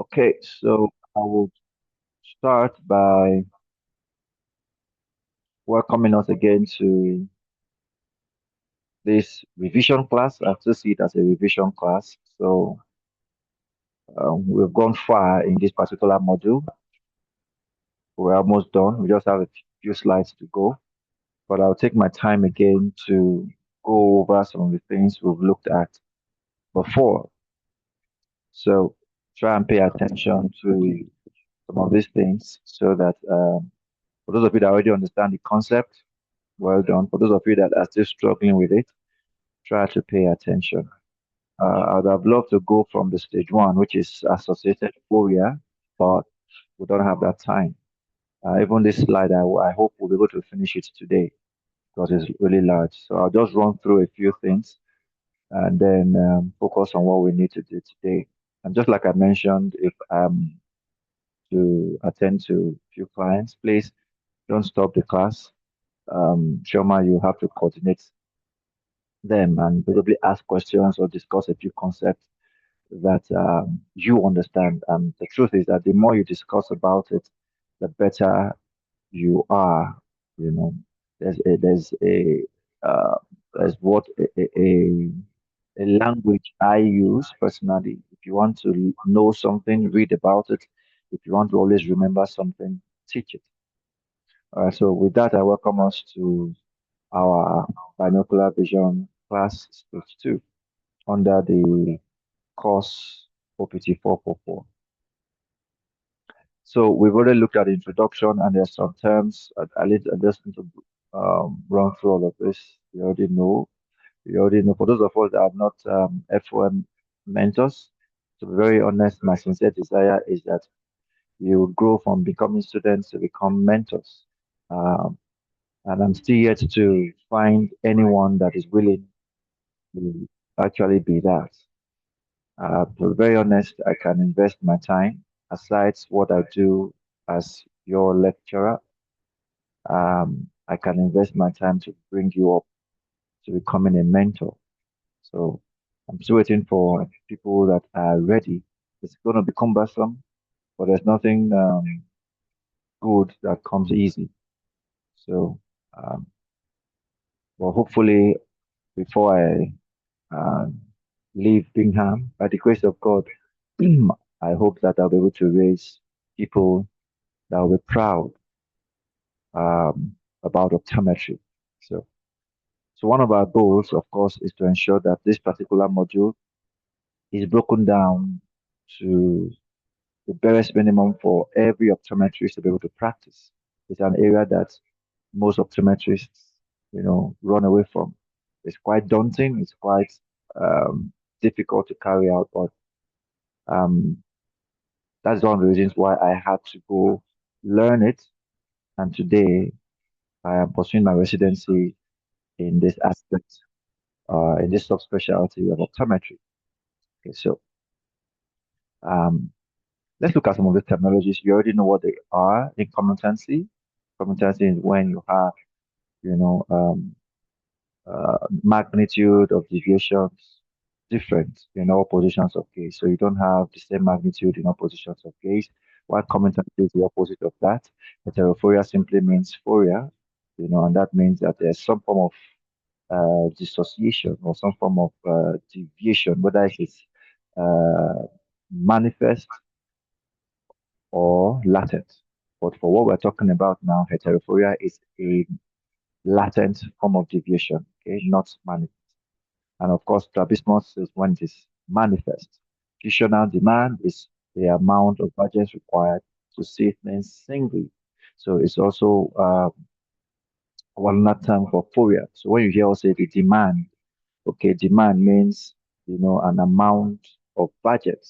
Okay, so I will start by welcoming us again to this revision class. I still see it as a revision class. So we've gone far in this particular module. We're almost done. We just have a few slides to go. But I'll take my time again to go over some of the things we've looked at before. So try and pay attention to some of these things so that for those of you that already understand the concept, well done. For those of you that are still struggling with it, try to pay attention. I'd have loved to go from the stage one, which is associated phobia, but we don't have that time. Even this slide, I hope we'll be able to finish it today because it's really large. So I'll just run through a few things and then focus on what we need to do today. And just like I mentioned, if I'm to attend to a few clients, please don't stop the class. Shoma, you have to coordinate them and probably ask questions or discuss a few concepts that you understand. And the truth is that the more you discuss about it, the better you are. You know, there's a there's what a language I use personally. If you want to know something, read about it. If you want to always remember something, teach it. All right. So with that, I welcome us to our binocular vision class stage two under the course OPT 444. So we've already looked at the introduction and there's some terms. I just need to run through all of this. You already know. You already know. For those of us that are not FOM mentors, to be very honest, my sincere desire is that you grow from becoming students to become mentors. Um, and I'm still yet to find anyone that is willing to actually be that. To be very honest, I can invest my time aside what I do as your lecturer. I can invest my time to bring you up to becoming a mentor. So I'm still waiting for people that are ready. It's going to be cumbersome, but there's nothing good that comes easy. So, um, well, hopefully, before I um, leave Bingham, by the grace of God, I hope that I'll be able to raise people that will be proud about optometry. So, so one of our goals, of course, is to ensure that this particular module is broken down to the barest minimum for every optometrist to be able to practice. It's an area that most optometrists, run away from. It's quite daunting. It's quite um, difficult to carry out, but um, that's one of the reasons why I had to go learn it. And today I am pursuing my residency in this aspect, in this subspecialty of optometry. Okay, so um, let's look at some of the terminologies. You already know what they are in competency. Competency is when you have, you know, um, magnitude of deviations different in all positions of gaze. So you don't have the same magnitude in all positions of gaze. While competency is the opposite of that. Heterophoria simply means phoria, and that means that there's some form of dissociation or some form of deviation, whether it's manifest or latent. But for what we're talking about now, heterophoria is a latent form of deviation, okay, not manifest. And of course, strabismus is when it is manifest. Functional demand is the amount of budgets required to see things singly. So it's also one term for phoria. So when you hear us say the demand, okay, demand means an amount of budget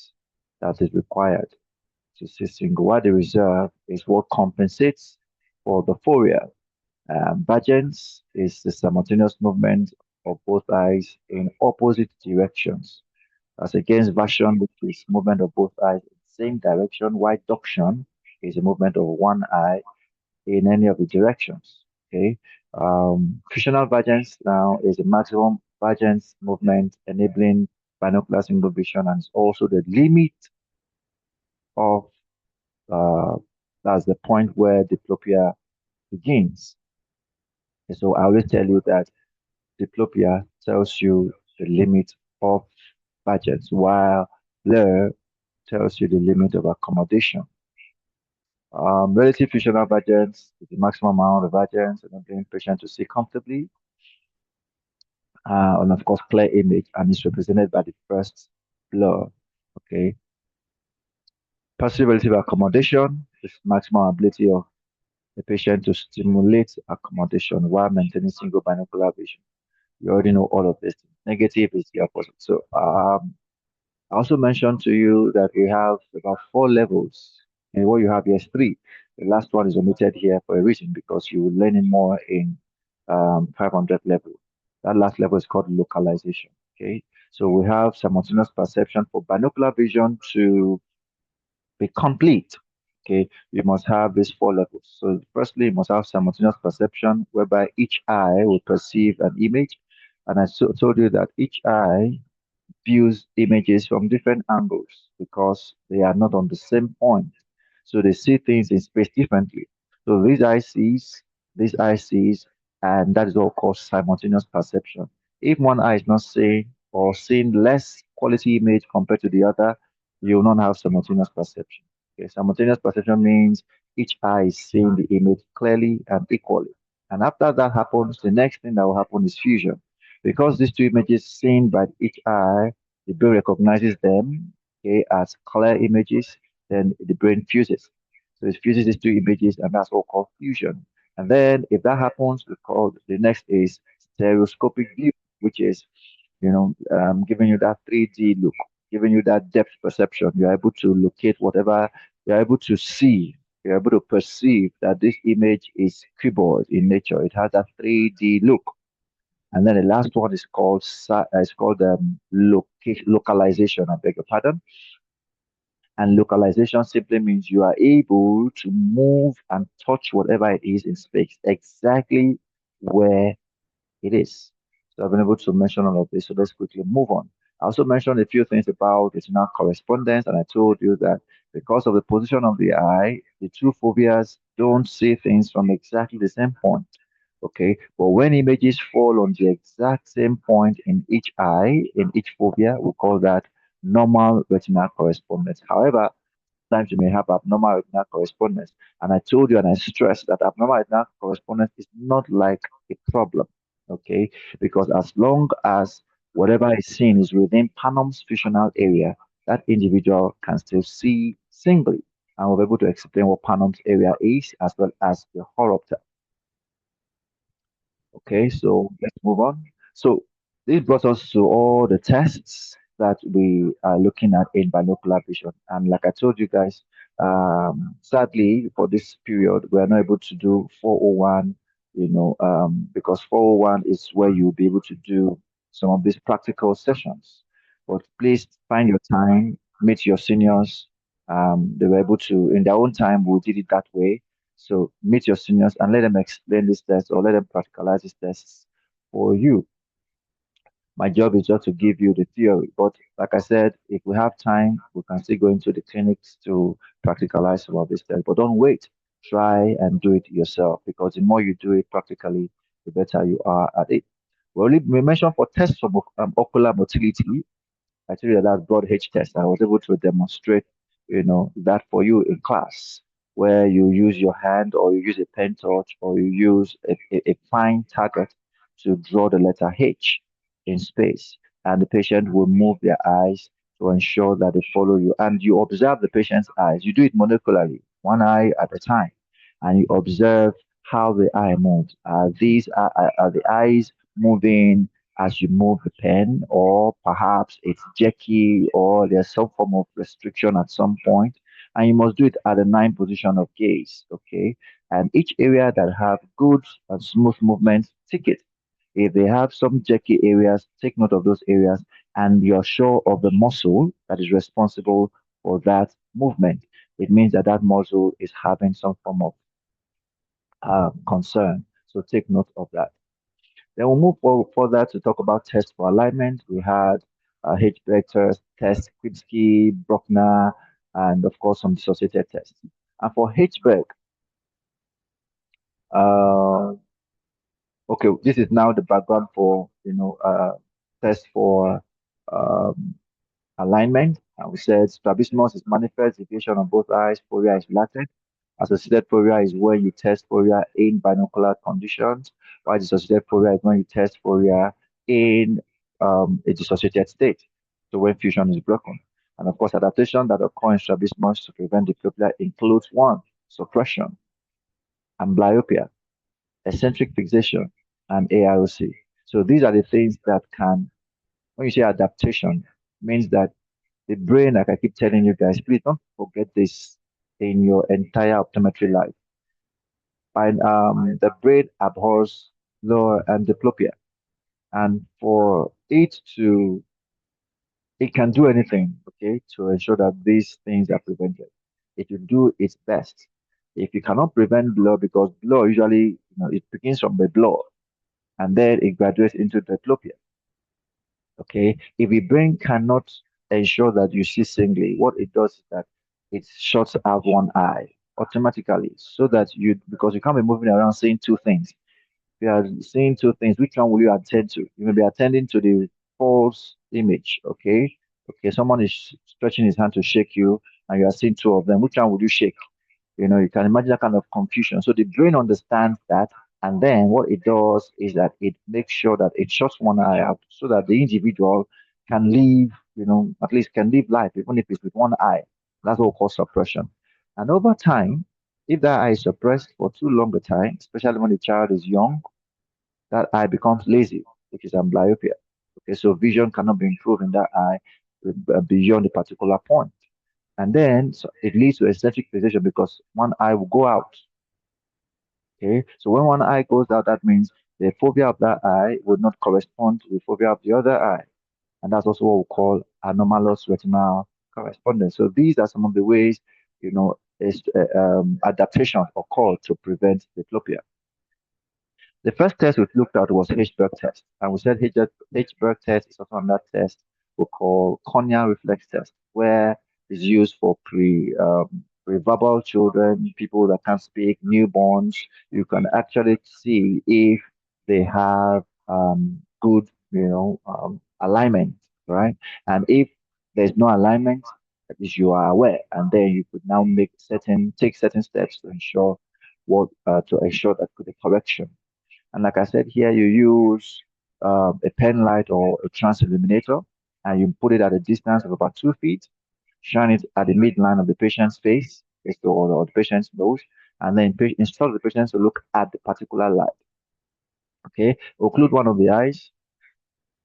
that is required to see single. While the reserve is what compensates for the phoria. Budgets is the simultaneous movement of both eyes in opposite directions, as against version, which is movement of both eyes in the same direction, while duction is a movement of one eye in any of the directions. Okay. Frictional divergence now is the maximum divergence movement enabling binocular single vision and is also the limit of uh, that's the point where diplopia begins. And so I always tell you that diplopia tells you the limit of budgets, while blur tells you the limit of accommodation. Relative functional divergence is the maximum amount of divergence enabling patient to see comfortably, and of course, clear image, and is represented by the first blur. Okay, passive relative accommodation is maximum ability of the patient to stimulate accommodation while maintaining single binocular vision. You already know all of this. Negative is the opposite. So, I also mentioned to you that we have about four levels, and what you have here is three. The last one is omitted here for a reason because you will learn it more in 500 level. That last level is called localization. Okay, so we have simultaneous perception for binocular vision to be complete. Okay, you must have these four levels. So, firstly, you must have simultaneous perception whereby each eye will perceive an image. And I told you that each eye views images from different angles because they are not on the same point. So they see things in space differently. So this eye sees, and that is what called simultaneous perception. If one eye is not seeing or seeing less quality image compared to the other, you will not have simultaneous perception. Okay, simultaneous perception means each eye is seeing the image clearly and equally. And after that happens, the next thing that will happen is fusion. Because these two images seen by each eye, the brain recognizes them, okay, as clear images, then the brain fuses. So it fuses these two images, and that's all called fusion. And then if that happens, we call the next is stereoscopic view, which is, giving you that 3D look, giving you that depth perception. You're able to locate whatever, you're able to see, you're able to perceive that this image is cuboid in nature. It has that 3D look. And then the last one is called localization. I beg your pardon. And localization simply means you are able to move and touch whatever it is in space exactly where it is. So I've been able to mention all of this. So let's quickly move on. I also mentioned a few things about retinal correspondence, and I told you that because of the position of the eye, the two foveas don't see things from exactly the same point. Okay, but when images fall on the exact same point in each eye, in each fovea, we call that normal retinal correspondence. However, sometimes you may have abnormal retinal correspondence. And I told you and I stressed that abnormal retinal correspondence is not like a problem, okay? Because as long as whatever is seen is within Panam's functional area, that individual can still see singly. And we'll be able to explain what Panam's area is as well as the horopter. Okay, so let's move on. So this brought us to all the tests that we are looking at in binocular vision. And like I told you guys, sadly for this period, we are not able to do 401, because 401 is where you'll be able to do some of these practical sessions. But please find your time, meet your seniors. They were able to, in their own time, we did it that way. So meet your seniors and let them explain this test or let them practicalize these tests for you. My job is just to give you the theory. But like I said, if we have time, we can still go into the clinics to practicalize some of this tests. But don't wait. Try and do it yourself because the more you do it practically, the better you are at it. We mentioned for tests for ocular motility, I told you that broad H test. I was able to demonstrate, that for you in class, where you use your hand or you use a pen touch or you use a fine target to draw the letter H in space. And the patient will move their eyes to ensure that they follow you. And you observe the patient's eyes. You do it molecularly, one eye at a time. And you observe how the eye moves. Are the eyes moving as you move the pen, or perhaps it's jerky, or there's some form of restriction at some point, and you must do it at a 9 position of gaze. Okay, and each area that have good and smooth movement, tick it. If they have some jerky areas, take note of those areas, and you're sure of the muscle that is responsible for that movement. It means that that muscle is having some form of concern. So take note of that. Then we'll move further to talk about tests for alignment. We had H vectors, test, Kripke, Bruckner. and of course some dissociated tests. And for H-Berg, uh, okay, this is now the background for test for um, alignment. And we said strabismus is manifest deviation on both eyes. Fovea is related. Associated fovea is where you test fovea in binocular conditions, while dissociated fovea is when you test fovea in a dissociated state. So when fusion is broken. And of course, adaptation that occur in strabismus to prevent diplopia includes one, suppression, amblyopia, eccentric fixation, and AROC. So these are the things that can, when you say adaptation, means that the brain, like I keep telling you guys, please don't forget this in your entire optometry life. And the brain abhors lower and diplopia. And for it to, it can do anything, okay, to ensure that these things are prevented. It will do its best. If you cannot prevent blur, because blur usually, it begins from the blur and then it graduates into diplopia. Okay, if the brain cannot ensure that you see singly, what it does is that it shuts out one eye automatically so that because you can't be moving around seeing two things. If you are seeing two things, which one will you attend to? You may be attending to the false image. Okay, okay, someone is stretching his hand to shake you and you are seeing two of them. Which one would you shake? You can imagine that kind of confusion. So the brain understands that, and then what it does is that it makes sure that it shuts one eye out so that the individual can live, at least can live life, even if it's with one eye. That's what we call suppression. And over time, if that eye is suppressed for too long a time, especially when the child is young, that eye becomes lazy, which is amblyopia. Okay, so vision cannot be improved in that eye beyond a particular point. And then so it leads to eccentric fixation because one eye will go out. Okay, so when one eye goes out, that means the phobia of that eye would not correspond to the phobia of the other eye. And that's also what we call anomalous retinal correspondence. So these are some of the ways, adaptation occur to prevent diplopia. The first test we looked at was H-Berg test, and we said H-Berg test is also another test we call corneal reflex test, where it's used for pre-verbal children, people that can't speak, newborns. You can actually see if they have good, alignment, right? And if there's no alignment, at least you are aware, and then you could now take certain steps to ensure that the correction. And like I said here, you use a pen light or a trans illuminator, and you put it at a distance of about 2 feet, shine it at the midline of the patient's face, or the patient's nose, and then instruct the patient to look at the particular light. Okay, occlude one of the eyes,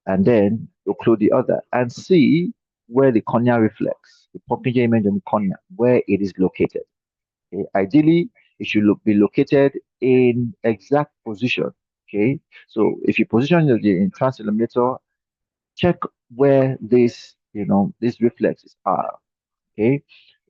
and then occlude the other, and see where the cornea reflects, the Puppinger image on the cornea, where it is located. Okay? Ideally, it should be located in exact position. Okay, so if you position the trans illuminator, check where these reflexes are. Okay,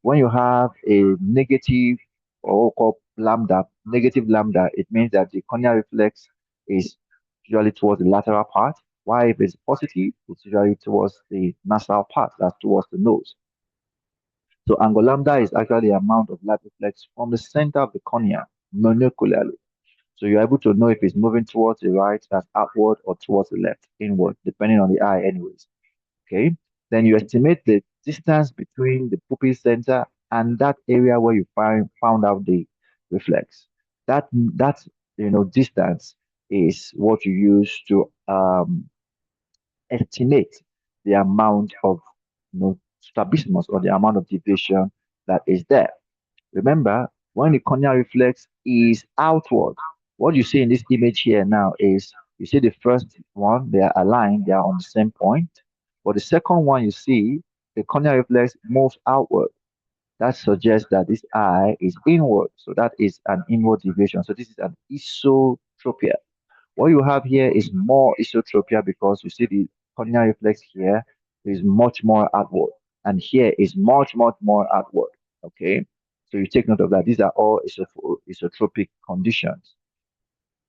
when you have a negative or called lambda, negative lambda, it means that the corneal reflex is usually towards the lateral part. While if it's positive, it's usually towards the nasal part, that's towards the nose. So angle lambda is actually the amount of light reflex from the center of the cornea monocularly. So you're able to know if it's moving towards the right, that's outward, or towards the left, inward, depending on the eye, anyways. Okay. Then you estimate the distance between the pupil center and that area where you found out the reflex. That distance is what you use to estimate the amount of strabismus or the amount of deviation that is there. Remember, when the corneal reflex is outward, what you see in this image here now is you see the first one, they are aligned, they are on the same point. But the second one you see, the corneal reflex moves outward. That suggests that this eye is inward. So that is an inward deviation. So this is an esotropia. What you have here is more esotropia because you see the corneal reflex here is much more outward, and here is much, much more outward. Okay, so you take note of that. These are all isotropic conditions.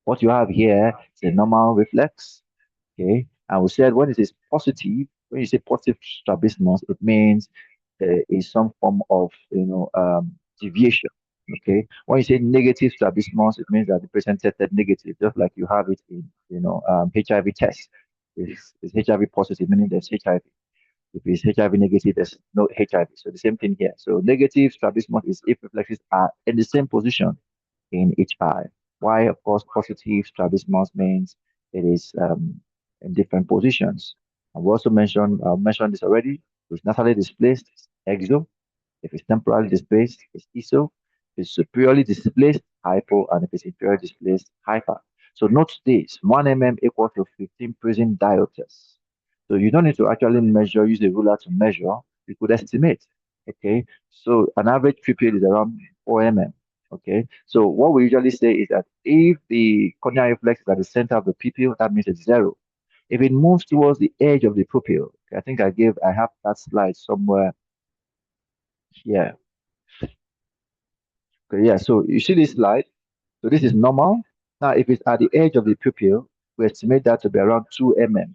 What you have here is a normal reflex. Okay, and we said when it is positive, when you say positive strabismus, it means is some form of deviation. Okay, when you say negative strabismus, it means that the patient tested negative, just like you have it in HIV test. Is HIV positive, meaning there's HIV. If it's HIV negative, there's no HIV. So the same thing here. So negative strabismus is if reflexes are in the same position in each eye. Why, of course, positive strabismus means it is in different positions. And we also mentioned this already. It's nasally displaced, it's exo. If it's temporally displaced, it's iso. If it's superiorly displaced, hypo. And if it's inferiorly displaced, hyper. So note this, 1 mm equals to 15 prism diopters. So you don't need to actually measure, use a ruler to measure. You could estimate. Okay. So an average pupil is around 4 mm. Okay. So what we usually say is that if the corneal reflex is at the center of the pupil, that means it's zero. If it moves towards the edge of the pupil, okay, I think I have that slide somewhere here. Okay, yeah. So you see this slide. So this is normal. Now, if it's at the edge of the pupil, we estimate that to be around 2 mm.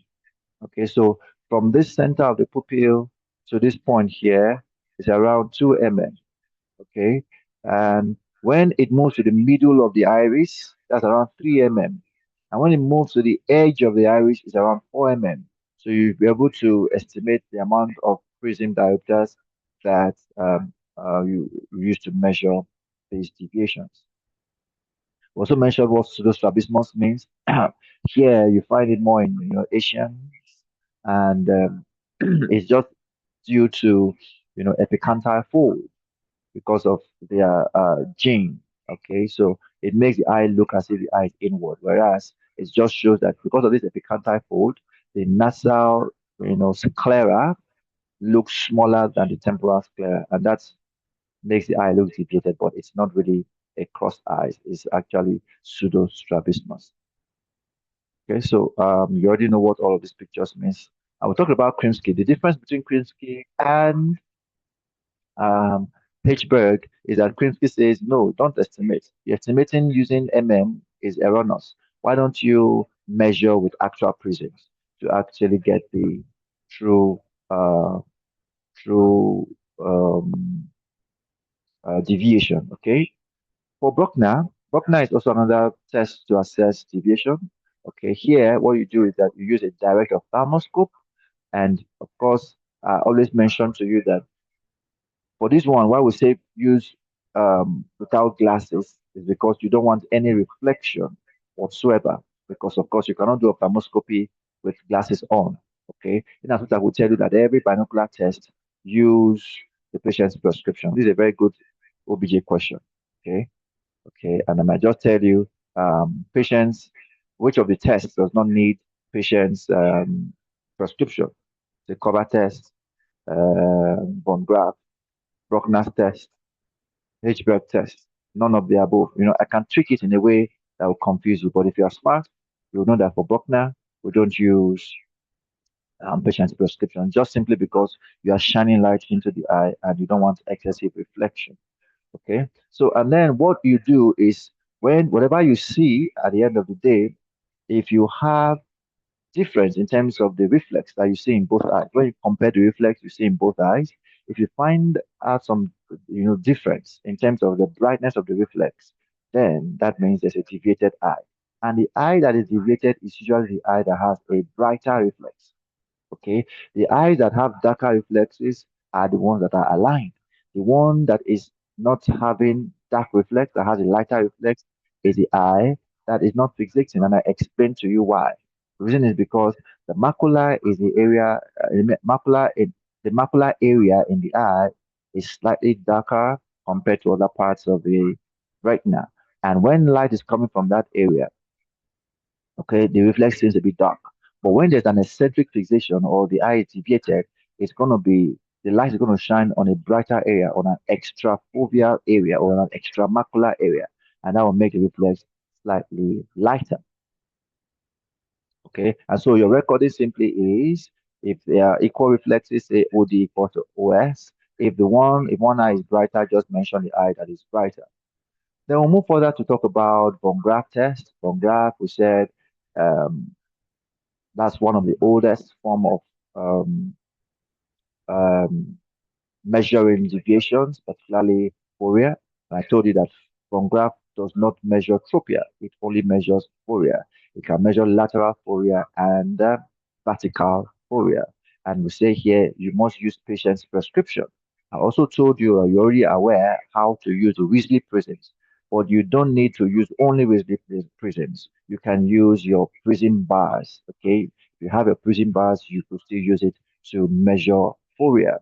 Okay, so from this center of the pupil to this point here is around 2 mm. Okay, and when it moves to the middle of the iris, that's around 3 mm. And when it moves to the edge of the iris, it's around 4 mm. So you'll be able to estimate the amount of prism diopters that you use to measure these deviations. We also mentioned what pseudostrabismus means. Here you find it more in Asians, and it's just due to epicantile fold because of their gene. Okay, so it makes the eye look as if the eye is inward, whereas it just shows that because of this epicantile fold, the nasal sclera looks smaller than the temporal sclera, and that makes the eye look deviated, but it's not really a crossed eye. It's actually pseudostrabismus. Okay, so you already know what all of these pictures means. I will talk about Krimsky. The difference between Krimsky and um, Hitchberg is that Krimsky says, no, don't estimate. The estimating using is erroneous. Why don't you measure with actual prisms to actually get the true, uh, true deviation? Okay. For Bruckner is also another test to assess deviation. Okay, here what you do is that you use a direct ophthalmoscope, and of course, I always mention to you that for this one, why we say use without glasses is because you don't want any reflection whatsoever. Because of course you cannot do ophthalmoscopy with glasses on. Okay, and that's what I will tell you that every binocular test use the patient's prescription. This is a very good OBJ question. Okay. Okay, and I might just tell you, patients, which of the tests does not need patient's prescription? The cover test, von Graf, Bruckner's test, Hitchberg test, none of the above. I can trick it in a way that will confuse you, but if you are smart, you'll know that for Bruckner, we don't use patient's prescription just simply because you are shining light into the eye and you don't want excessive reflection. Okay. So, and then what you do is whatever you see at the end of the day, if you have difference in terms of the reflex that you see in both eyes, when you compare the reflex you see in both eyes, if you find out some, difference in terms of the brightness of the reflex, then that means there's a deviated eye. And the eye that is deviated is usually the eye that has a brighter reflex. Okay, the eyes that have darker reflexes are the ones that are aligned. The one that is not having dark reflex, that has a lighter reflex, is the eye that is not fixating. And I explain to you why. The reason is because the macula is the area, the macular area in the eye is slightly darker compared to other parts of the retina. And when light is coming from that area, okay, the reflex seems to be dark. But when there's an eccentric fixation or the eye is deviated, it's going to be, the light is going to shine on a brighter area, on an extrafoveal area or an extramacular area. And that will make the reflex slightly lighter. Okay, and so your recording simply is if there are equal reflexes, say OD equal to OS. If one eye is brighter, just mention the eye that is brighter. Then we'll move further to talk about von Graf test. Von Graf, we said um, that's one of the oldest form of um, um, measuring deviations, particularly Fourier. And I told you that from graph does not measure tropia, it only measures Fourier. It can measure lateral Fourier and vertical Fourier. And we say here you must use patient's prescription. I also told you you're already aware how to use the Weasley prisms, but you don't need to use only Weasley prisms. You can use your prism bars. Okay, if you have your prism bars, you could still use it to measure Fourier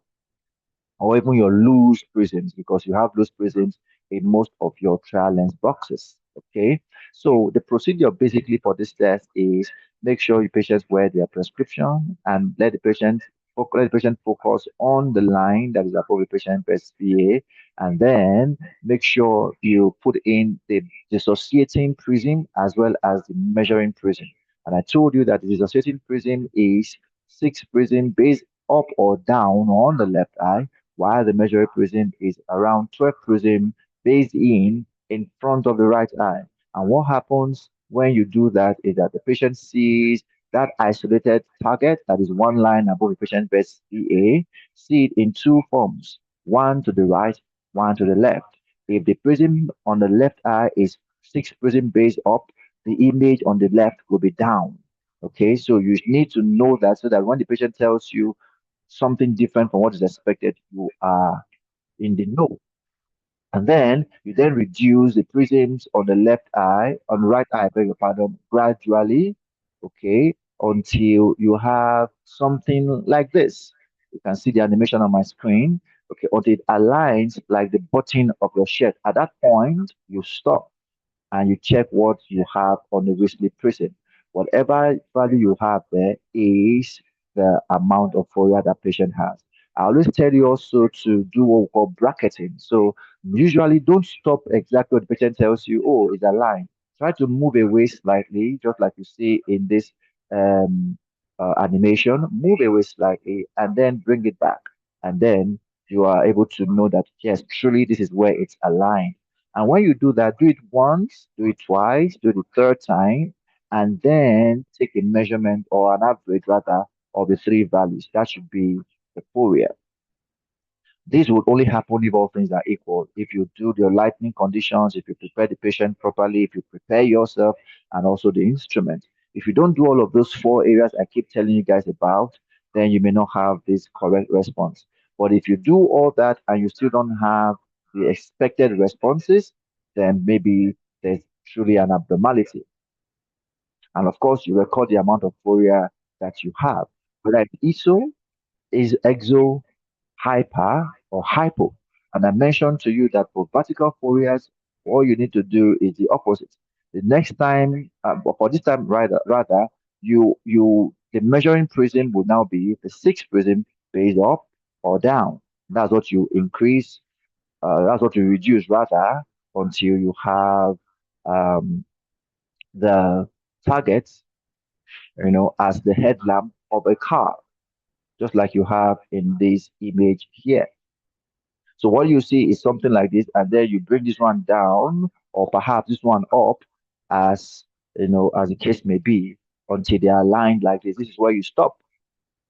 or even your loose prisms because you have loose prisms in most of your trial lens boxes. Okay, so the procedure basically for this test is make sure your patients wear their prescription and let the patient focus on the line that is above the patient best PA, and then make sure you put in the dissociating prism as well as the measuring prism. And I told you that the dissociating prism is six prism based up or down on the left eye while the measured prism is around 12 prism based in front of the right eye. And what happens when you do that is that the patient sees that isolated target that is one line above the patient best CA, see it in two forms, one to the right, one to the left. If the prism on the left eye is six prism based up, the image on the left will be down. Okay, so you need to know that so that when the patient tells you something different from what is expected, you are in the know. And then you then reduce the prisms on the left eye, on the right eye, beg your pardon, gradually, okay, until you have something like this. You can see the animation on my screen, okay, until it aligns like the button of your shirt. At that point, you stop and you check what you have on the Weasley prism. Whatever value you have there is the amount of Fourier that patient has. I always tell you also to do what we call bracketing. So usually don't stop exactly what the patient tells you, oh, it's a line. Try to move away slightly, just like you see in this um, animation. Move away slightly and then bring it back. And then you are able to know that, yes, truly this is where it's aligned. And when you do that, do it once, do it twice, do it the third time, and then take a measurement or an average rather of the three values. That should be the Fourier. This would only happen if all things are equal. If you do your lighting conditions, if you prepare the patient properly, if you prepare yourself and also the instrument. If you don't do all of those four areas I keep telling you guys about, then you may not have this correct response. But if you do all that and you still don't have the expected responses, then maybe there's truly an abnormality. And of course, you record the amount of Fourier that you have. Whether it's ISO, is exo, hyper, or hypo. And I mentioned to you that for vertical Fouriers, all you need to do is the opposite. The next time, but for this time rather, the measuring prism will now be the sixth prism based up or down. That's what you increase. That's what you reduce rather until you have um, the target, as the headlamp of a car, just like you have in this image here. So what you see is something like this, and then you bring this one down, or perhaps this one up, as as the case may be, until they are aligned like this. This is where you stop.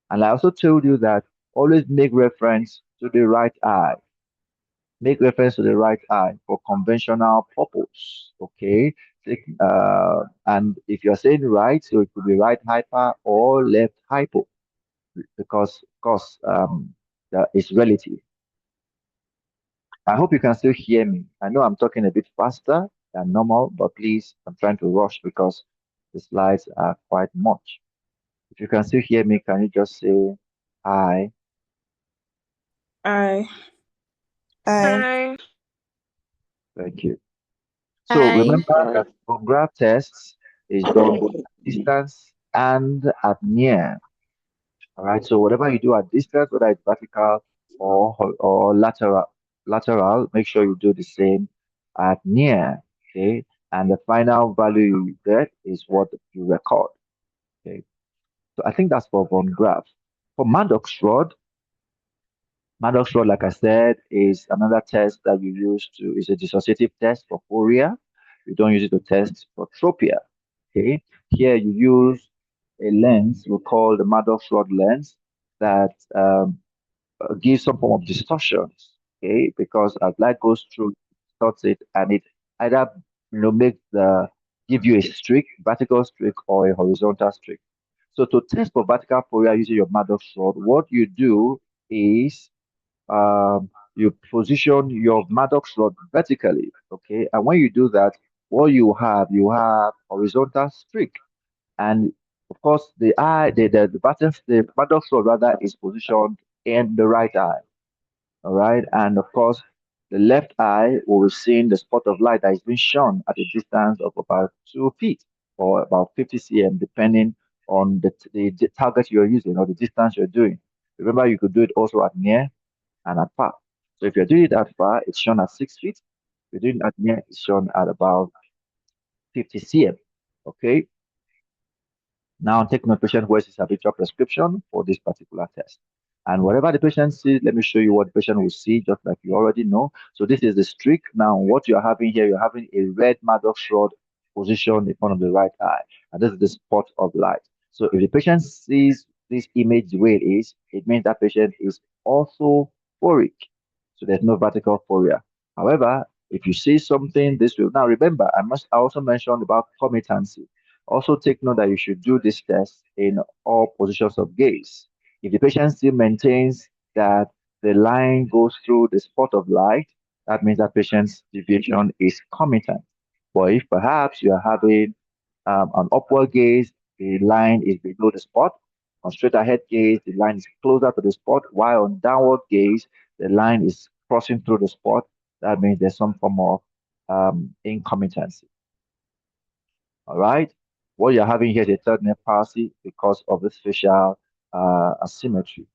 And I also told you that always make reference to the right eye. Make reference to the right eye for conventional purpose. Okay. And if you're saying right, so it could be right hyper or left hypo, because of course that is relative. I hope you can still hear me. I know I'm talking a bit faster than normal, but please, I'm trying to rush because the slides are quite much. If you can still hear me, can you just say hi? I, I, Hi. Thank you. So Hi. remember that photograph tests is done both at distance and at near. All right. So whatever you do at distance, whether it's vertical or lateral, make sure you do the same at near. Okay. And the final value you get is what you record. Okay. So I think that's for Von Graph. For Maddox rod, like I said, is another test that you use is a dissociative test for Fourier. You don't use it to test for tropia. Okay. Here you use a lens we call the Maddox rod lens that give some form of distortions, okay? Because as light goes through, it distorts it, and it either make the give you a streak, vertical streak, or a horizontal streak. So to test for vertical FOIA using your Maddox rod, what you do is you position your Maddox rod vertically, okay? And when you do that, what you have horizontal streak, and of course the Maddox rod rather is positioned in the right eye. All right. And of course, the left eye will be seeing the spot of light that is being shown at a distance of about 2 feet or about 50 cm, depending on the target you're using or the distance you're doing. Remember, you could do it also at near and at far. So if you're doing it at far, it's shown at 6 feet. If you're doing it at near, it's shown at about 50 cm. Okay. Now take note patient wears his habitual prescription for this particular test. And whatever the patient sees, let me show you what the patient will see, just like you already know. So this is the streak. Now, what you're having here, you're having a red Maddox rod positioned in front of the right eye. And this is the spot of light. So if the patient sees this image the way it is, it means that patient is also phoric. So there's no vertical phoria. However, if you see something this way, now remember, I also mentioned about commitancy. Also take note that you should do this test in all positions of gaze. If the patient still maintains that the line goes through the spot of light, that means that patient's deviation is commitant. But if perhaps you are having an upward gaze, the line is below the spot. On straight ahead gaze, the line is closer to the spot, while on downward gaze, the line is crossing through the spot. That means there's some form of incompetency. All right. What you're having here is a third nerve palsy because of this facial asymmetry.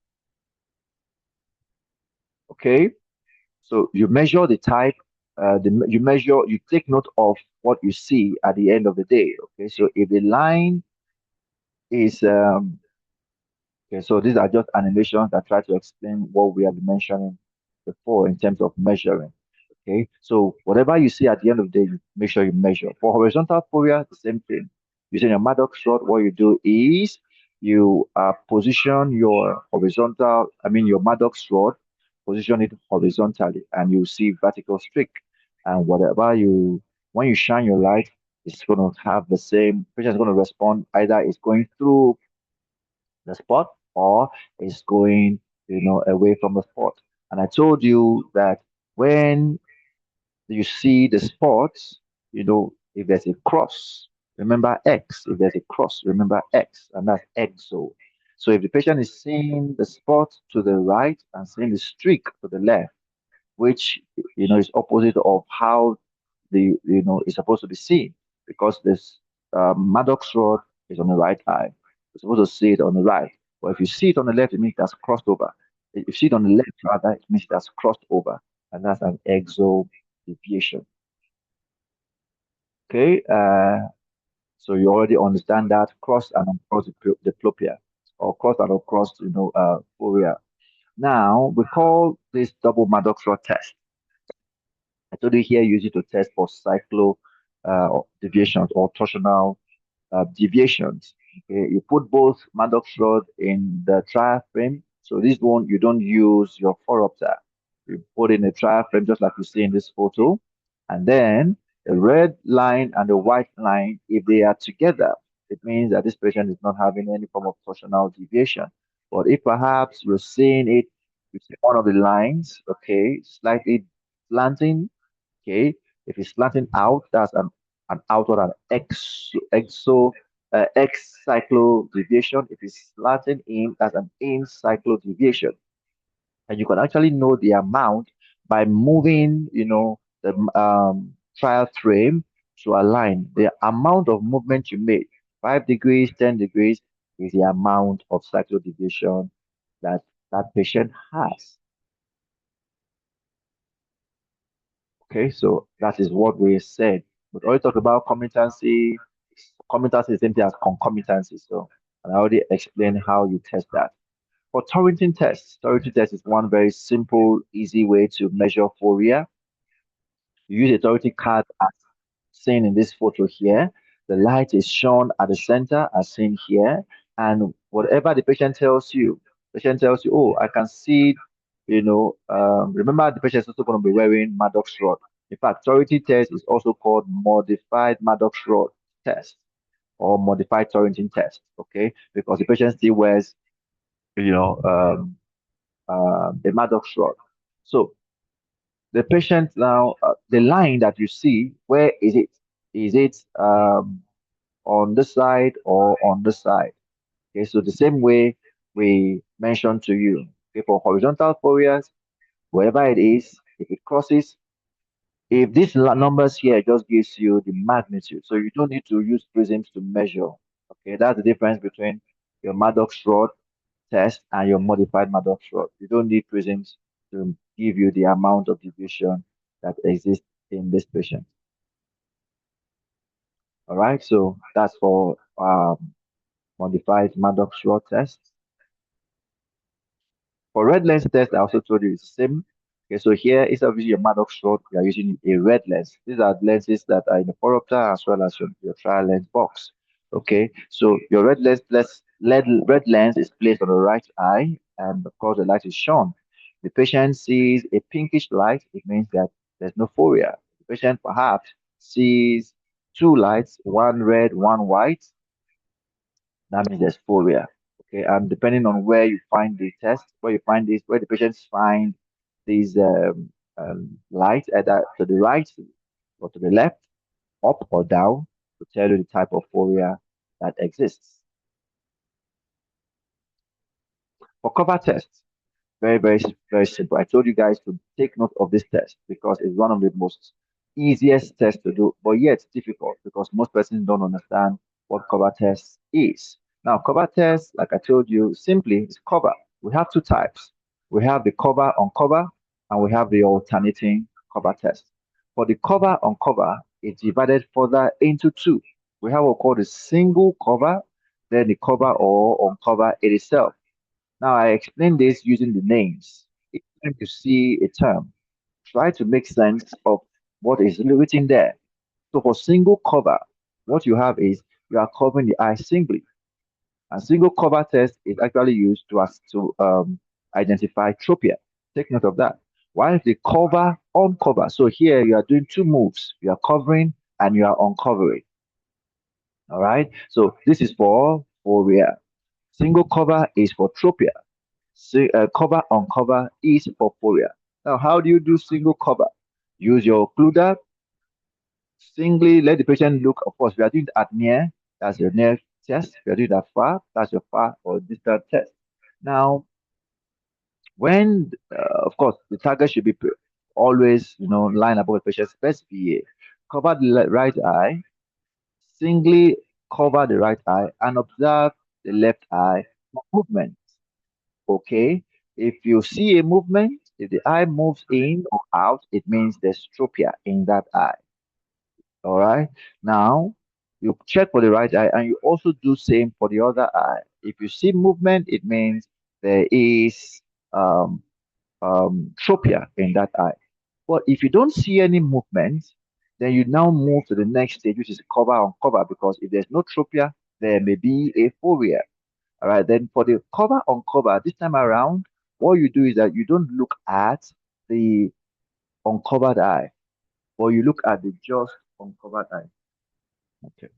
Okay. So you measure the type, you take note of what you see at the end of the day. Okay. So if the line is okay, so these are just animations that try to explain what we have been mentioning before in terms of measuring. Okay, so whatever you see at the end of the day, you make sure you measure. For horizontal phobia, the same thing. Using your Maddox rod, what you do is you position your your Maddox rod, position it horizontally, and you see vertical streak. And when you shine your light, it's going to have the same, patient is going to respond either it's going through the spot or is going, away from the spot. And I told you that when you see the spots, if there's a cross, remember X. If there's a cross, remember X, and that's exo. So if the patient is seeing the spot to the right and seeing the streak to the left, which is opposite of how the is supposed to be seen, because this Maddox rod is on the right eye. You're supposed to see it on the right. But if you see it on the left, it means that's crossed over. If you see it on the left, rather, it means that's crossed over, and that's an exo deviation. Okay, so you already understand that cross and across diplopia, or cross and across, foria. Now we call this double Maddox rod test. I told you here use it to test for cyclo deviations or torsional deviations. Okay, you put both Maddox rod in the trial frame. So this one you don't use your phoropter. You put in a trial frame just like you see in this photo, and then the red line and the white line, if they are together, it means that this patient is not having any form of torsional deviation. But if perhaps you're seeing it, you see one of the lines, okay, slightly slanting. Okay, if it's slanting out, that's an out or an X cyclo deviation. If it's slanting in, that's an in cyclo deviation. And you can actually know the amount by moving, the trial frame to align the amount of movement you made. 5 degrees, 10 degrees is the amount of cyclo deviation that that patient has. Okay, so that is what we said. But already talked about commutancy. Commutancy is the same thing as concomitancy. So, and I already explained how you test that. For Torrington test is one very simple, easy way to measure Fourier. You use a Torrington card as seen in this photo here. The light is shown at the center as seen here. And whatever the patient tells you, oh, I can see remember the patient is also going to be wearing Maddox rod. In fact, Torrington test is also called modified Maddox rod test or modified Torrington test, okay? Because the patient still wears, the Maddox rod. So the patient now, the line that you see, where is it? Is it on this side or on this side? Okay, so the same way we mentioned to you, okay, for horizontal forias, wherever it is, if it crosses, if these numbers here just gives you the magnitude, so you don't need to use prisms to measure. Okay, that's the difference between your Maddox rod test and your modified Maddox rod. You don't need prisms to give you the amount of deviation that exists in this patient. All right, so that's for modified Maddox rod test. For red lens test, I also told you it's the same. Okay, so here instead of using your Maddox rod, we are using a red lens. These are lenses that are in the phoropter as well as your trial lens box. Okay, so your red lens is placed on the right eye, and of course the light is shown. The patient sees a pinkish light, it means that there's no fovea. The patient perhaps sees two lights, one red, one white, that means there's phobia. Okay, and depending on where you find the test, where you find this, where the patients find these lights, either to the right or to the left, up or down, to tell you the type of phobia that exists. For cover tests, very, very, very simple. I told you guys to take note of this test because it's one of the most easiest tests to do, but yet difficult because most persons don't understand what cover test is. Now, cover test, like I told you, simply is cover. We have two types. We have the cover on cover and we have the alternating cover test. For the cover on cover, it's divided further into two. We have what we call the single cover, then the cover or on cover it itself. Now, I explain this using the names. Each time you see a term, try to make sense of what is written there. So for single cover, what you have is you are covering the eye singly. A single cover test is actually used to identify tropia. Take note of that. While the cover on cover, so here you are doing two moves. You are covering and you are uncovering. All right. So this is for fovea. Single cover is for tropia. Cover on cover is for fovea. Now, how do you do single cover? Use your occluder. Singly let the patient look. Of course, we are doing it at near, that's your near test. We are doing that far, that's your far or distant test. Now, when, of course, the target should be always, line above the patient's best VA. Cover the right eye, singly cover the right eye, and observe the left eye movement. Okay, if you see a movement, if the eye moves in or out, it means there's tropia in that eye. All right. Now, you check for the right eye and you also do same for the other eye. If you see movement, it means there is um, tropia in that eye. But if you don't see any movement, then you now move to the next stage, which is cover on cover, because if there's no tropia, there may be a fovea. All right. Then for the cover on cover, this time around, what you do is that you don't look at the uncovered eye, but you look at the just uncovered eye. Okay.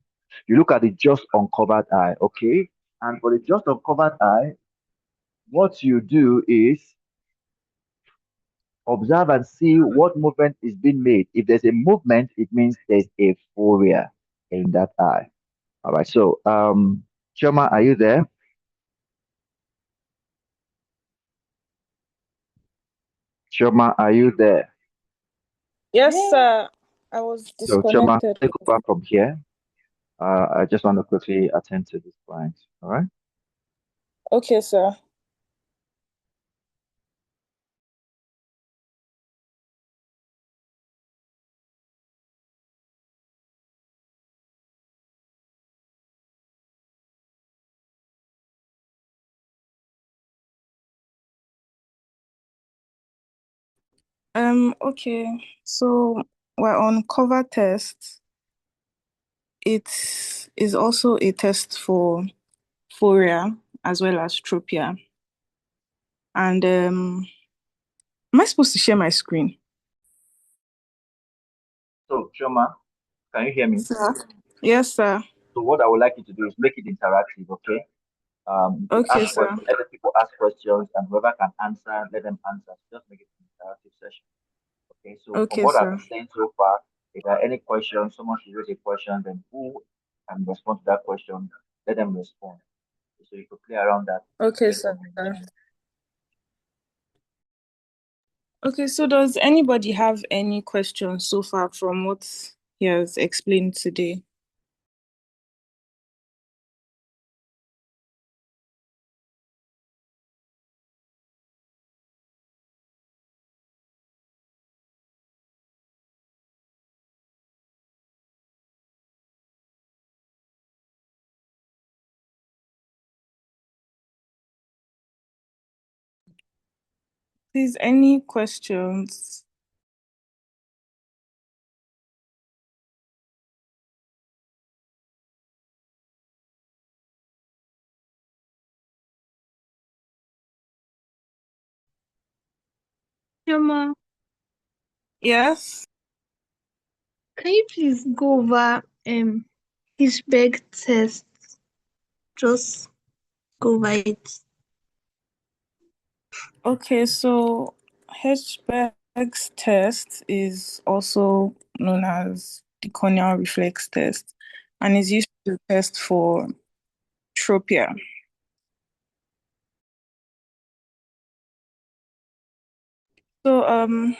You look at the just uncovered eye, okay? And for the just uncovered eye, what you do is observe and see what movement is being made. If there's a movement, it means there's a fovea in that eye. All right, so Choma, are you there? Choma, are you there? Yes, sir. I was So Choma, disconnected. take over from here. I just want to quickly attend to this client. All right. Okay, sir. Okay. So we're on cover test. It is also a test for phoria as well as tropia. And Am I supposed to share my screen? So, Shoma, can you hear me? Sir. Yes, sir. So, what I would like you to do is make it interactive, okay? You could Okay, ask sir. questions, let the people ask questions, and whoever can answer, let them answer. Just make it an interactive session. Okay, so from Okay, what I've been sir. saying so far, if there are any questions, someone should raise a question, then who can respond to that question, let them respond. So you could play around that Okay, for sir. me. Okay, so does anybody have any questions so far from what he has explained today? Please, any questions? Yama, Yes. can you please go over his beg test? Just go over it. Okay, so Hirschberg's test is also known as the corneal reflex test and is used to test for tropia. So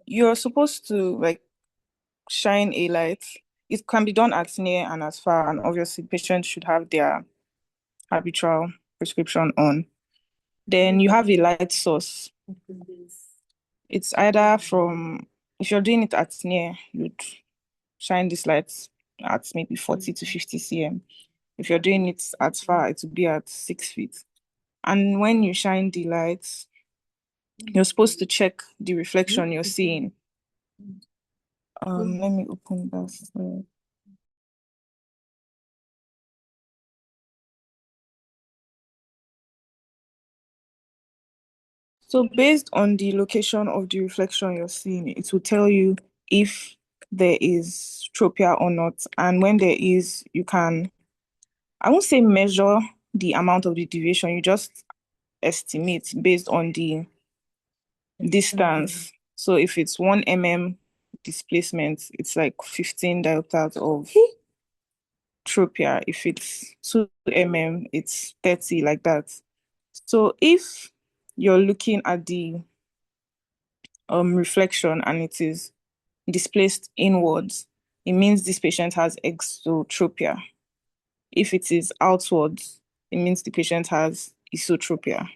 you're supposed to like shine a light. It can be done at near and as far, and obviously patients should have their habitual prescription on. Then you have a light source. It's either from, if you're doing it at near, you'd shine this light at maybe 40 to 50 cm. If you're doing it at far, it would be at 6 feet. And when you shine the lights, you're supposed to check the reflection you're seeing. Let me open that. So based on the location of the reflection you're seeing, it will tell you if there is tropia or not. And when there is, you can, I won't say measure the amount of the deviation, you just estimate based on the distance. So if it's 1 mm displacement, it's like 15 diopters of tropia. If it's 2 mm, it's 30, like that. So if you're looking at the reflection and it is displaced inwards, it means this patient has exotropia. If it is outwards, it means the patient has esotropia.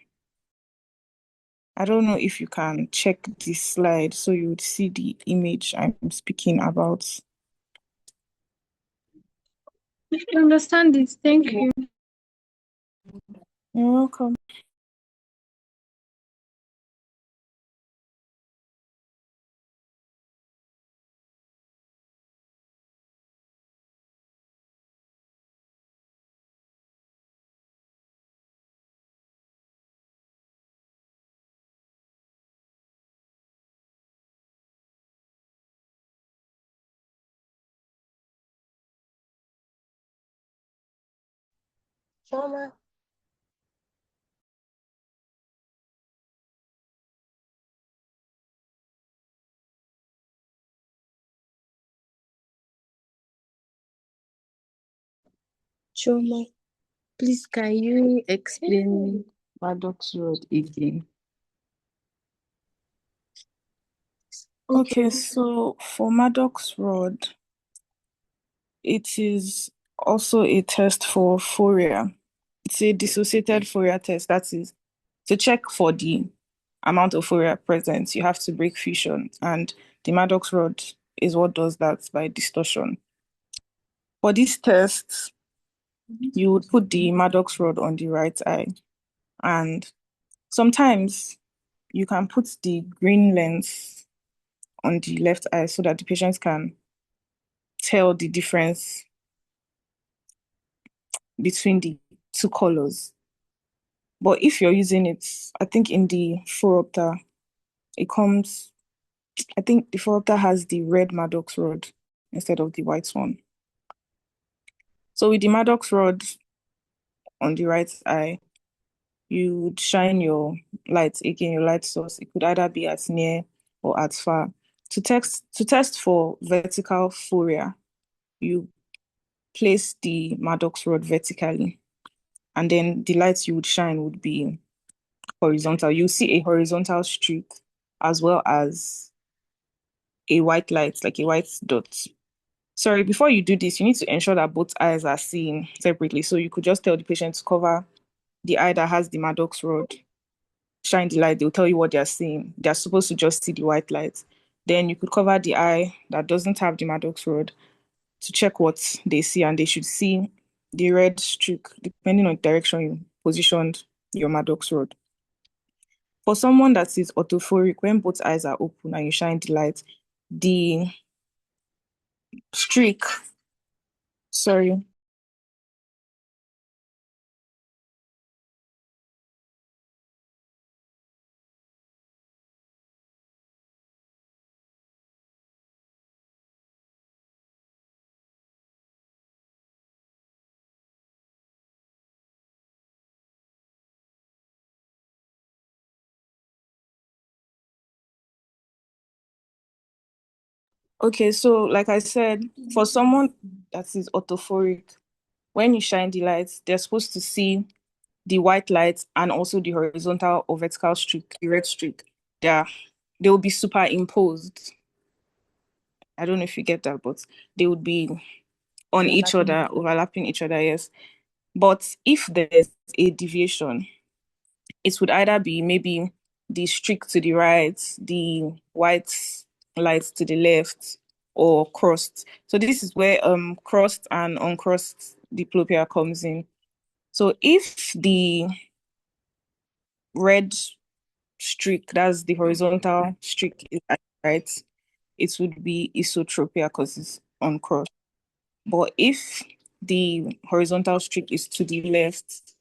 I don't know if you can check this slide so you would see the image I'm speaking about. I understand this. Thank you. You're welcome. Trauma. Trauma. Please, can you explain Maddox Road again? Okay, so for Maddox Rod, it is also a test for Fourier. It's a dissociated Fourier test. That is to check for the amount of Fourier present, you have to break fusion. And the Maddox rod is what does that by distortion. For this test, you would put the Maddox rod on the right eye. And sometimes you can put the green lens on the left eye so that the patient can tell the difference between the two colors. But if you're using it, I think in the phoropter, it comes, I think the phoropter has the red Maddox rod instead of the white one. So with the Maddox rod on the right eye, you would shine your light, again, your light source. It could either be at near or at far. To test for vertical phoria, you place the Maddox rod vertically, and then the light you would shine would be horizontal. You see a horizontal streak as well as a white light, like a white dot. Sorry, before you do this, you need to ensure that both eyes are seen separately. So you could just tell the patient to cover the eye that has the Maddox rod, shine the light, they'll tell you what they're seeing. They're supposed to just see the white light. Then you could cover the eye that doesn't have the Maddox rod to check what they see, and they should see the red streak, depending on the direction you positioned your Maddox rod. For someone that is autophoric, when both eyes are open and you shine the light, the streak, sorry, okay, so like I said, for someone that is autophoric, when you shine the lights, they're supposed to see the white light and also the horizontal or vertical streak, the red streak. They will be superimposed. I don't know if you get that, but they would be on each other, overlapping each other, yes. But if there's a deviation, it would either be maybe the streak to the right, the white light to the left, or crossed. So this is where crossed and uncrossed diplopia comes in. So if the red streak, that's the horizontal streak, is at the right, it would be isotropia because it's uncrossed. But if the horizontal streak is to the left,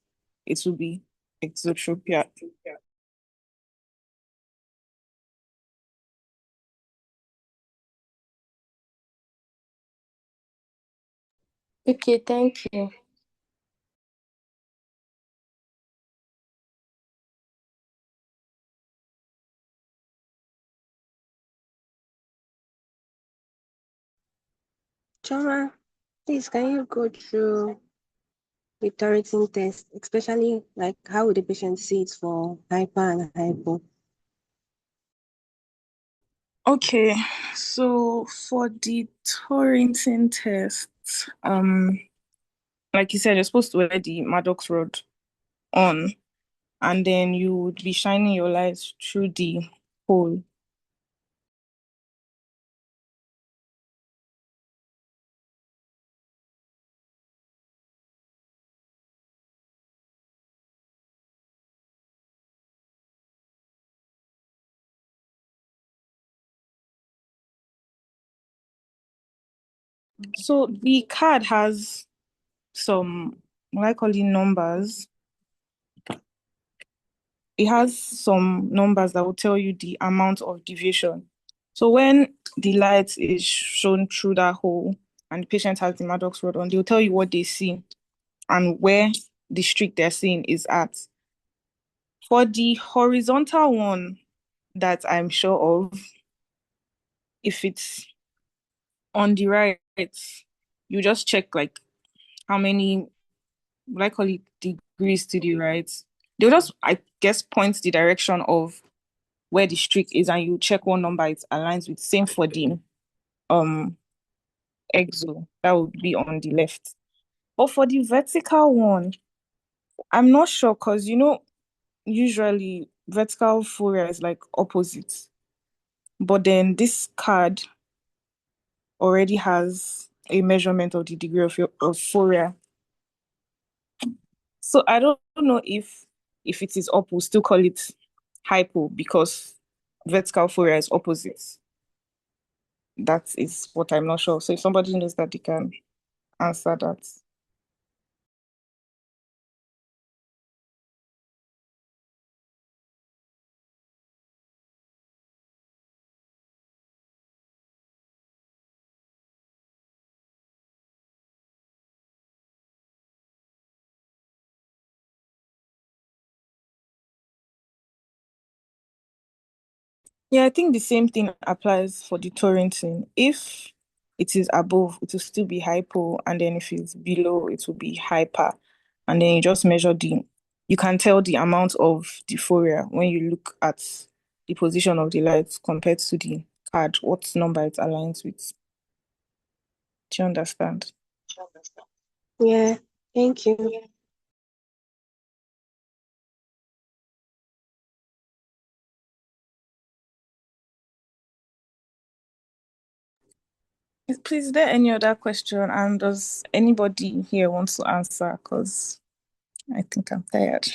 it will be exotropia. Okay, thank you. Choma, please can you go through the Turreting test, especially like how would the patient see it for hyper and hypo? Okay, so for the Torrington test, like you said, you're supposed to wear the Maddox rod on, and then you would be shining your lights through the hole. So the card has some, what I call it, numbers. It has some numbers that will tell you the amount of deviation. So when the light is shown through that hole and the patient has the Maddox rod on, they'll tell you what they see and where the streak they're seeing is at. For the horizontal one that I'm sure of, if it's on the right, you just check like how many, what I call it, degrees to the right. They'll just, I guess, point the direction of where the streak is, and you check what number it aligns with. Same for the um exo, that would be on the left. But for the vertical one, I'm not sure because usually vertical Fourier is like opposite. But then this card already has a measurement of the degree of Fourier. So I don't know if it is up, we'll still call it hypo because vertical Fourier is opposite. That is what I'm not sure. So if somebody knows that, they can answer that. Yeah, I think the same thing applies for the torrenting. If it is above, it will still be hypo, and then if it's below, it will be hyper. And then you just measure you can tell the amount of the foria when you look at the position of the light compared to the card, what number it aligns with. Do you understand? Yeah, thank you. Please, is there any other question? And does anybody here want to answer? Because I think I'm tired.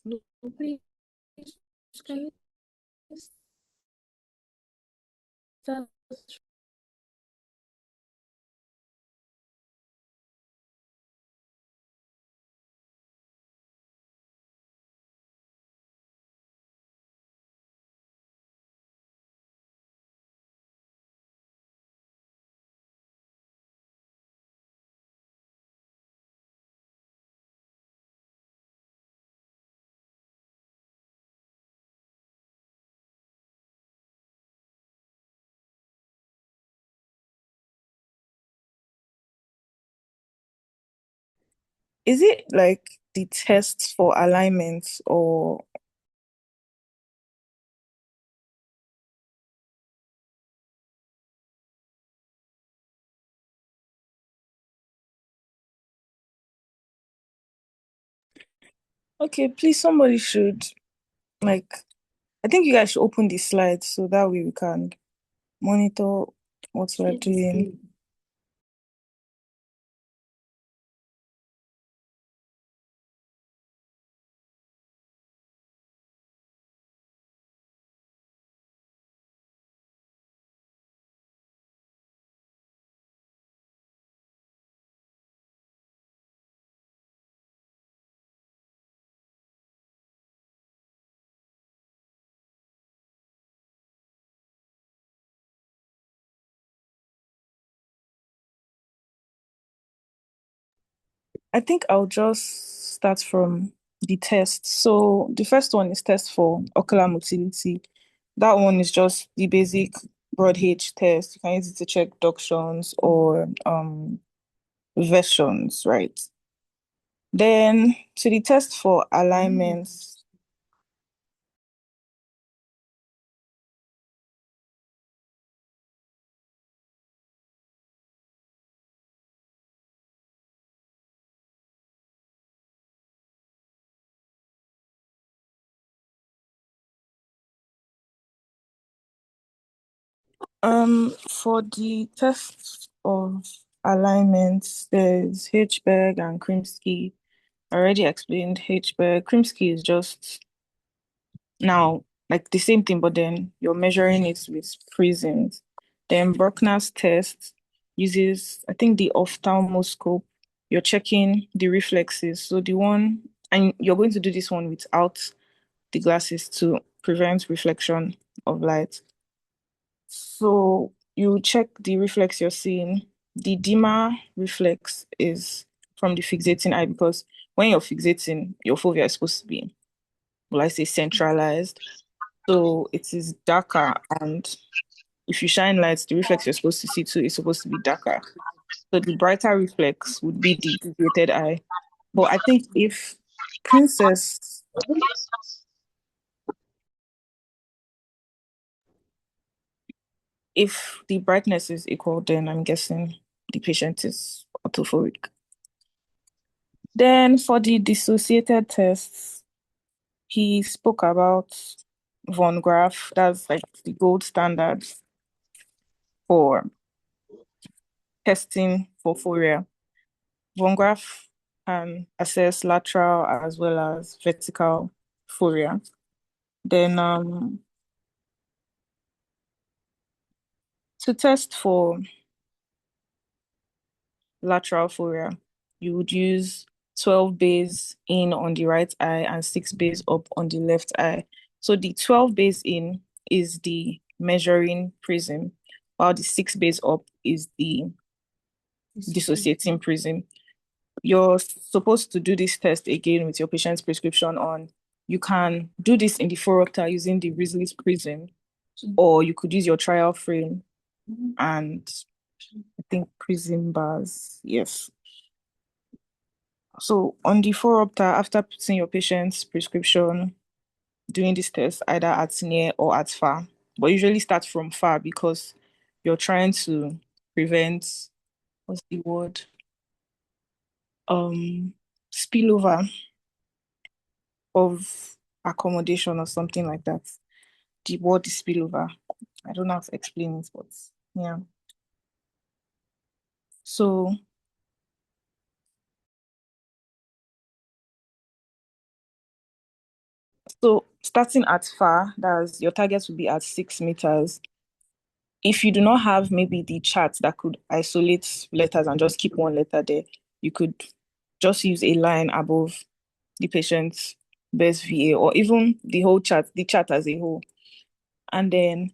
No, please, can you start? Is it like the tests for alignment or okay, please somebody should like I think you guys should open the slides so that way we can monitor what we're doing. I think I'll just start from the test. So the first one is test for ocular motility. That one is just the basic broad H test. You can use it to check ductions or versions, right? Then to the test for alignments. For the test of alignments, there's H-Berg and Krimsky. I already explained H-Berg. Krimsky is just now like the same thing, but then you're measuring it with prisms. Then Bruckner's test uses, I think, the ophthalmoscope. You're checking the reflexes. So the one, and you're going to do this one without the glasses to prevent reflection of light. So you check the reflex you're seeing. The dimmer reflex is from the fixating eye because when you're fixating, your fovea is supposed to be, will I say, centralized. So it is darker, and if you shine lights, the reflex you're supposed to see too is supposed to be darker. So the brighter reflex would be the deviated eye. But I think if Princess, if the brightness is equal, then I'm guessing the patient is autophoric. Then for the dissociated tests, he spoke about Von Graph. That's like the gold standard for testing for phoria. Von Graph can assess lateral as well as vertical fovea. Then to test for lateral fovea, you would use 12 bays in on the right eye and 6 bays up on the left eye. So the 12 bays in is the measuring prism, while the 6 bays up is the dissociating prism. You're supposed to do this test again with your patient's prescription on. You can do this in the phoropter using the Risley's prism, or you could use your trial frame and I think prism bars. Yes. So on the phoropter, after putting your patient's prescription, doing this test either at near or at far, but usually start from far because you're trying to prevent, what's the word? Spillover of accommodation or something like that. The word is spillover. I don't know how to explain it, but yeah. So starting at far, that's your target would be at 6 meters. If you do not have maybe the chart that could isolate letters and just keep one letter there, you could just use a line above the patient's best VA or even the chart as a whole. And then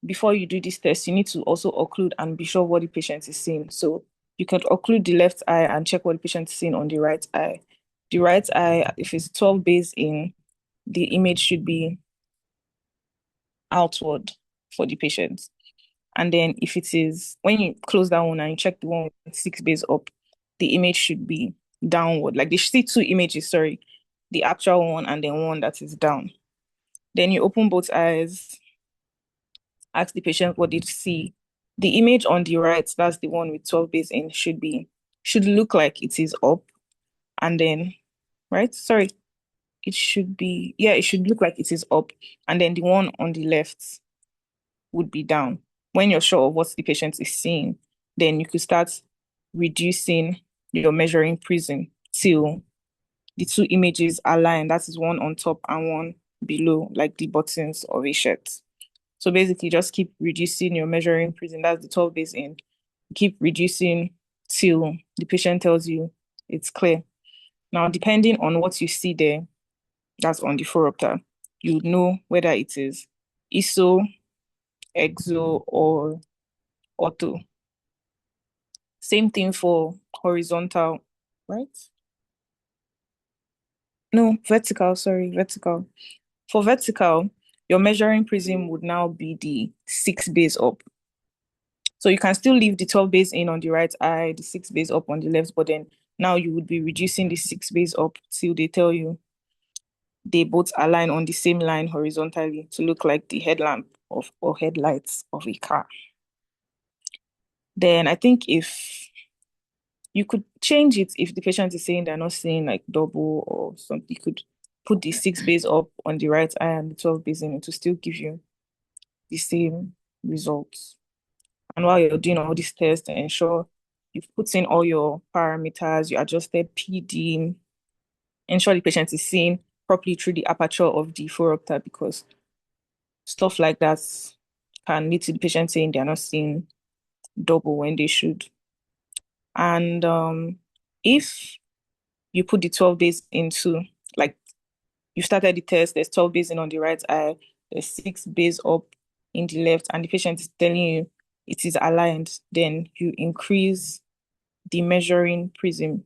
before you do this test, you need to also occlude and be sure what the patient is seeing. So you can occlude the left eye and check what the patient is seeing on the right eye. The right eye, if it's 12 bays in, the image should be outward for the patient. And then if it is, when you close that one and you check the one with 6 bays up, the image should be downward. Like they should see two images, sorry, the actual one and then one that is down. Then you open both eyes, ask the patient what they see. The image on the right, that's the one with 12 bays in, should look like it is up. And then, right? Sorry. It should look like it is up. And then the one on the left would be down. When you're sure of what the patient is seeing, then you could start reducing your measuring prism till the two images align. That is one on top and one below, like the buttons of a shirt. So basically, just keep reducing your measuring prism. That's the 12 bays in. Keep reducing till the patient tells you it's clear. Now, depending on what you see there, that's on the phoropter, you would know whether it is ISO, exo, or ortho. Same thing for horizontal, right? No, vertical, sorry, vertical. For vertical, your measuring prism would now be the 6 bays up. So you can still leave the 12 bays in on the right eye, the 6 bays up on the left, but then now you would be reducing the 6 bays up till they tell you they both align on the same line horizontally to look like the headlamp or headlights of a car. Then I think if you could change it if the patient is saying they're not seeing like double or something, you could put the 6 bays up on the right eye and the 12 bays in to still give you the same results. And while you're doing all these tests, ensure you've put in all your parameters, you adjusted PD, ensure the patient is seeing properly through the aperture of the phoropter because stuff like that can lead to the patient saying they're not seeing double when they should. And if you put the 12 bays into, like you started the test, there's 12 bays in on the right eye, there's 6 bays up in the left, and the patient is telling you it is aligned, then you increase the measuring prism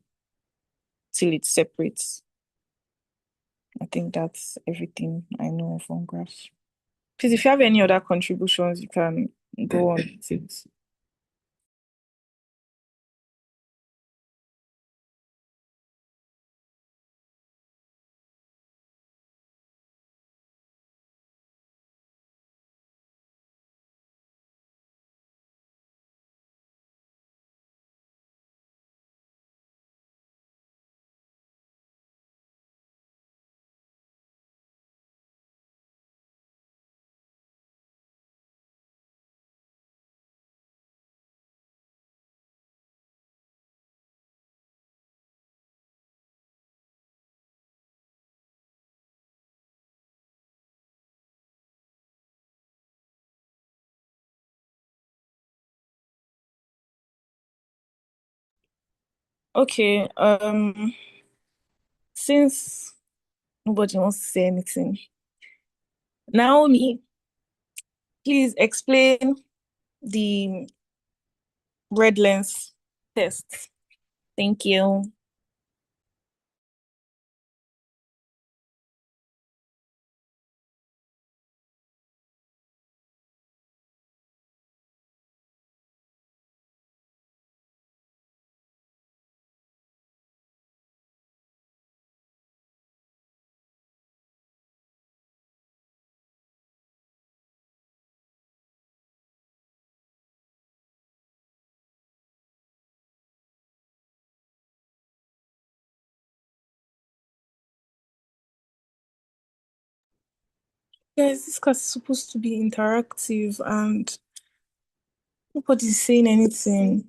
till it separates. I think that's everything I know from graphs. Please, if you have any other contributions, you can go on with it. Okay, since nobody wants to say anything, Naomi, please explain the red lens test. Thank you. Guys, this class is supposed to be interactive and nobody's saying anything.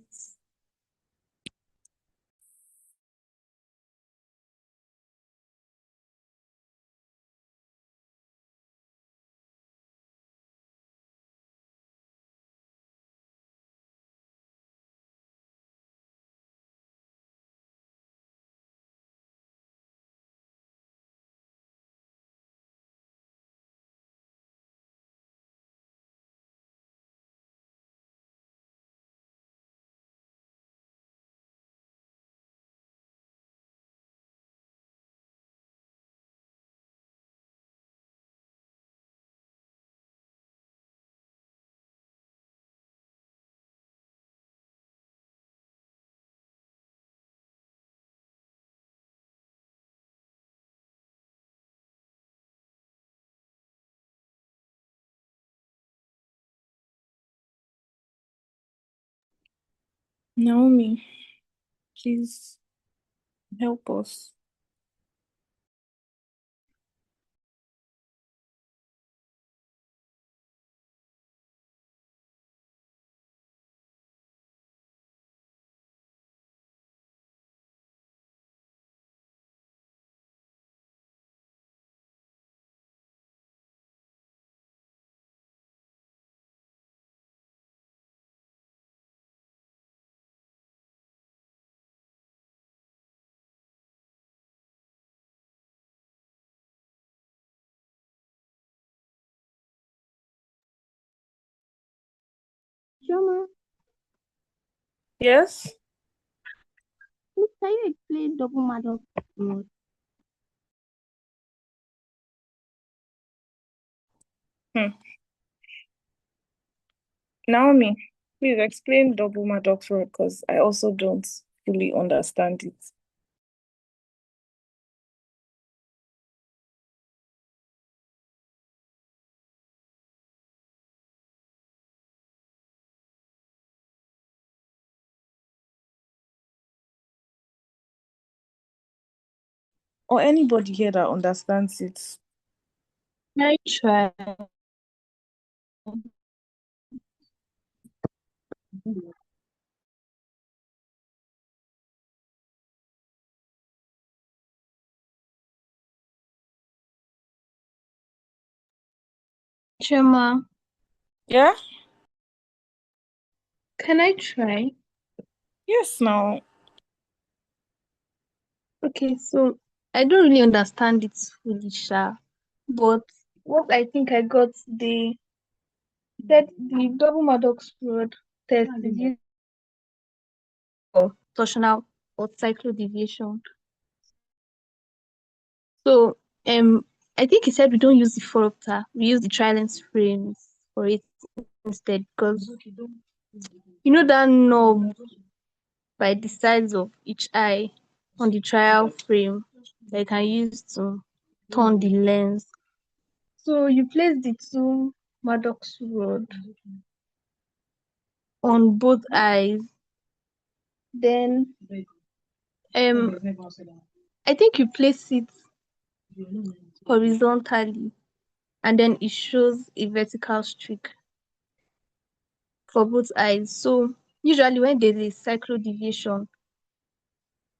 Naomi, please help us. Chioma, Yes? please can you explain double Maddox road? Hmm. Naomi, please explain double Maddox road because I also don't fully understand it. Or anybody here that understands it. Can I try? Chioma, Yeah? can I try? Yes, now. Okay, so I don't really understand it fully, Sha, but what I think I got the said the double Maddox road test is used for torsional or cyclodeviation. So I think he said we don't use the phoropter, we use the tri-lens frames for it instead because you know that knob by the sides of each eye on the trial frame that you can use to turn the lens. So you place the two Maddox rod on both eyes, then um I think you place it horizontally and then it shows a vertical streak for both eyes. So usually when there's a cyclodeviation,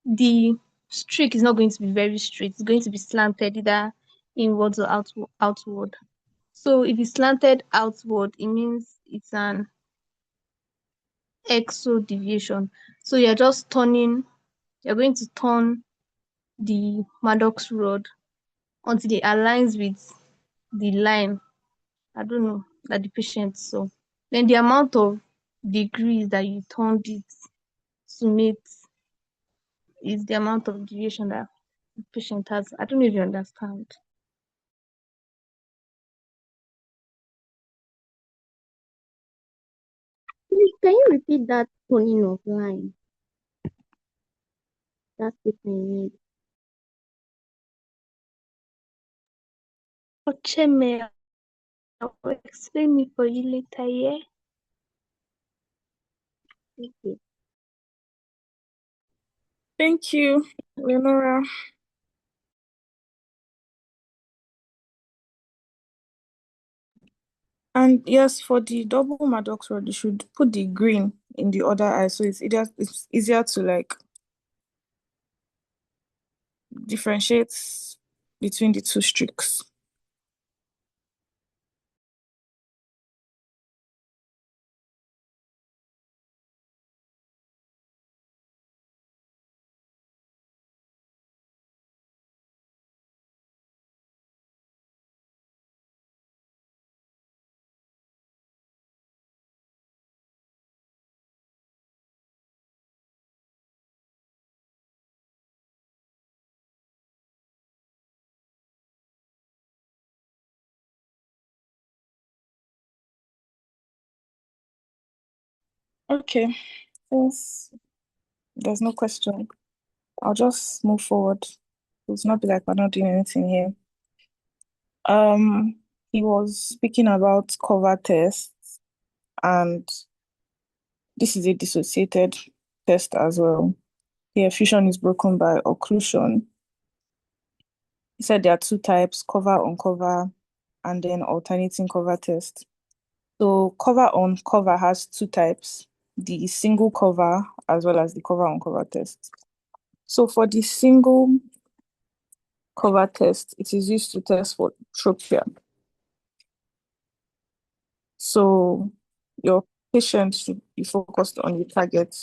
the streak is not going to be very straight. It's going to be slanted either inwards or outward. So if it's slanted outward, it means it's an exodeviation. So you're just turning you're going to turn the Maddox rod until it aligns with the line. I don't know that the patient saw. Then the amount of degrees that you turned it to meet is the amount of deviation that the patient has. I don't know if you understand. Please, can you repeat that turning of line? That's the thing. Ocheme, I'll explain it for you later, yeah? Okay. Thank you, Leonora. And yes, for the double Maddox rod, you should put the green in the other eye, so it's easier to like differentiate between the two streaks. Okay, since there's no question, I'll just move forward. It's not be like we're not doing anything here. He was speaking about cover tests, and this is a dissociated test as well. The effusion is broken by occlusion. He said there are two types, cover on cover and then alternating cover test. So cover on cover has two types, the single cover as well as the cover on cover test. So for the single cover test, it is used to test for tropia. So your patient should be focusing on a target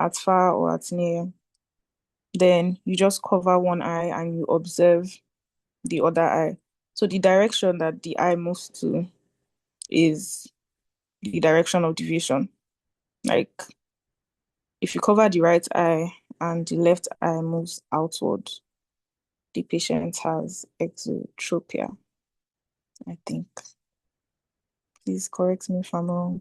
at far or at near. Then you just cover one eye and you observe the other eye. So the direction that the eye moves to is the direction of deviation. Like if you cover the right eye and the left eye moves outward, the patient has exotropia, I think. Please correct me if I'm wrong.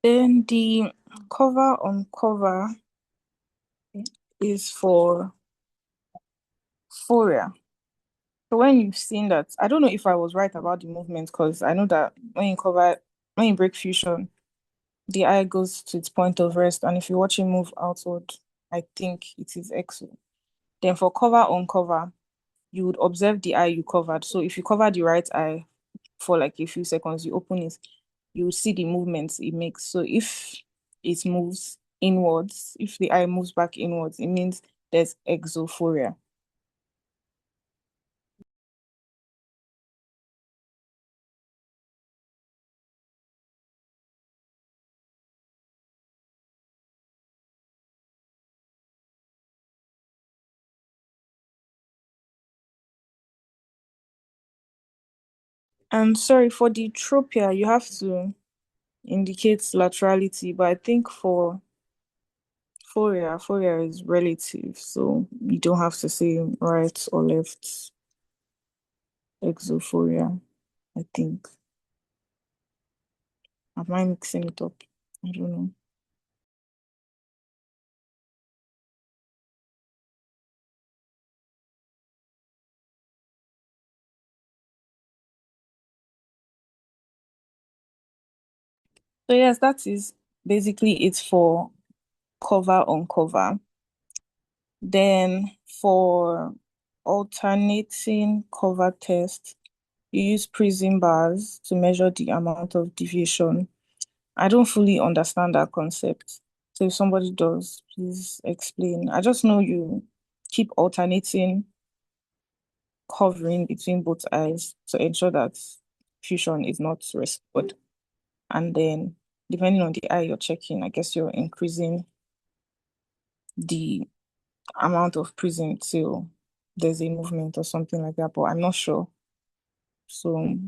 Then the cover on cover is for phoria. So when you've seen that, I don't know if I was right about the movement, because I know that when you break fusion, the eye goes to its point of rest, and if you watch it move outward, I think it is exo. Then for cover on cover, you would observe the eye you covered. So if you cover the right eye for like a few seconds, you open it, you will see the movements it makes. So if it moves inwards, if the eye moves back inwards, it means there's exophoria. And sorry, for the tropia, you have to indicate laterality, but I think for phoria is relative, so you don't have to say right or left. Exophoria, I think. Am I mixing it up? I don't know. So yes, that is basically it for cover on cover. Then for alternating cover test, you use prism bars to measure the amount of deviation. I don't fully understand that concept. So if somebody does, please explain. I just know you keep alternating covering between both eyes to ensure that fusion is not restored. And then depending on the eye you're checking, I guess you're increasing the amount of prism till there's a movement or something like that, but I'm not sure. So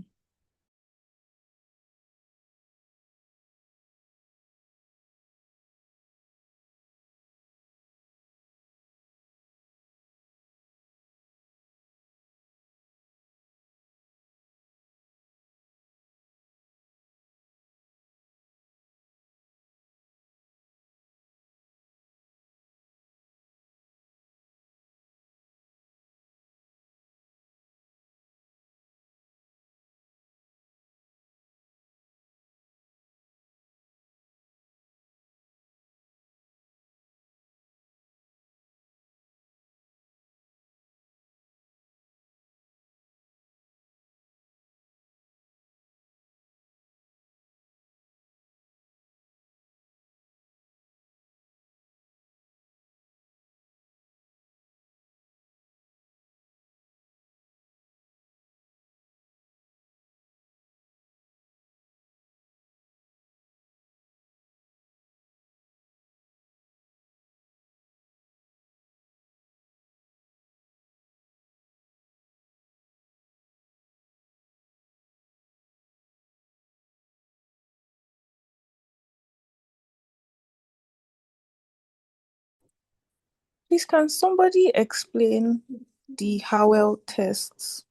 please, can somebody explain the Howell tests?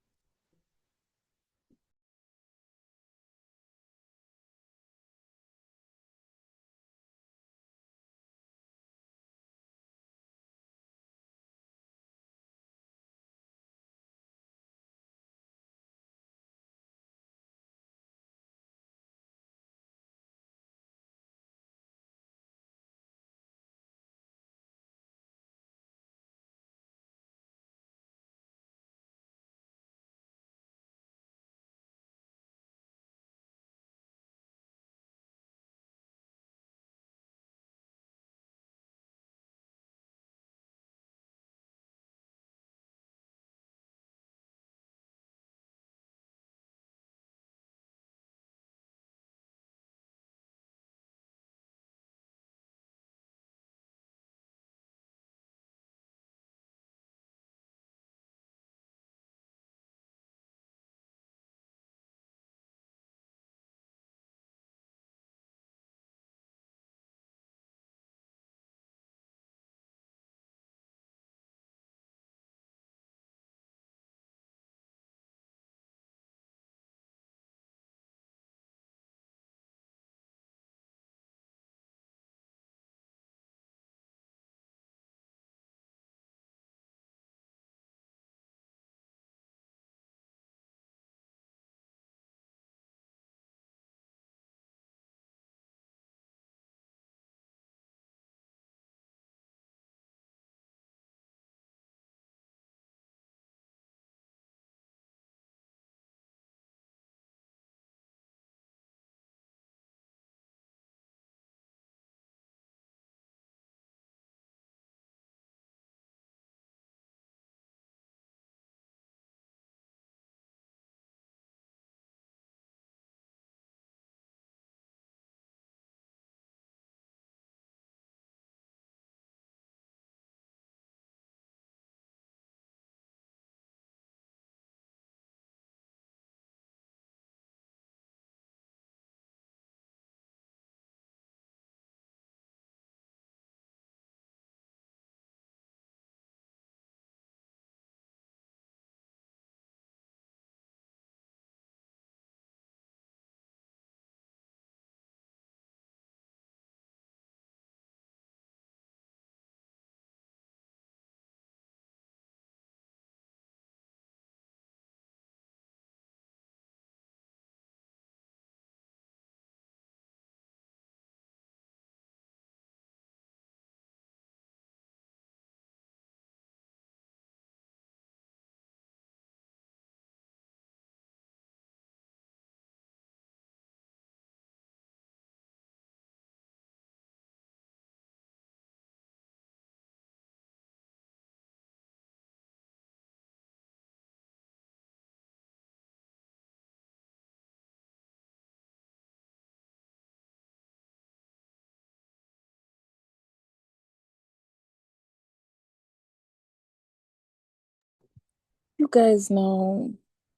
You guys now,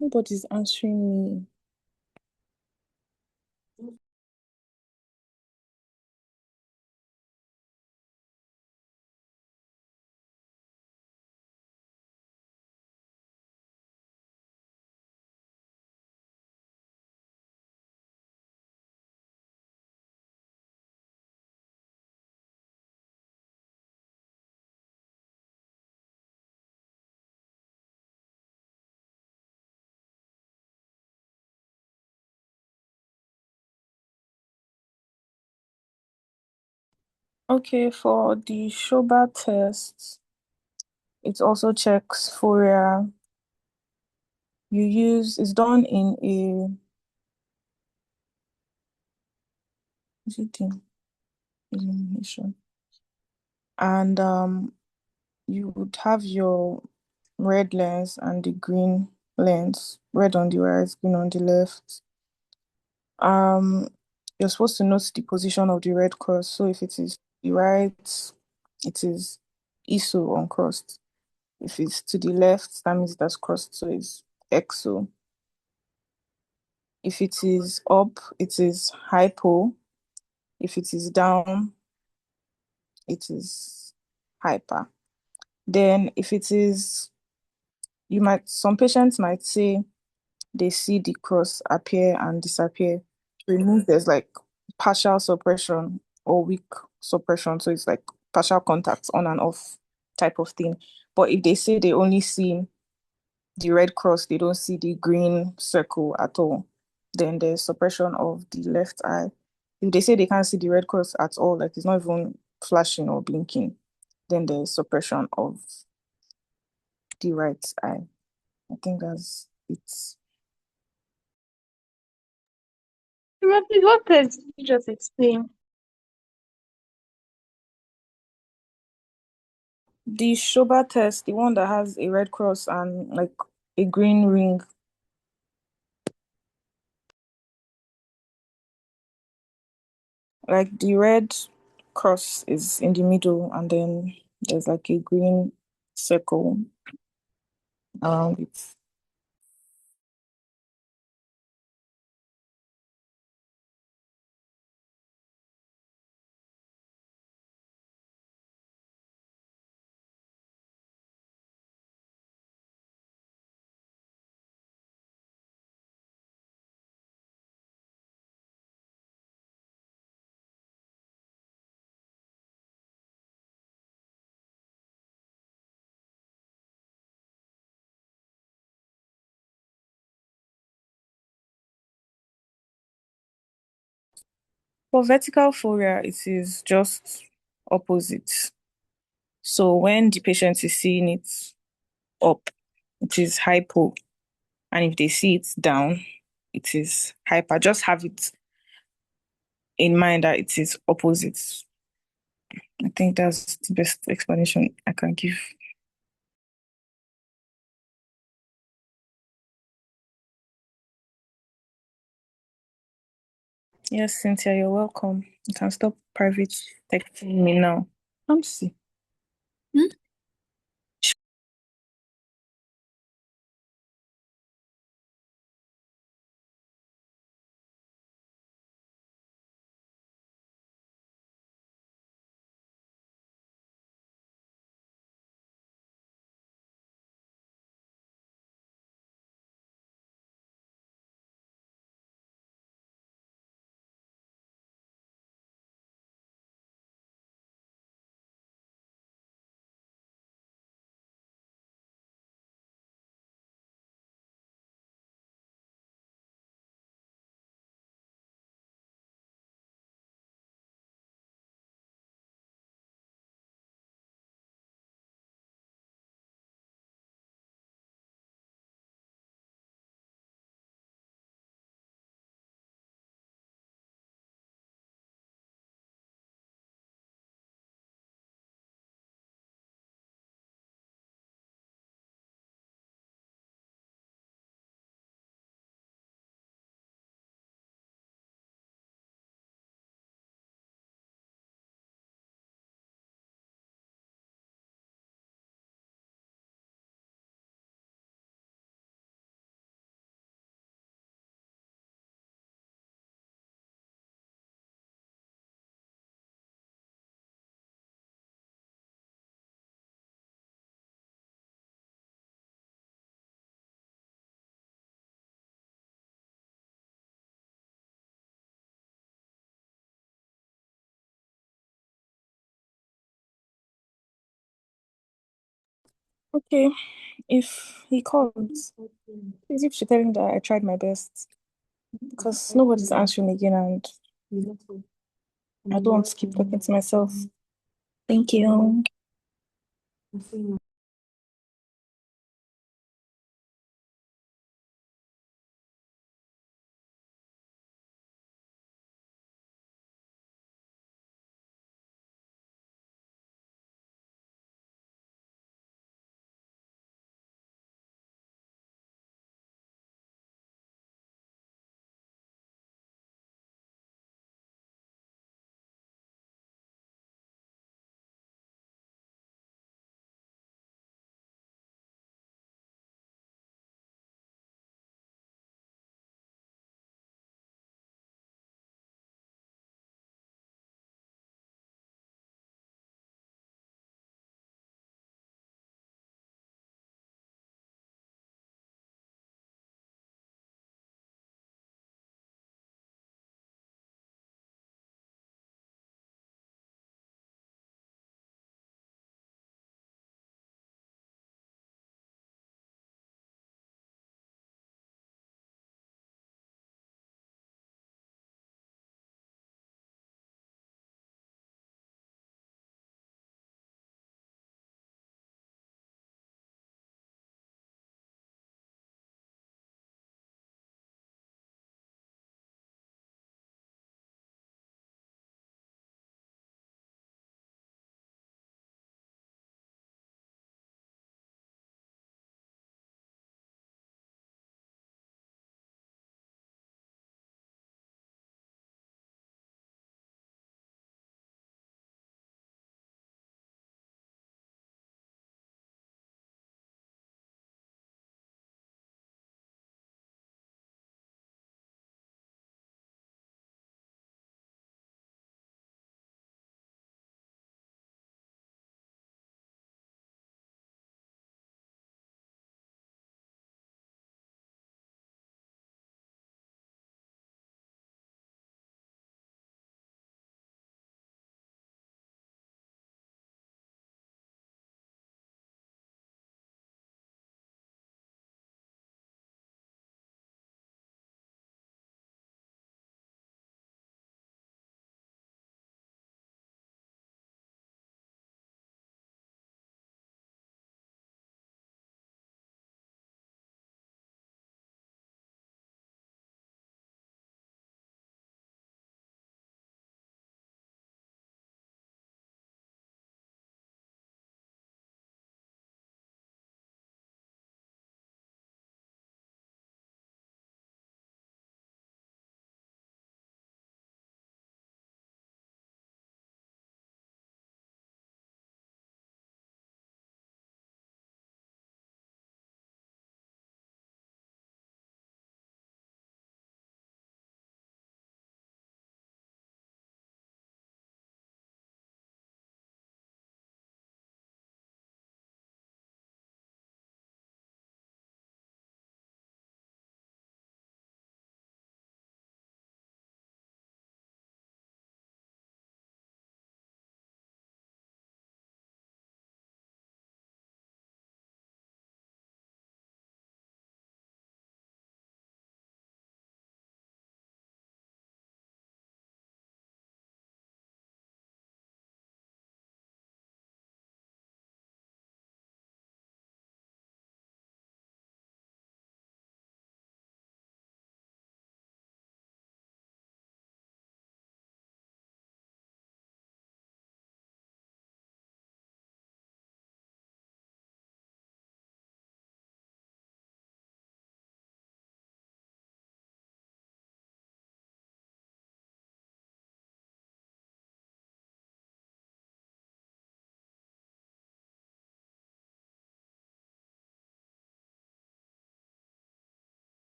nobody's answering me. Okay, for the Schober test, it also checks Fourier. It's done in is it in illumination? And you would have your red lens and the green lens, red on the right, green on the left. You're supposed to note the position of the red cross. So if it is the right, it is ISO uncrossed. If it's to the left, that means that's crossed, so it's exo. If it is up, it is hypo. If it is down, it is hyper. Then if it is, some patients might say they see the cross appear and disappear. It means there's like partial suppression or weak suppression. So it's like partial contacts on and off type of thing. But if they say they only see the red cross, they don't see the green circle at all, then there's suppression of the left eye. If they say they can't see the red cross at all, like it's not even flashing or blinking, then there's suppression of the right eye. I think that's it. What test did you just explain? The Schober test, the one that has a red cross and like a green ring. Like the red cross is in the middle and then there's like a green circle around it. For vertical Fourier, it is just opposite. So when the patient is seeing it up, it is hypo. And if they see it down, it is hyper. Just have it in mind that it is opposite. I think that's the best explanation I can give. Yes, Cynthia, you're welcome. You can stop private texting me now. Come see. Okay, if he comes, please you should tell him that I tried my best because nobody's answering again and I don't want to keep talking to myself. Thank you.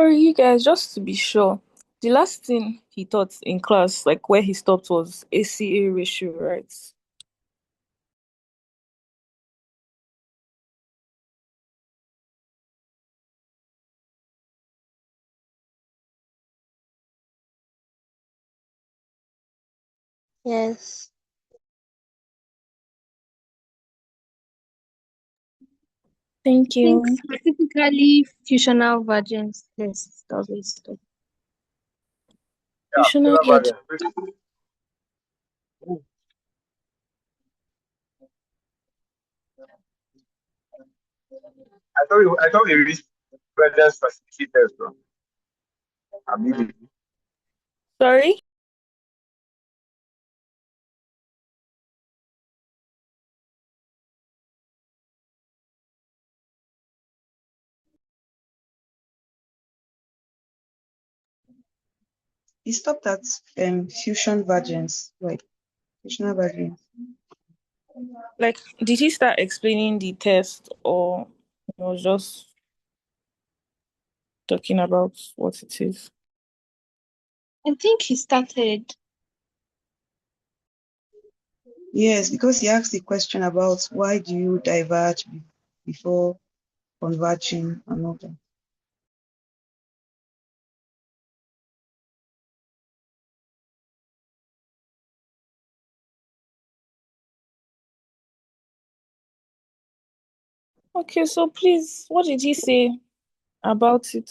Sorry, you guys, just to be sure, the last thing he taught in class, like where he stopped, was ACA ratio, right? Yes. Thank I think you. specifically functional divergence tests does it stuff. Functional logic. I thought we reached brothers facilitators from ability. Sorry? He stopped at fusion vergence, like functional vergence. Like, did he start explaining the test, or he was just talking about what it is? I think he started. Yes, because he asked the question about why do you diverge before converging and all that. Okay, so please, what did he say about it?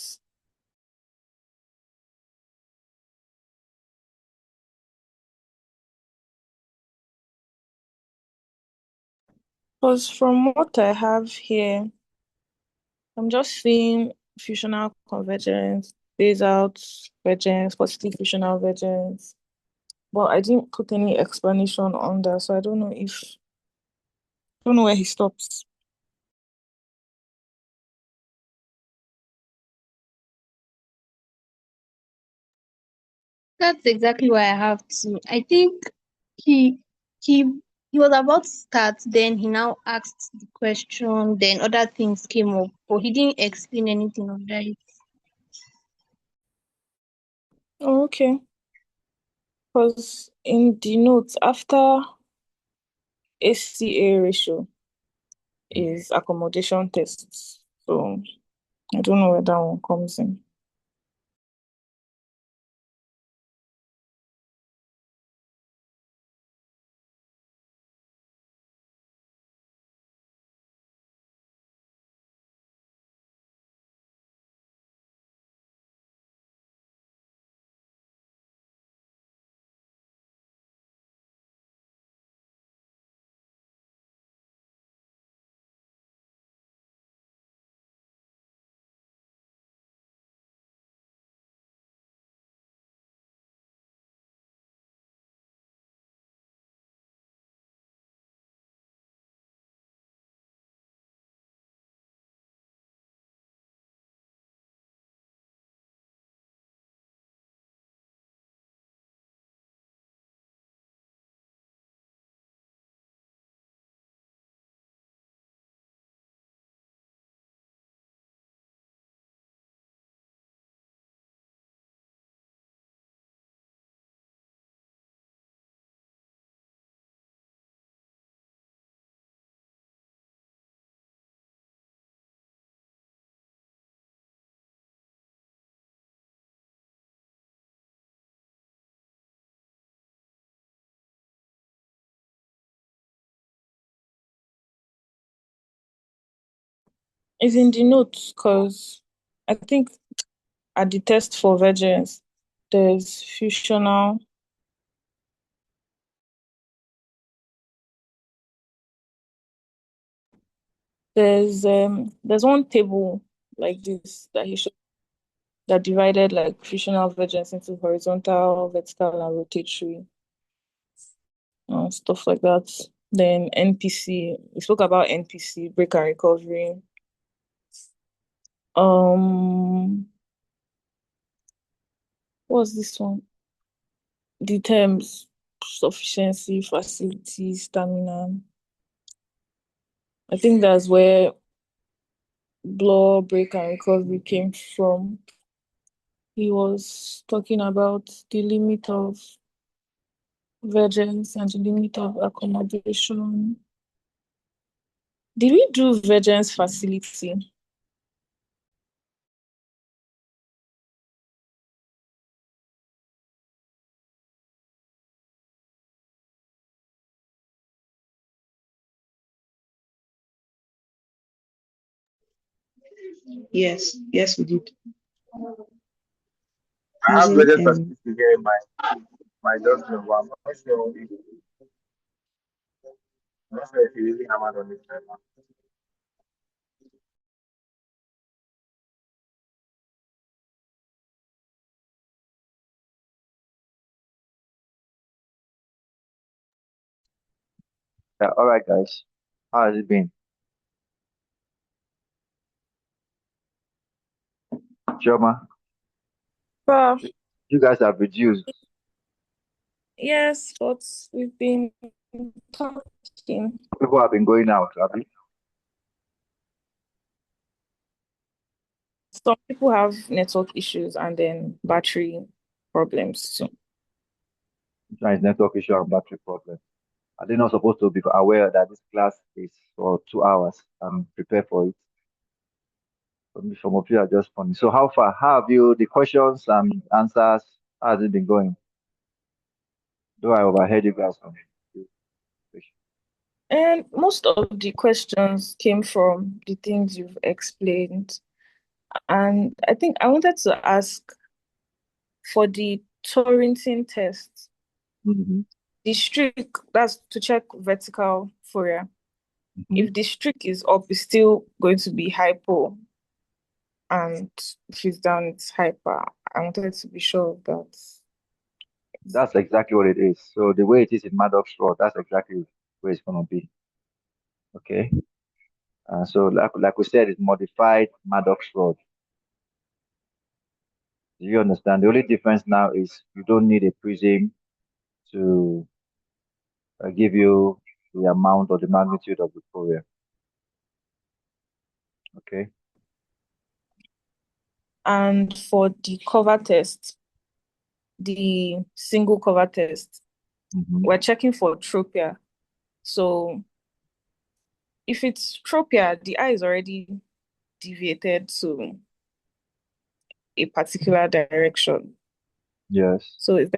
Because from what I have here, I'm just seeing functional convergence, phase out vergence, positive functional vergence. But I didn't put any explanation on that, so I don't know where he stops. That's exactly what I have to. I think he he he was about to start, then he now asked the question, then other things came up, but he didn't explain anything of that. Oh, okay. Because in the notes after ACA ratio is accommodation tests. So I don't know where that one comes in. It's in the notes because I think at the test for virgins, there's fusional. There's one table like this that he showed that divided like fusional virgins into horizontal, vertical, and rotatory, stuff like that. Then NPC, we spoke about NPC, break and recovery. What was this one? The terms sufficiency, facility, stamina. I think that's where blow, break, and recovery came from. he was talking about the limit of vergence and the limit of accommodation. Did we do vergence facility? Yes, yes, we did. I have Using better facility here in my doctor, but I'm not sure if you really hammered on it right now. Yeah, all right, guys. How has it been? Choma, Well, you guys have reduced. yes, but we've been talking. People have been going out, have you? Some people have network issues and then battery problems. So Sometimes network issue and battery problem. Are they not supposed to be aware that this class is for 2 hours and prepare for it? Some of you are just funny. So how far? How have you the questions and answers? How has it been going? Do I overheard you guys from and most of the questions came from the things you've explained. And I think I wanted to ask for the Torrington test, Mhm. the streak, that's to check vertical Fourier. If the streak is up, it's still going to be hypo, and if it's down, it's hyper. I wanted to be sure of that. That's exactly what it is. So the way it is in Maddox Road, that's exactly where it's gonna be. Okay. So like we said, it's modified Maddox Road. Do you understand? The only difference now is you don't need a prism to give you the amount or the magnitude of the Fourier. Okay. And for the cover test, the single cover test, we're checking for tropia. So if it's tropia, the eye is already deviated to a particular direction. Yes. So is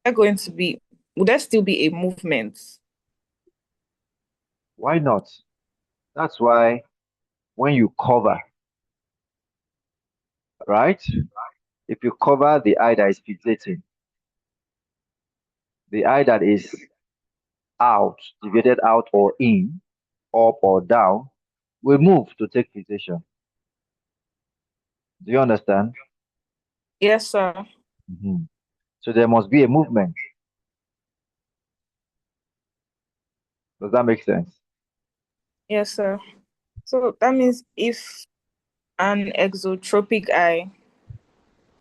there going to be, would there still be a movement? Why not? That's why when you cover, right? If you cover the eye that is fixating, the eye that is out, deviated out or in, up or down, will move to take fixation. Do you understand? Yes, sir. So there must be a movement. Does that make sense? Yes, sir. So that means if an exotropic eye,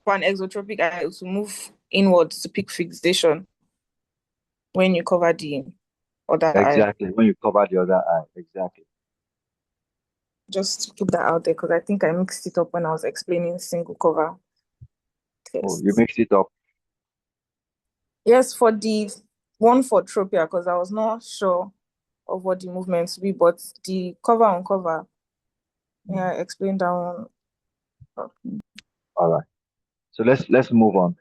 for an exotropic eye to move inwards to pick fixation when you cover the other eye. Exactly. When you cover the other eye. Exactly. Just to put that out there, because I think I mixed it up when I was explaining single cover Oh, you test. mix it up. Yes, for the one for tropia, because I was not sure of what the movements be, but the cover on cover, yeah, I explained that one. All right. So let's move on.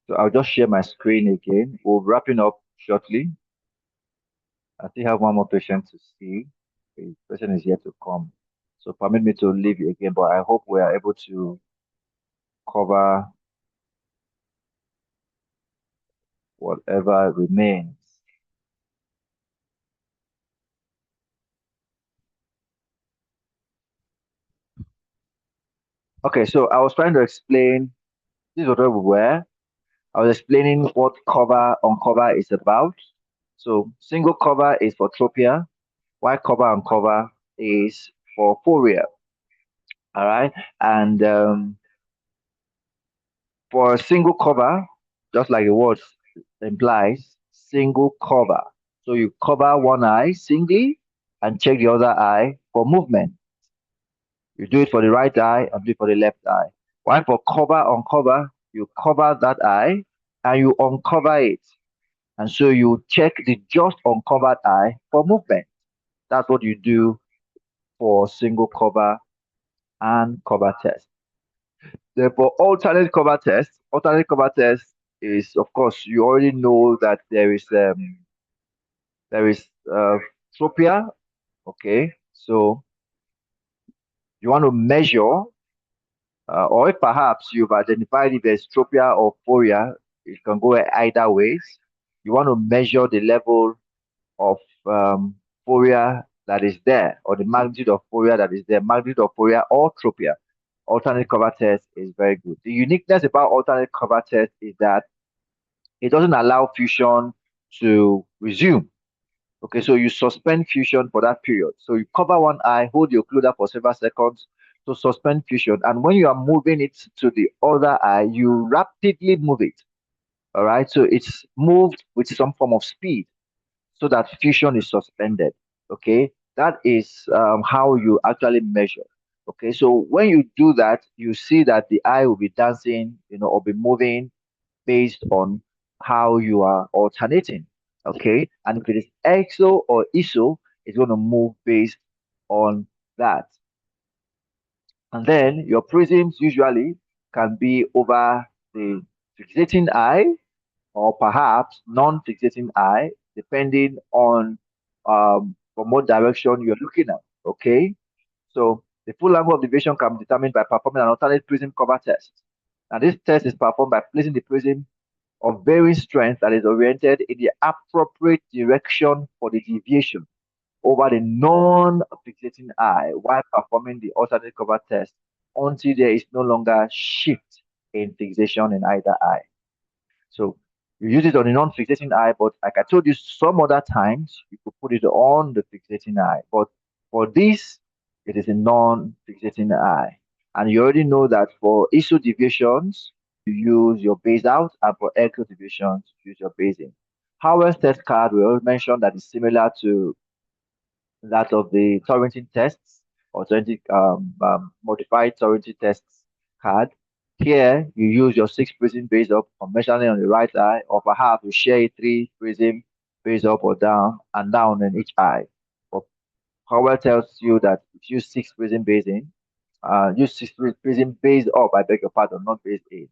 So I'll just share my screen again. We're wrapping up shortly. I still have one more patient to see. The patient is yet to come. So permit me to leave you again, but I hope we are able to cover whatever remains. Okay, so I was trying to explain, this is what we were. I was explaining what cover on cover is about. So single cover is for tropia, while cover on cover is for Fourier. All right. And for a single cover, just like the word implies, single cover. So you cover one eye singly and check the other eye for movement. You do it for the right eye and do it for the left eye. While for cover, uncover, you cover that eye and you uncover it. And so you check the just uncovered eye for movement. That's what you do for single cover and cover test. Therefore, alternate cover test is, of course, you already know that there is tropia. Okay, so you want to measure, or if perhaps you've identified if there's tropia or phoria, it can go either ways. You want to measure the level of phoria that is there, or the magnitude of phoria that is there, magnitude of phoria or tropia. Alternate cover test is very good. The uniqueness about alternate cover test is that it doesn't allow fusion to resume. Okay, so you suspend fusion for that period. So you cover one eye, hold your occluder for several seconds to suspend fusion. And when you are moving it to the other eye, you rapidly move it. All right, so it's moved with some form of speed so that fusion is suspended. Okay, that is how you actually measure. Okay, so when you do that, you see that the eye will be dancing, or be moving based on how you are alternating. Okay, and if it is exo or iso, it's going to move based on that. And then your prisms usually can be over the fixating eye or perhaps non-fixating eye, depending on from what direction you're looking at. Okay, so the full angle of deviation can be determined by performing an alternate prism cover test. And this test is performed by placing the prism of varying strength that is oriented in the appropriate direction for the deviation over the non-fixating eye while performing the alternate cover test until there is no longer shift in fixation in either eye. So you use it on a non-fixating eye, but like I told you, some other times you could put it on the fixating eye. But for this, it is a non-fixating eye. And you already know that for ISO deviations, you use your base out, and for echo deviations, you use your base in. Howell's test card, we already mentioned that is similar to that of the Torrenting tests or modified Torrenting tests card. Here, you use your 6 prism base up conventionally on the right eye, or perhaps you share a 3 prism base up or down and down in each eye. But Howell tells you that if you use 6 prism base in, use 6 prism base up, I beg your pardon, not base in.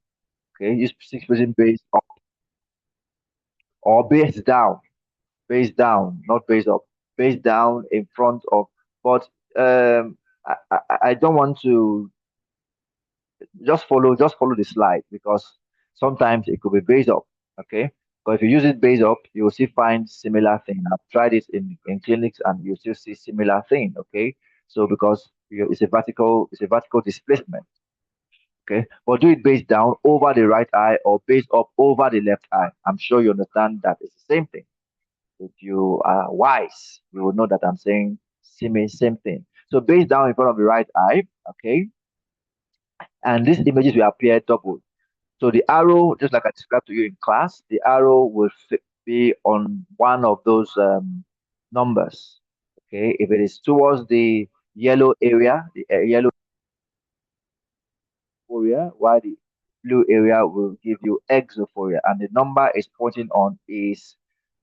Okay, use 6 prism base up or base down, not base up, base down in front of. But I don't want to just follow the slide because sometimes it could be base up. Okay, but if you use it base up, you will still find similar thing. I've tried it in clinics and you still see similar thing. Okay, so because it's a vertical displacement. Okay, but do it base down over the right eye or base up over the left eye. I'm sure you understand that it's the same thing. If you are wise, you will know that I'm saying same thing. So base down in front of the right eye, okay, and these images will appear double. So the arrow, just like I described to you in class, the arrow will be on one of those numbers. Okay, if it is towards the yellow area, the yellow area, while the blue area will give you exophoria, and the number is pointing on is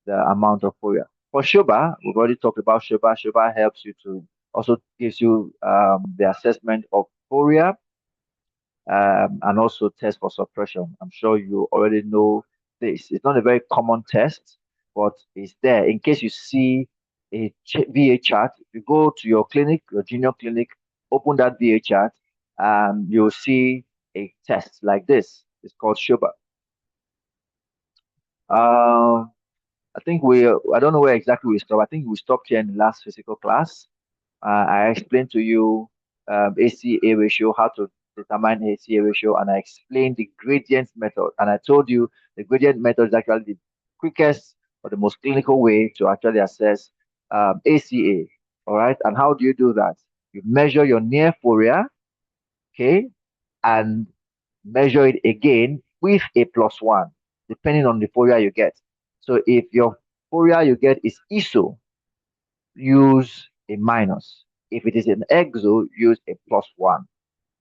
the amount of phoria. For Shoba, we've already talked about Shoba. Shoba helps you to also gives you the assessment of phoria and also test for suppression. I'm sure you already know this. It's not a very common test, but it's there in case you see a VA chart. If you go to your clinic, your junior clinic, open that VA chart, and you'll see a test like this. It's called Shoba. I think I don't know where exactly we stopped. I think we stopped here in the last physical class. I explained to you ACA ratio, how to determine ACA ratio, and I explained the gradient method. And I told you the gradient method is actually the quickest or the most clinical way to actually assess ACA. All right. And how do you do that? You measure your near phoria, okay, and measure it again with a +1, depending on the phoria you get. So if your phoria you get is ISO, use a minus. If it is an exo, use a +1.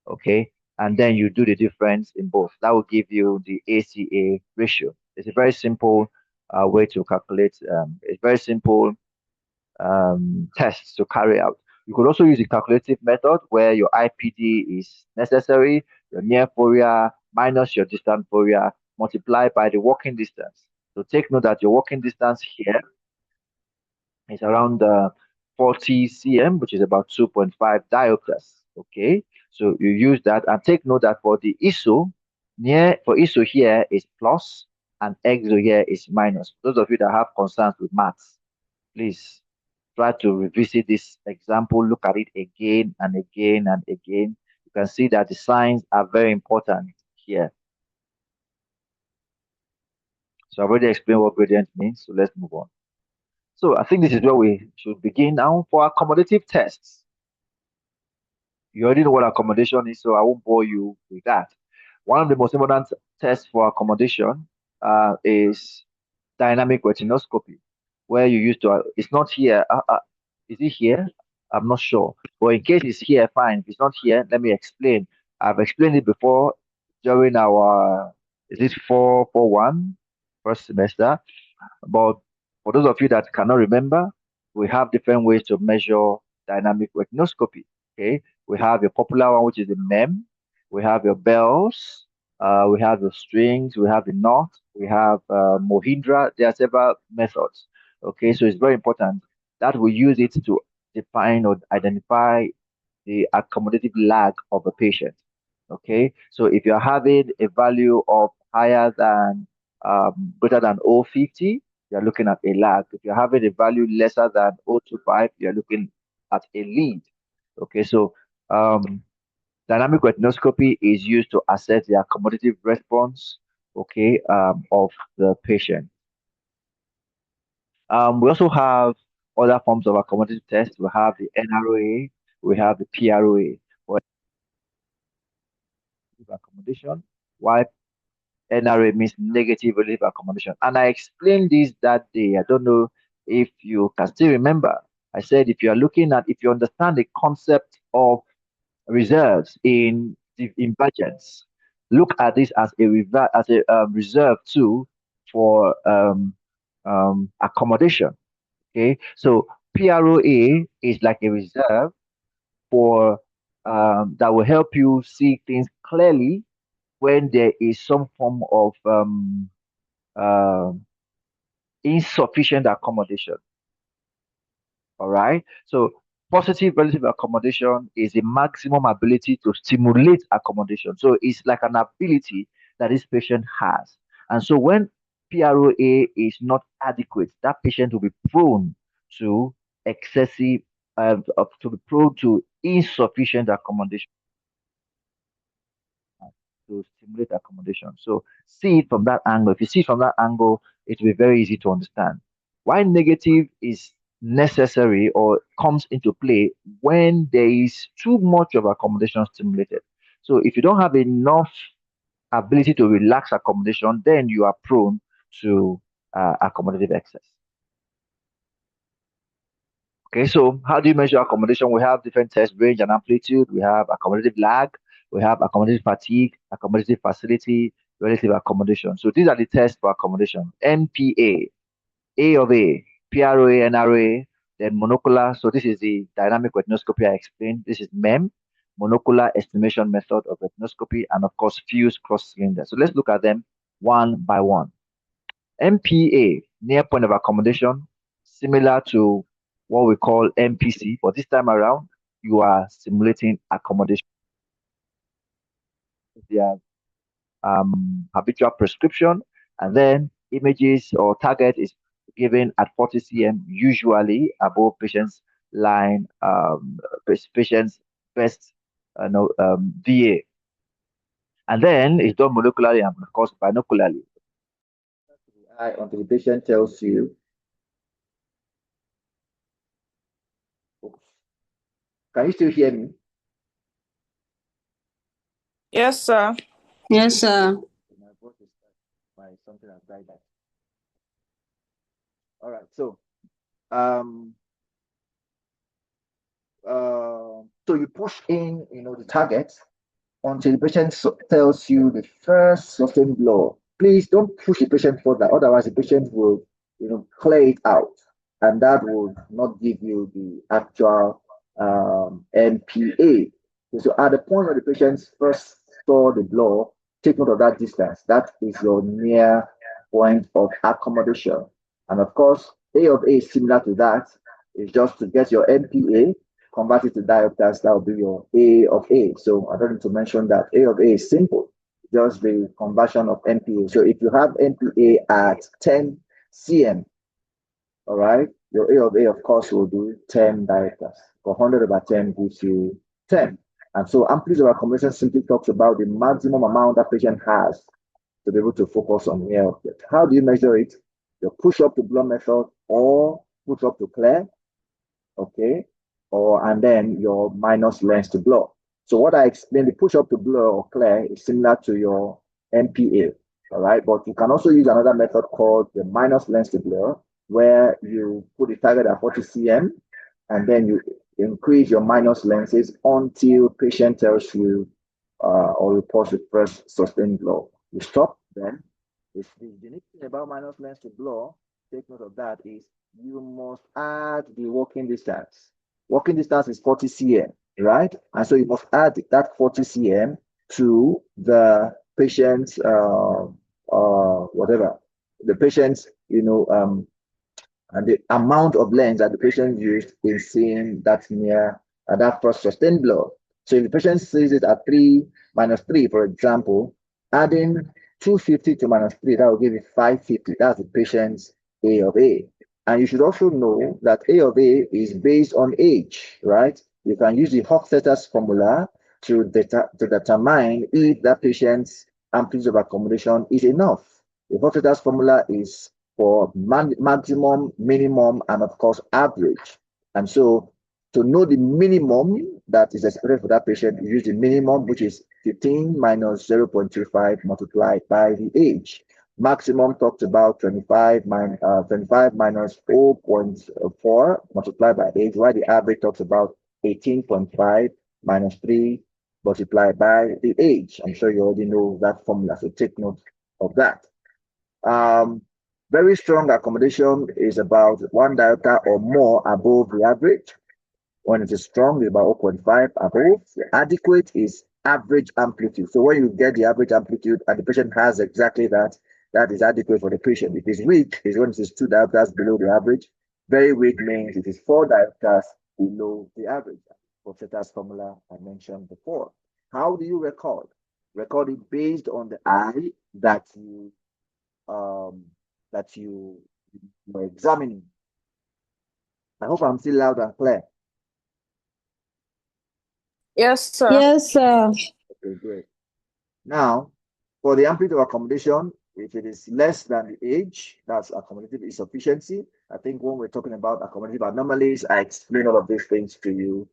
Okay, and then you do the difference in both. That will give you the ACA ratio. It's a very simple way to calculate. It's very simple tests to carry out. You could also use the calculative method where your IPD is necessary, your near Fourier minus your distant Fourier multiplied by the walking distance. So take note that your walking distance here is around 40 cm, which is about 2.5 diopters. Okay, so you use that and take note that for the ISO, for ISO here is plus and EXO here is minus. Those of you that have concerns with maths, please try to revisit this example, look at it again and again and again. You can see that the signs are very important here. So I've already explained what gradient means, so let's move on. So I think this is where we should begin now for accommodative tests. You already know what accommodation is, so I won't bore you with that. One of the most important tests for accommodation is dynamic retinoscopy, where you used to, it's not here. Is it here? I'm not sure. But in case it's here, fine. If it's not here, let me explain. I've explained it before during our, is it 441 first semester? But for those of you that cannot remember, we have different ways to measure dynamic retinoscopy. Okay, we have your popular one, which is the MEM. We have your bells. We have the strings. We have the knot. We have Mohindra. There are several methods. Okay, so it's very important that we use it to define or identify the accommodative lag of a patient. Okay, so if you're having a value of higher than greater than 050, you're looking at a lag. If you're having a value lesser than 025, you're looking at a lead. Okay, so dynamic retinoscopy is used to assess the accommodative response, okay, of the patient. We also have other forms of accommodative tests. We have the NROA, we have the PROA, for accommodation, while NRA means negative relative accommodation. And I explained this that day. I don't know if you can still remember. I said if you are looking at, if you understand the concept of reserves in budgets, look at this as a reserve too for accommodation. Okay, so PROA is like a reserve for that will help you see things clearly when there is some form of uh, insufficient accommodation. All right. So positive relative accommodation is a maximum ability to stimulate accommodation. So it's like an ability that this patient has. And so when PROA is not adequate, that patient will be prone to excessive, to be prone to insufficient accommodation, to stimulate accommodation. So see it from that angle. If you see it from that angle, it will be very easy to understand. Why negative is necessary or comes into play when there is too much of accommodation stimulated. So if you don't have enough ability to relax accommodation, then you are prone to accommodative excess. Okay, so how do you measure accommodation? We have different test range and amplitude. We have accommodative lag. We have accommodative fatigue, accommodative facility, relative accommodation. So these are the tests for accommodation. MPA, A of A, PROA, NROA, then monocular. So this is the dynamic retinoscopy I explained. This is MEM, monocular estimation method of retinoscopy, and of course, fused cross cylinder. So let's look at them one by one. MPA, near point of accommodation, similar to what we call MPC, but this time around, you are simulating accommodation. Their habitual prescription, and then images or target is given at 40 cm, usually above patient's line, patient's best VA. And then it's done molecularly and of course binocularly. Eye until the patient tells you. Oops. Can you still hear me? Yes, sir. Yes, sir. My voice is by something I've died at. All right, so So you push in, the target until the patient tells you the first sustained blow. Please don't push the patient further, otherwise the patient will, clear it out, and that will not give you the actual MPA. So at the point where the patient first saw the blow, take note of that distance. That is your near point of accommodation. And of course, A of A is similar to that. It's just to get your MPA, convert it to diopters, that will be your A of A. So I don't need to mention that A of A is simple, just the conversion of MPA. So if you have MPA at 10 cm, all right, your A of A, of course, will be 10 diopters. 100/10 gives you 10. And so amplitude of accommodation simply talks about the maximum amount that patient has to be able to focus on near object. How do you measure it? Your push up to blow method or push up to clear, okay, and then your minus lens to blur. So what I explained, the push up to blur or clear is similar to your MPA, all right? But you can also use another method called the minus lens to blur, where you put the target at 40 cm, and then you increase your minus lenses until patient tells you or reports the first sustained blur. You stop, then the unique thing about minus lens to blur, take note of that, is you must add the walking distance. Walking distance is 40 cm, right? And so you must add that 40 cm to the patient's whatever, the patient's, and the amount of lens that the patient used in seeing that near that first sustained blur. So if the patient sees it at 3 minus 3, for example, adding 250 to minus 3, that will give you 550. That's the patient's A of A. And you should also know that A of A is based on age, right? You can use the Hofstadter's formula to determine if that patient's amplitude of accommodation is enough. The Hofstadter's formula is for maximum, minimum, and of course, average. And so to know the minimum that is expected for that patient, you use the minimum, which is 15 minus 0.25 multiplied by the age. Maximum talks about 25 minus 0.4 multiplied by age, while the average talks about 18.5 minus 3 multiplied by the age. I'm sure you already know that formula, so take note of that. Very strong accommodation is about 1 diopter or more above the average. When it is strong, it's about 0.5 above. Adequate is average amplitude. So when you get the average amplitude and the patient has exactly that, that is adequate for the patient. If it's weak, is when it is 2 diopters below the average. Very weak means it is 4 diopters below the average. Hofstadter's formula I mentioned before. How do you record? Record it based on the eye that you are examining. I hope I'm still loud and clear. Yes, sir. Yes, sir. Okay, great. Now, for the amplitude of accommodation, if it is less than the age, that's accommodative insufficiency. I think when we're talking about accommodative anomalies, I explained all of these things to you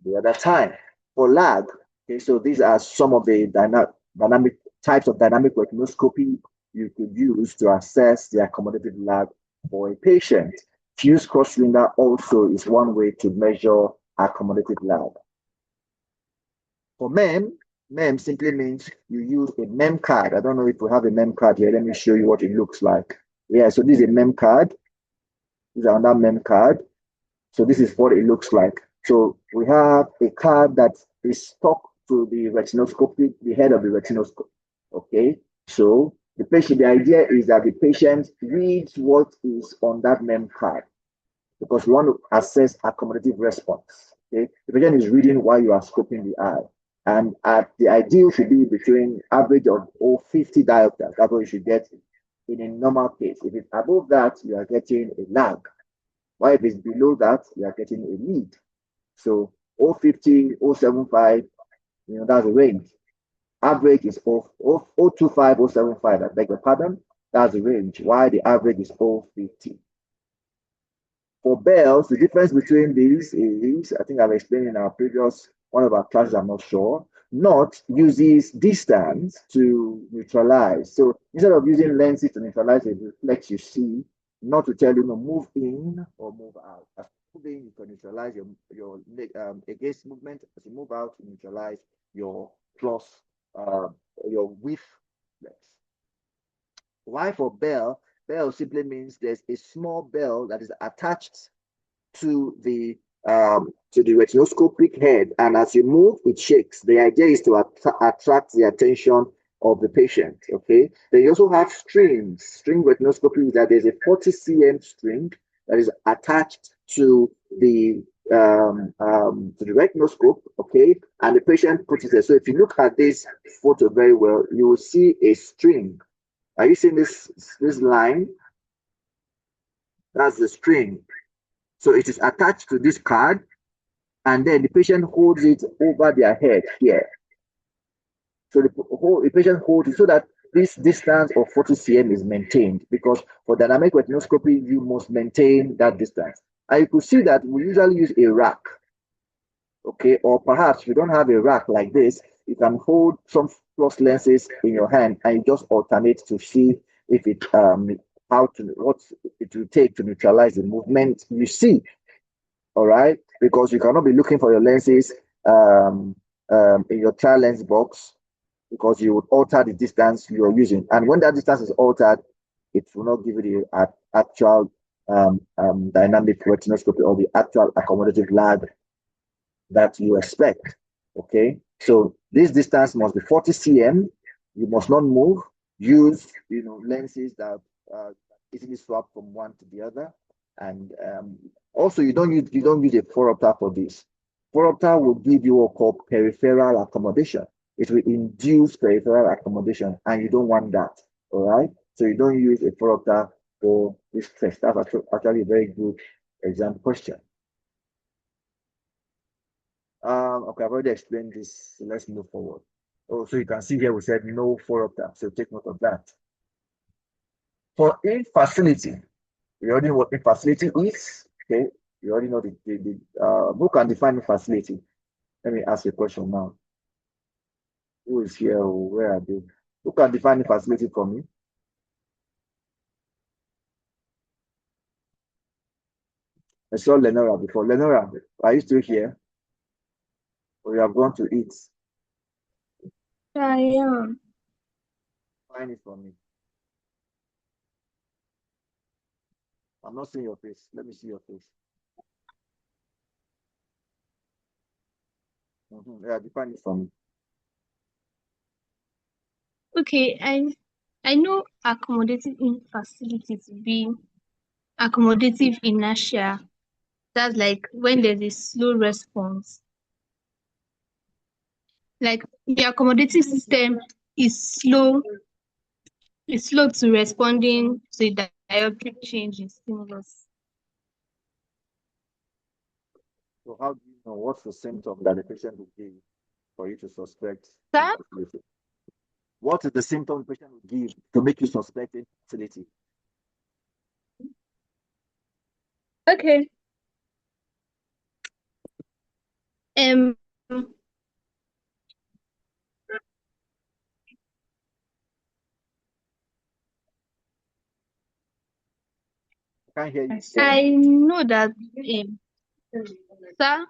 the other time. For lag, okay, so these are some of the dynamic types of dynamic retinoscopy you could use to assess the accommodative lag for a patient. Fused cross-cylinder also is one way to measure accommodative lag. For MEM simply means you use a MEM card. I don't know if we have a MEM card here. Let me show you what it looks like. Yeah, so this is a MEM card. This is another MEM card. So this is what it looks like. So we have a card that is stuck to the retinoscope, the head of the retinoscope. Okay, so the idea is that the patient reads what is on that MEM card because we want to assess accommodative response. Okay, the patient is reading while you are scoping the eye. And the ideal should be between average of 50 diopters. That's what you should get in a normal case. If it's above that, you are getting a lag. While if it's below that, you are getting a lead. So 050, 075, that's the range. Average is 025, 075, I beg your pardon. That's the range. While the average is 050. For bells, the difference between these is, I think I've explained in our previous one of our classes, I'm not sure. Not uses distance to neutralize. So instead of using lenses to neutralize the reflex you see, not to tell you move in or move out. move in, you can neutralize your against movement. As you move out, you neutralize your plus your width flex. Y for bell, bell simply means there's a small bell that is attached to the retinoscopic head, and as you move, it shakes. The idea is to attract the attention of the patient. Okay. Then you also have strings. String retinoscopy is that there's a 40 cm string that is attached to the retinoscope. Okay, and the patient puts it there. So if you look at this photo very well, you will see a string. Are you seeing this line? That's the string. So it is attached to this card, and then the patient holds it over their head here. So the patient holds it so that this distance of 40 cm is maintained, because for dynamic retinoscopy, you must maintain that distance. And you could see that we usually use a rack. Okay, or perhaps if you don't have a rack like this, you can hold some plus lenses in your hand and you just alternate to see if it what it will take to neutralize the movement you see. All right, because you cannot be looking for your lenses in your trial lens box, because you would alter the distance you are using, and when that distance is altered, it will not give you the actual dynamic retinoscopy or the actual accommodative lag that you expect. Okay, so this distance must be 40 cm. You must not move. Use lenses that easily swap from one to the other, and also you don't use a phoropter for this. Phoropter will give you what called peripheral accommodation. It will induce peripheral accommodation, and you don't want that. All right, so you don't use a phoropter for this test. That's actually a very good exam question. Okay, I've already explained this. So let's move forward. Oh, so you can see here we said no phoropter, so take note of that. For infacility, we already know what infacility is. Okay, you already know who can define infacility. Let me ask you a question now. Who is here? Or where are they? Who can define infacility for me? I saw Lenora before. Lenora, are you still here? Or you have gone to eat? I am. Find it for me. I'm not seeing your face. Let me see your face. Yeah, define it for me. Okay, I know accommodative infacility to be accommodative inertia. That's like when there's a slow response. Like the accommodative system is slow to responding to the dioptric change in stimulus. So how do you know what's the symptom that the patient will give for you to suspect Sir? infertility? What is the symptom the patient will give to make you suspect infertility? Okay. Um I can't hear you. I know that sir.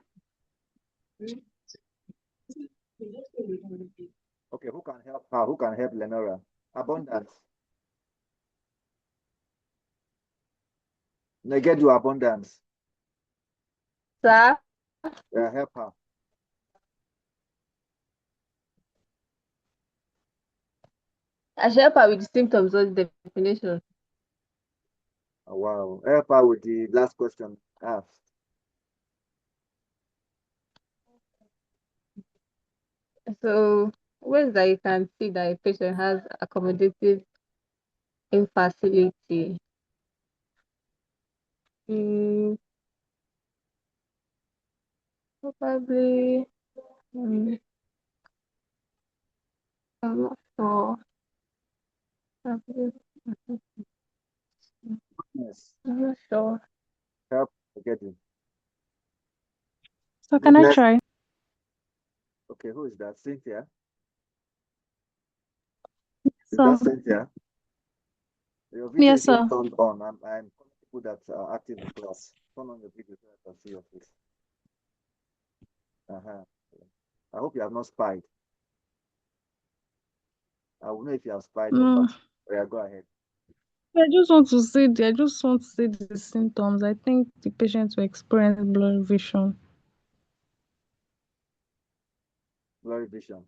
Okay, who can help her? Who can help Lenora? Abundance. Negate abundance. Sir, Yeah, help her. I should help her with the symptoms or the definition. Oh, wow. Help her with the last question asked. So, ways that you can see that a patient has accommodative infacility. Probably, I'm not sure. Yes. I'm not sure. Help get it. So can I try? Okay, who is that? Cynthia? Is So that Cynthia? Your video yes, is not sir. turned on. I'm people that are active in class. Turn on your video so I can see your face. I hope you have not spied. I will know if you have spied or No, not. Yeah, go ahead. I just want to see the symptoms. I think the patient will experience blurry vision. Blurry vision.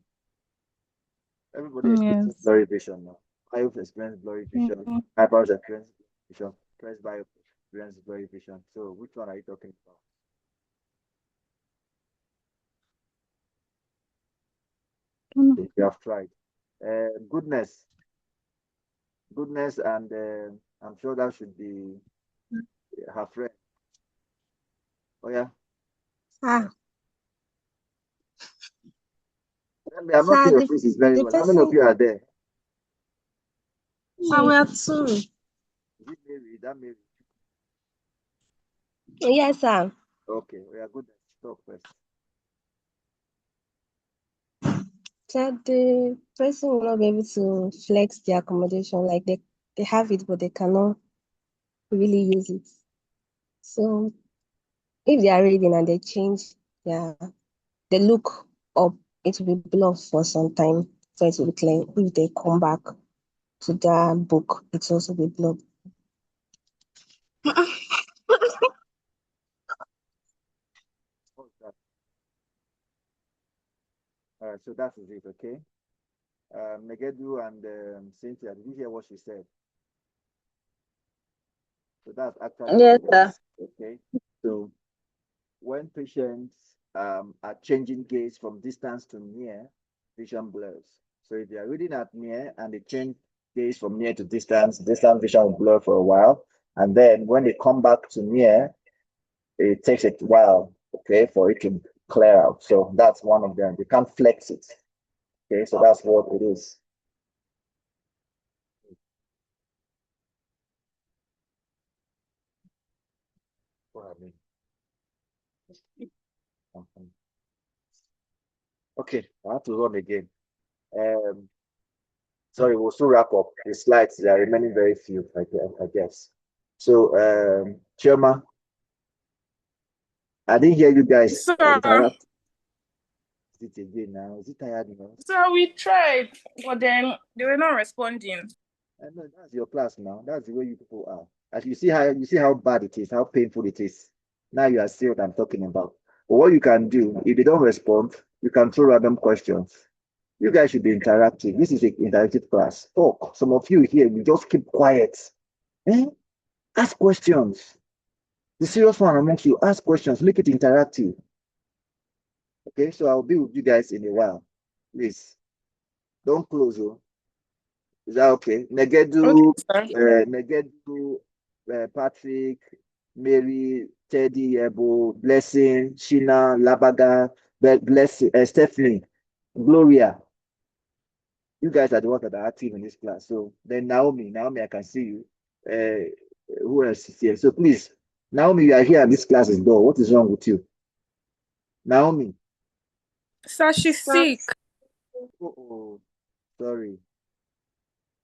Everybody experiences Yes. blurry vision now. I have experienced blurry vision. Hypers experience vision. Presbyo experience blurry vision. So which one are you talking about? Mm. You have tried. Goodness. Goodness, and I'm sure that should be her friend. Oh yeah. Ah, I'm not sir, seeing your faces very the well. How many of person, you are there? sir, we are two. Is it Mary? Is that Mary? Yes, sir. Okay, we are good. Talk first. Sir, the person will not be able to flex the accommodation. Like they have it, but they cannot really use it. So if they are reading and they change the look up, it will be blocked for some time. So it will be clear. If they come back to that book, it will also be blocked. What's that? All right, so that is it, okay? Megedu and Cynthia, did you hear what she said? So that's actually Yes, sir. okay. So when patients are changing gaze from distance to near, vision blurs. So if they are reading at near and they change gaze from near to distance, distant vision will blur for a while. And then when they come back to near, it takes a while, okay, for it to clear out. So that's one of them. You can't flex it. Okay, so that's what it is. What I mean. Okay, I have to run again. Sorry, we'll still wrap up. The slides, there are remaining very few, I guess. So, Chioma, I didn't hear you guys Sir, interact. Is it again now? Is it tired now? so we tried, but then they were not responding. No, that's your class now. That's the way you people are. As you see how bad it is, how painful it is. Now you are seeing what I'm talking about. But what you can do, if they don't respond, you can throw random questions. You guys should be interactive. This is an interactive class. Talk. Some of you here, you just keep quiet. Eh? Ask questions. The serious one amongst you, ask questions. Make it interactive. Okay, so I'll be with you guys in a while. Please, don't close. Oh. Is that okay? Negedu, Okay, sir. Negedu, Patrick, Mary, Teddy, Ebo, Blessing, Sheena, Labaga, Blessing, Stephanie, Gloria. You guys are the ones that are active in this class. So then Naomi, I can see you. Who else is here? So please, Naomi, you are here and this class is dull. What is wrong with you? Naomi. Sir, she's sick. Oh, sorry.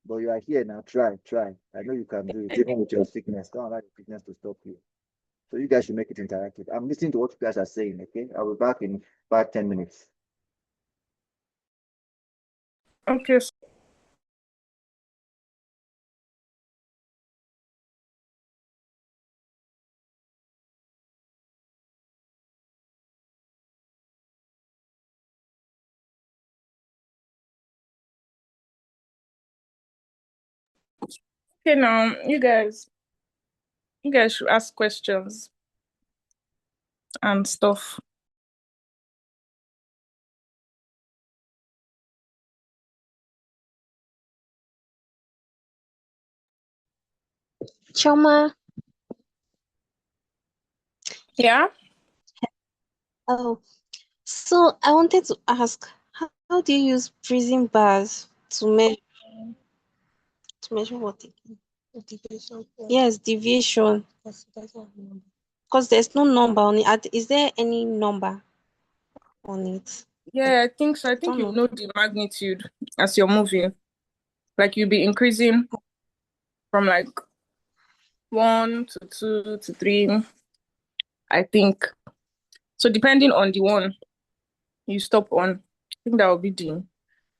But you are here now. Try. I know you can do it, even with your sickness. Don't allow your sickness to stop you. So you guys should make it interactive. I'm listening to what you guys are saying, okay? I'll be back in 5-10 minutes. Okay. Okay, now you guys should ask questions and stuff. Choma, Yeah. oh, so I wanted to ask, how do you use prism bars to measure what again? Deviation. Yes, deviation. Because there's no number on it. Is there any number on it? Yeah, I think so. I think Don't you know. know the magnitude as you're moving. Like you'll be increasing from like 1 to 2 to 3, I think. So depending on the one you stop on, I think that will be the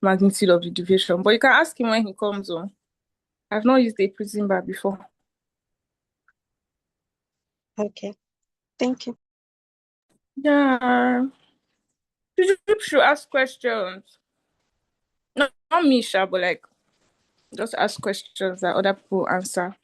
magnitude of the deviation. But you can ask him when he comes on. I've not used a prism bar before. Okay. Thank you. Yeah. You should ask questions. No, not me, Sha, but like just ask questions that other people answer.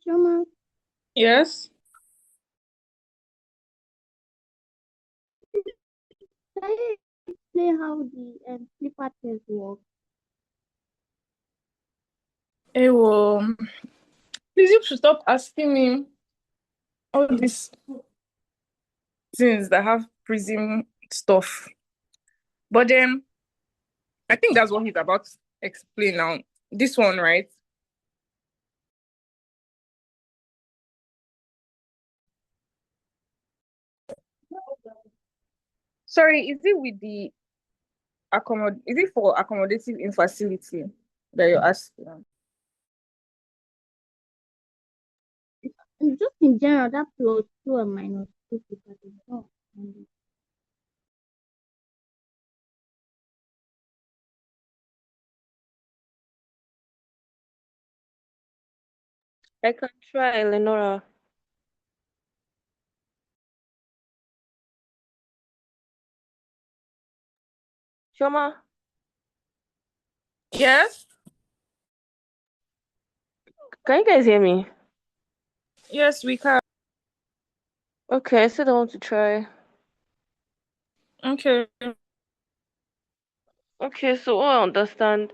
Choma, Yes. can you explain how the slipper test works? Hey, well, please you should stop asking me all these things that have prism stuff. But then I think that's what he's about to explain now. This one, right? Sorry, is it with the is it for accommodative infacility that you're asking? And just in general, that plus 2 and minus 2 slipper test. Oh, I can try, Eleonora. Shoma, Yes. can you guys hear me? Yes, we can. Okay, I said I want to try. Okay. Okay, so what I understand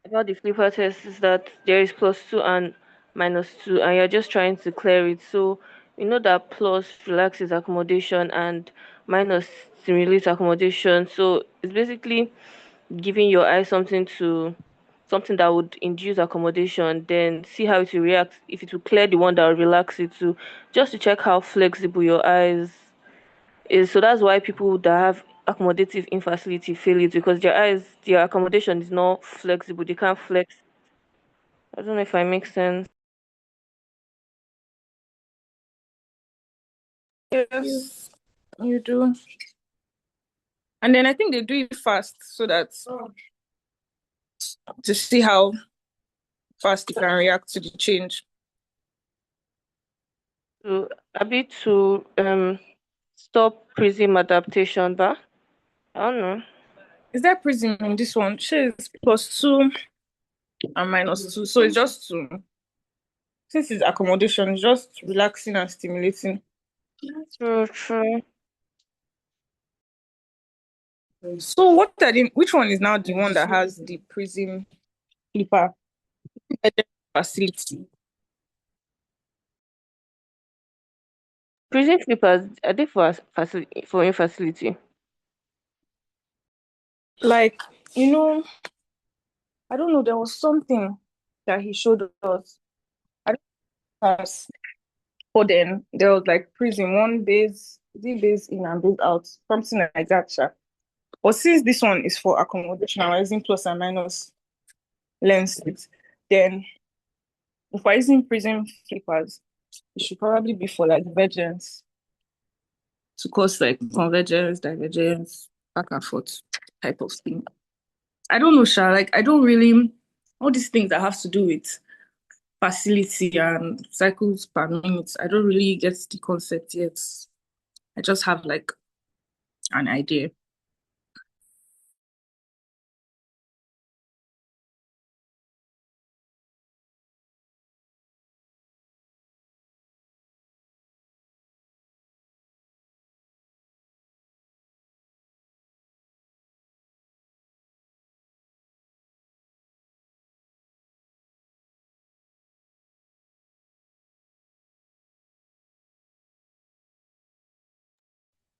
about the flipper test is that there is plus 2 and minus 2, and you're just trying to clear it. So you know that plus relaxes accommodation and minus stimulates accommodation. So it's basically giving your eye something that would induce accommodation, then see how it will react. If it will clear the one that will relax it to, just to check how flexible your eyes is. So that's why people that have accommodative infacility fail it, because their accommodation is not flexible. They can't flex. I don't know if I make sense. you. Yes, you do. And then I think they do it fast so that to see how fast you can react to the change. So a bit to stop prism adaptation, but I don't know. Is there prism in this one? She is +2 and -2. So it's just two. Since it's accommodation, it's just relaxing and stimulating. True, true. So which one is now the one that has the prism flipper facility? Prison flippers are they for for infertility? Like, I don't know, there was something that he showed us. I don't know. But then there was like prism, one base, the base in and base out, something like that. Sha. But since this one is for accommodation, I'm using plus and minus lenses, then if we're using prism flippers, it should probably be for like divergence to cause like convergence, divergence, back and forth type of thing. I don't know, Sha. Like, I don't really, all these things that have to do with facility and cycles per minute, I don't really get the concept yet. I just have like an idea.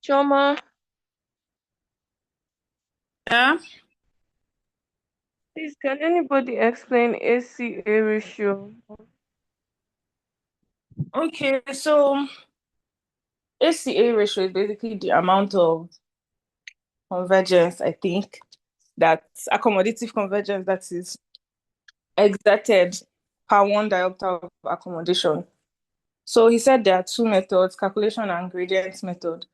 Choma, Yeah. please can anybody explain ACA ratio? Okay, so ACA ratio is basically the amount of convergence, I think, that's accommodative convergence that is exerted per one diopter of accommodation. So he said there are two methods, calculation and gradient method.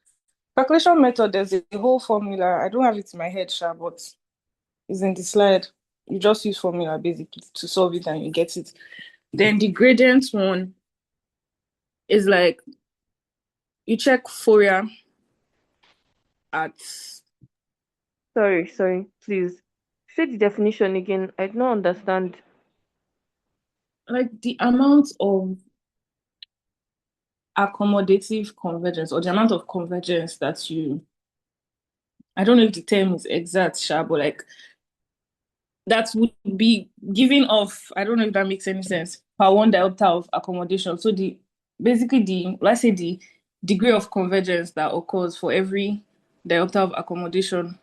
Calculation method, there's a whole formula. I don't have it in my head, Sha, but it's in the slide. You just use formula basically to solve it and you get it. Then the gradient one is like you check Fourier at Sorry, please. Say the definition again. I don't understand. like the amount of accommodative convergence or the amount of convergence that I don't know if the term is exact, Sha, but like that would be giving off, I don't know if that makes any sense, per one diopter of accommodation. So basically let's say the degree of convergence that occurs for every diopter of accommodation.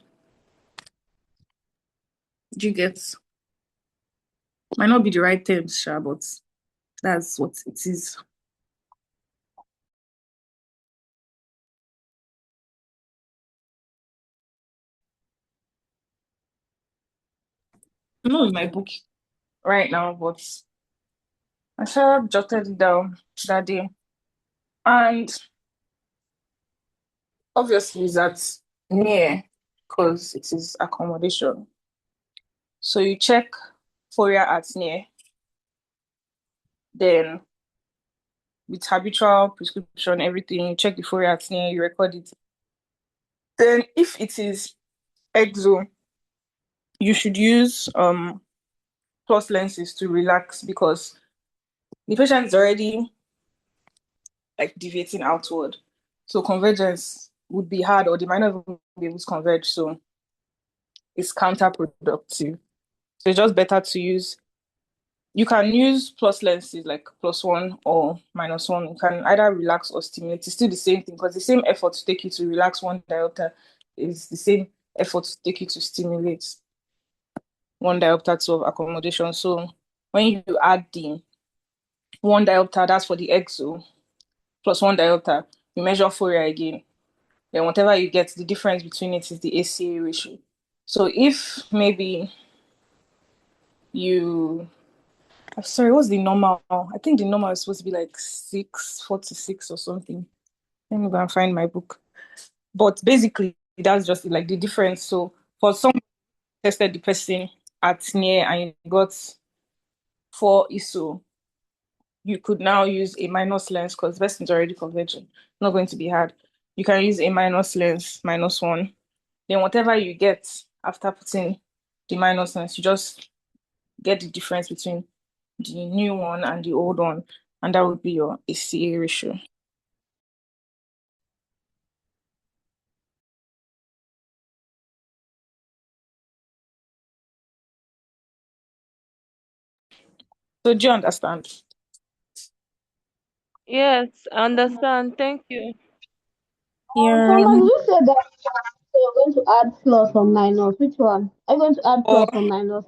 Do you get? Might not be the right terms, Sha, but that's what it is. I'm not in my book right now, but I should have jotted it down that day. And obviously that's near because it is accommodation. So you check Fourier at near, then with habitual prescription, everything, you check the Fourier at near, you record it. Then if it is exo, you should use plus lenses to relax because the patient is already like deviating outward. So convergence would be hard or they might not even be able to converge. So it's counterproductive. So it's just better to use, you can use plus lenses like +1 or -1. You can either relax or stimulate. It's still the same thing because the same effort to take you to relax one diopter is the same effort to take you to stimulate one diopter of accommodation. So when you add the one diopter, that's for the exo, +1 diopter, you measure Fourier again. Then whatever you get, the difference between it is the ACA ratio. So if maybe I'm sorry, what's the normal? I think the normal is supposed to be like 6, 4 to 6 or something. Let me go and find my book. But basically, that's just like the difference. So for some tested the person at near and you got 4 ISO, you could now use a minus lens because the person's already converging. Not going to be hard. You can use a minus lens, -1. Then whatever you get after putting the minus ones. You just get the difference between the new one and the old one, and that would be your ACA ratio. So do you understand? Yes, I understand. Thank you. Yeah. Somebody you said that you're going to add plus or minus. Which one? Are you going to add Or plus or minus?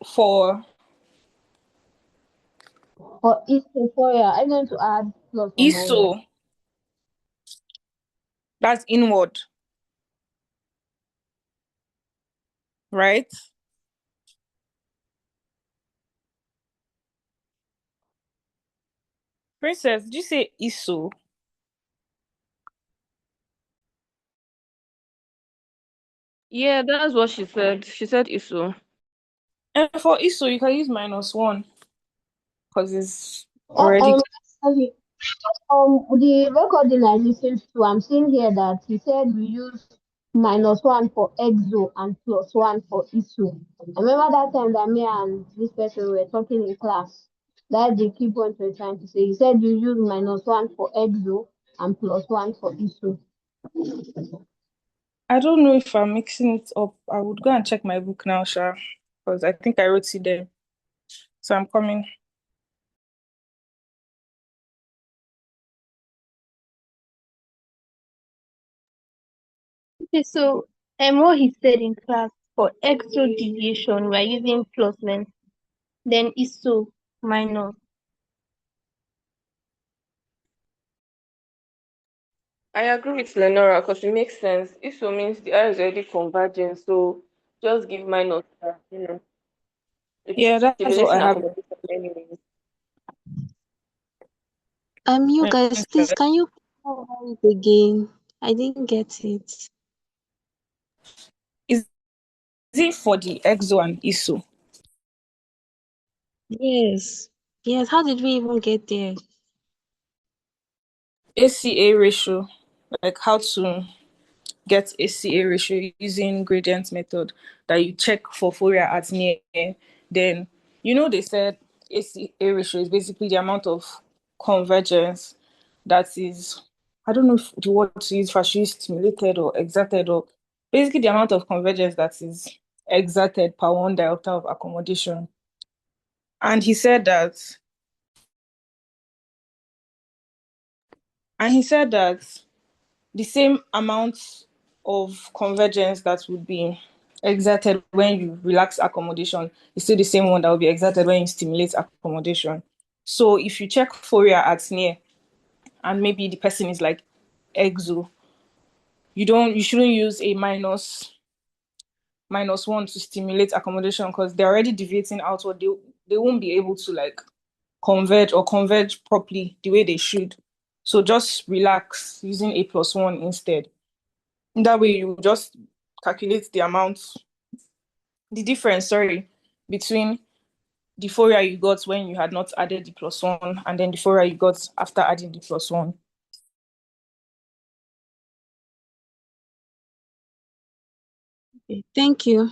for Or is euphoria? Are you going to add plus or minus? ISO, that's inward, right? Princess, did you say ISO? Yeah, that's what she said. She said ISO. And for ISO, you can use -1 because it's Uh, already. um, sorry. The recording I listened to, I'm seeing here that he said we use -1 for exo and +1 for ISO. I remember that time that me and this person were talking in class. That's the key point we're trying to say. He said you use -1 for exo and +1 for ISO. I don't know if I'm mixing it up. I would go and check my book now, Sha, because I think I wrote it there. So I'm coming. Okay, so what he said in class for extra deviation, we're using plus length, then ISO minus. I agree with Lenora because it makes sense. ISO means the eye is already converging, so just give minus, it's Yeah, that's what I stimulating have. accommodation anyways. You guys, please, can you clarify it again? I didn't get it. Is it for the EXO and ISO? Yes. Yes, how did we even get there? ACA ratio, like how to get ACA ratio using gradient method that you check for Fourier at near. Then, they said ACA ratio is basically the amount of convergence that is, I don't know if the word to use for stimulated or exerted, or basically the amount of convergence that is exerted per one delta of accommodation. And he said that, the same amount of convergence that would be exerted when you relax accommodation is still the same one that will be exerted when you stimulate accommodation. So if you check Fourier at near and maybe the person is like exo, you shouldn't use a -1 to stimulate accommodation because they're already deviating outward. They won't be able to like converge properly the way they should. So just relax using A+1 instead. That way you just calculate the difference, between the Fourier you got when you had not added the +1 and then the Fourier you got after adding the +1. Okay, thank you.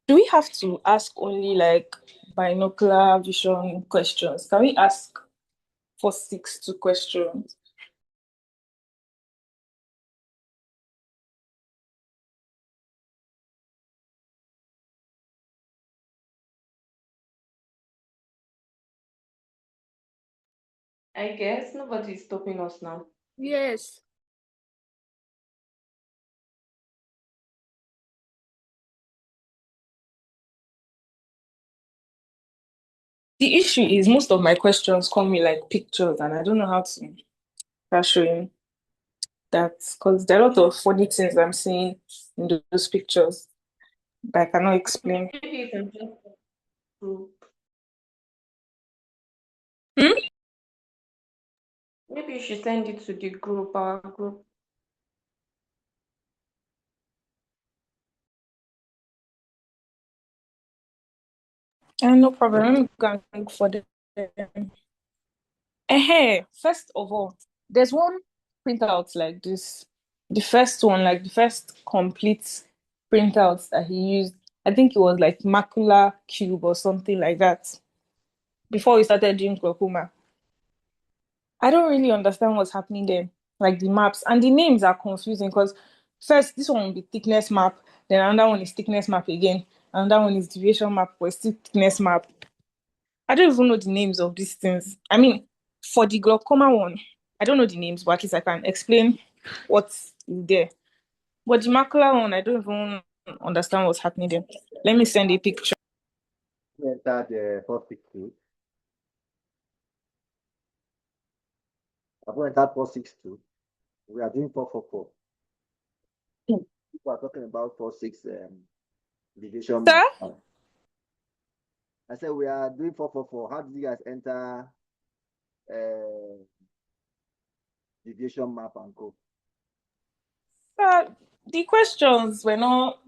Do we have to ask only like binocular vision questions? Can we ask for 2 questions? I guess nobody's stopping us now. Yes. The issue is most of my questions come with like pictures and I don't know how to start showing that because there are a lot of funny things I'm seeing in those pictures that I cannot explain. Maybe you can just prove. Hmm? Maybe you should send it to the group, our group. No problem. Let me go and look for them. Hey, first of all, there's one printout like this. The first one, like the first complete printout that he used. I think it was like Macula Cube or something like that. Before we started doing glaucoma. I don't really understand what's happening there. Like the maps and the names are confusing because first this one will be thickness map, then another one is thickness map again, another one is deviation map, but it's still thickness map. I don't even know the names of these things. I mean, for the glaucoma one, I don't know the names, but at least I can explain what's there. But the macula one, I don't even understand what's happening there. Let me send a picture. We entered the 462. I've entered 462. We are doing 444. People are talking about 46 division. Sir? I said we are doing 444. How did you guys enter deviation map and go? The questions were not.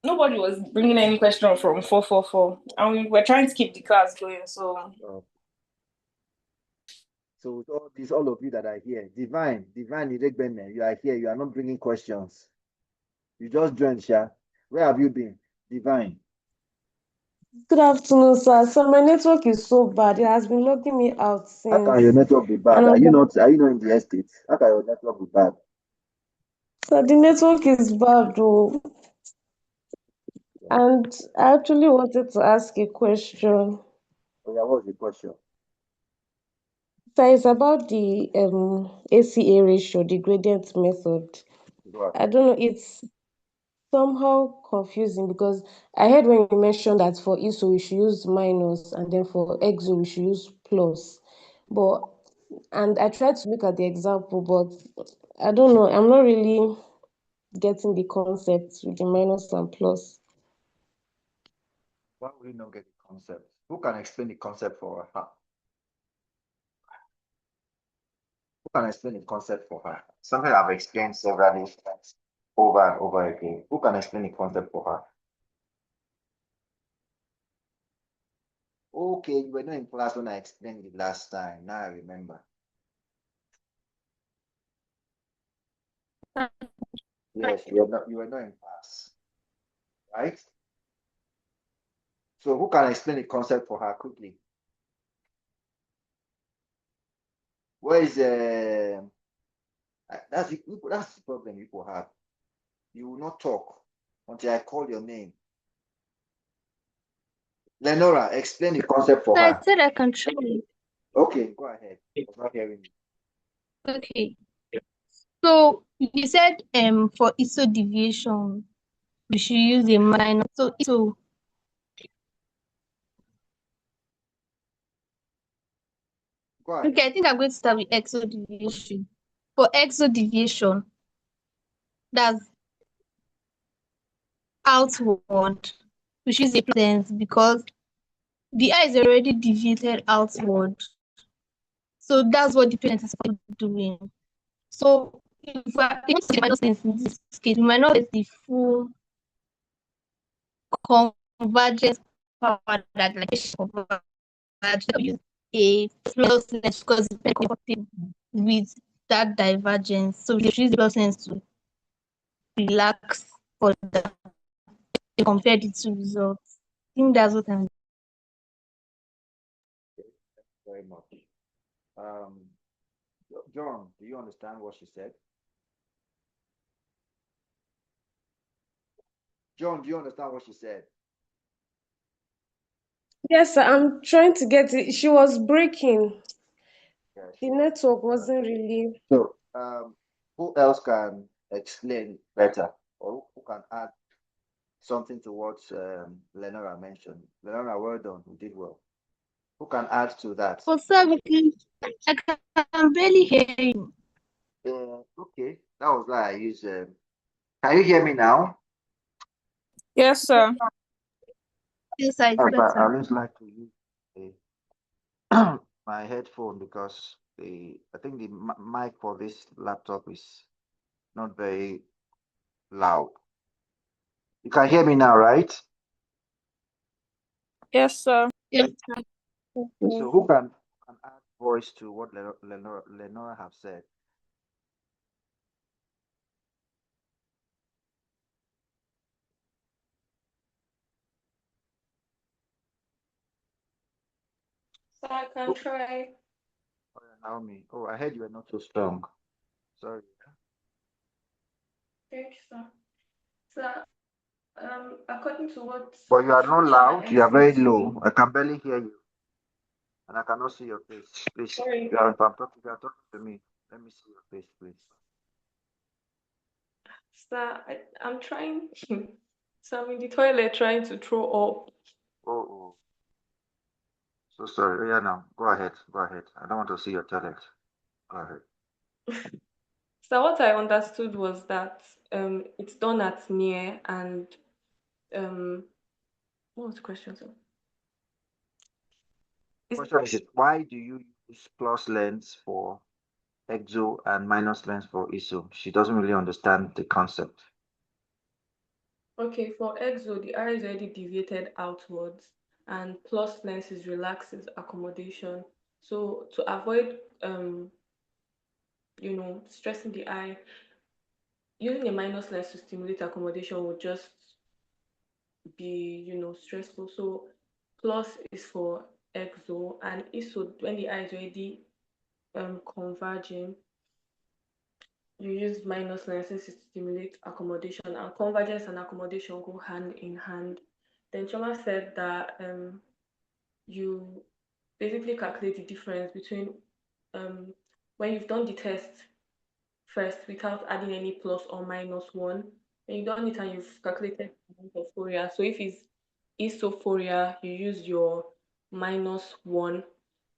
Nobody was bringing any question from 444, and we were trying to keep the class going. So, so with all these, all of you that are here, Divine, Iregbeme, you are here. You are not bringing questions. You just joined, Sha. Where have you been, Divine? Good afternoon, sir. So my network is so bad. It has been logging me out How can your since. network be bad? And Are you not in the estate? How can your network be bad? so the network is bad, though. And I actually wanted to ask a question. Oh, yeah, what's the question? So it's about the ACA ratio, the gradient method. I don't know, it's somehow confusing because I heard when you mentioned that for ISO we should use minus and then for EXO we should use plus. And I tried to look at the example, but I don't know, I'm not really getting the concept with the minus and plus. Why would you not get the concept? Who can explain the concept for her? Who can explain the concept for her? Something I've explained several times over and over again. Who can explain the concept for her? Okay, you were not in class when I explained it last time. Now I remember. Yes, you were not in class, right? So who can explain the concept for her quickly? Where is that's the problem people have. You will not talk until I call your name. Lenora, explain the concept for So I her. said I can try. Okay, go ahead. I was not hearing you. Okay. So you said for ISO deviation we should use a minus. So ISO. Go ahead. Okay, I think I'm going to start with EXO deviation. For EXO deviation, that's outward, which is a sense because the eye is already deviated outward. So that's what the patient is doing. So if we are able to see minus sense in this case, we might not get the full convergence power that like converge a plus sense because it's very comfortable with that divergence. So we should use the plus sense to relax for that to compare the two results. I think that's what I'm. Very much. John, do you understand what she said? John, do you understand what she said? Yes, sir, I'm trying to get it. She was breaking. Yeah, The sure. network wasn't really. So, who else can explain better, or who can add something to what Lenora mentioned? Lenora, well done. You did well. Who can add to that? For sir, I can barely hear you. Okay, that was why I used. Can you hear me now? yes, sir. Yes, I But I better. always like to use my headphone because I think the mic for this laptop is not very loud. You can hear me now, right? Yes, sir. Yes. So who can add voice to what Lenora have said? So I can try. Oh, yeah, Naomi. Oh, I heard you were not so strong. Sorry. Thank you, sir. So, according to what But you are not Chairman loud. You are very explained to low. me, I can barely hear you, and I cannot see your face. Please, sorry, if I'm talking, you are talking to me. Let me see your face, please. sir, I'm trying. So I'm in the toilet trying to throw up. Oh, oh. So sorry. Yeah, now go ahead. Go ahead. I don't want to see your toilet. Go ahead. So what I understood was that it's done at near and um what was the question, sir? Question is, why do you use plus lens for exo and minus lens for ISO? She doesn't really understand the concept. Okay, for exo, the eye is already deviated outwards, and plus lenses relaxes accommodation. So to avoid stressing the eye, using a minus lens to stimulate accommodation would just be, stressful. So plus is for exo, and ISO when the eye is already converging, you use minus lenses to stimulate accommodation, and convergence and accommodation go hand in hand. Then Choma said that you basically calculate the difference between um, when you've done the test first without adding any plus or minus one. When you've done it and you've calculated the amount of Fourier. So if it's isophoria, you use your minus one,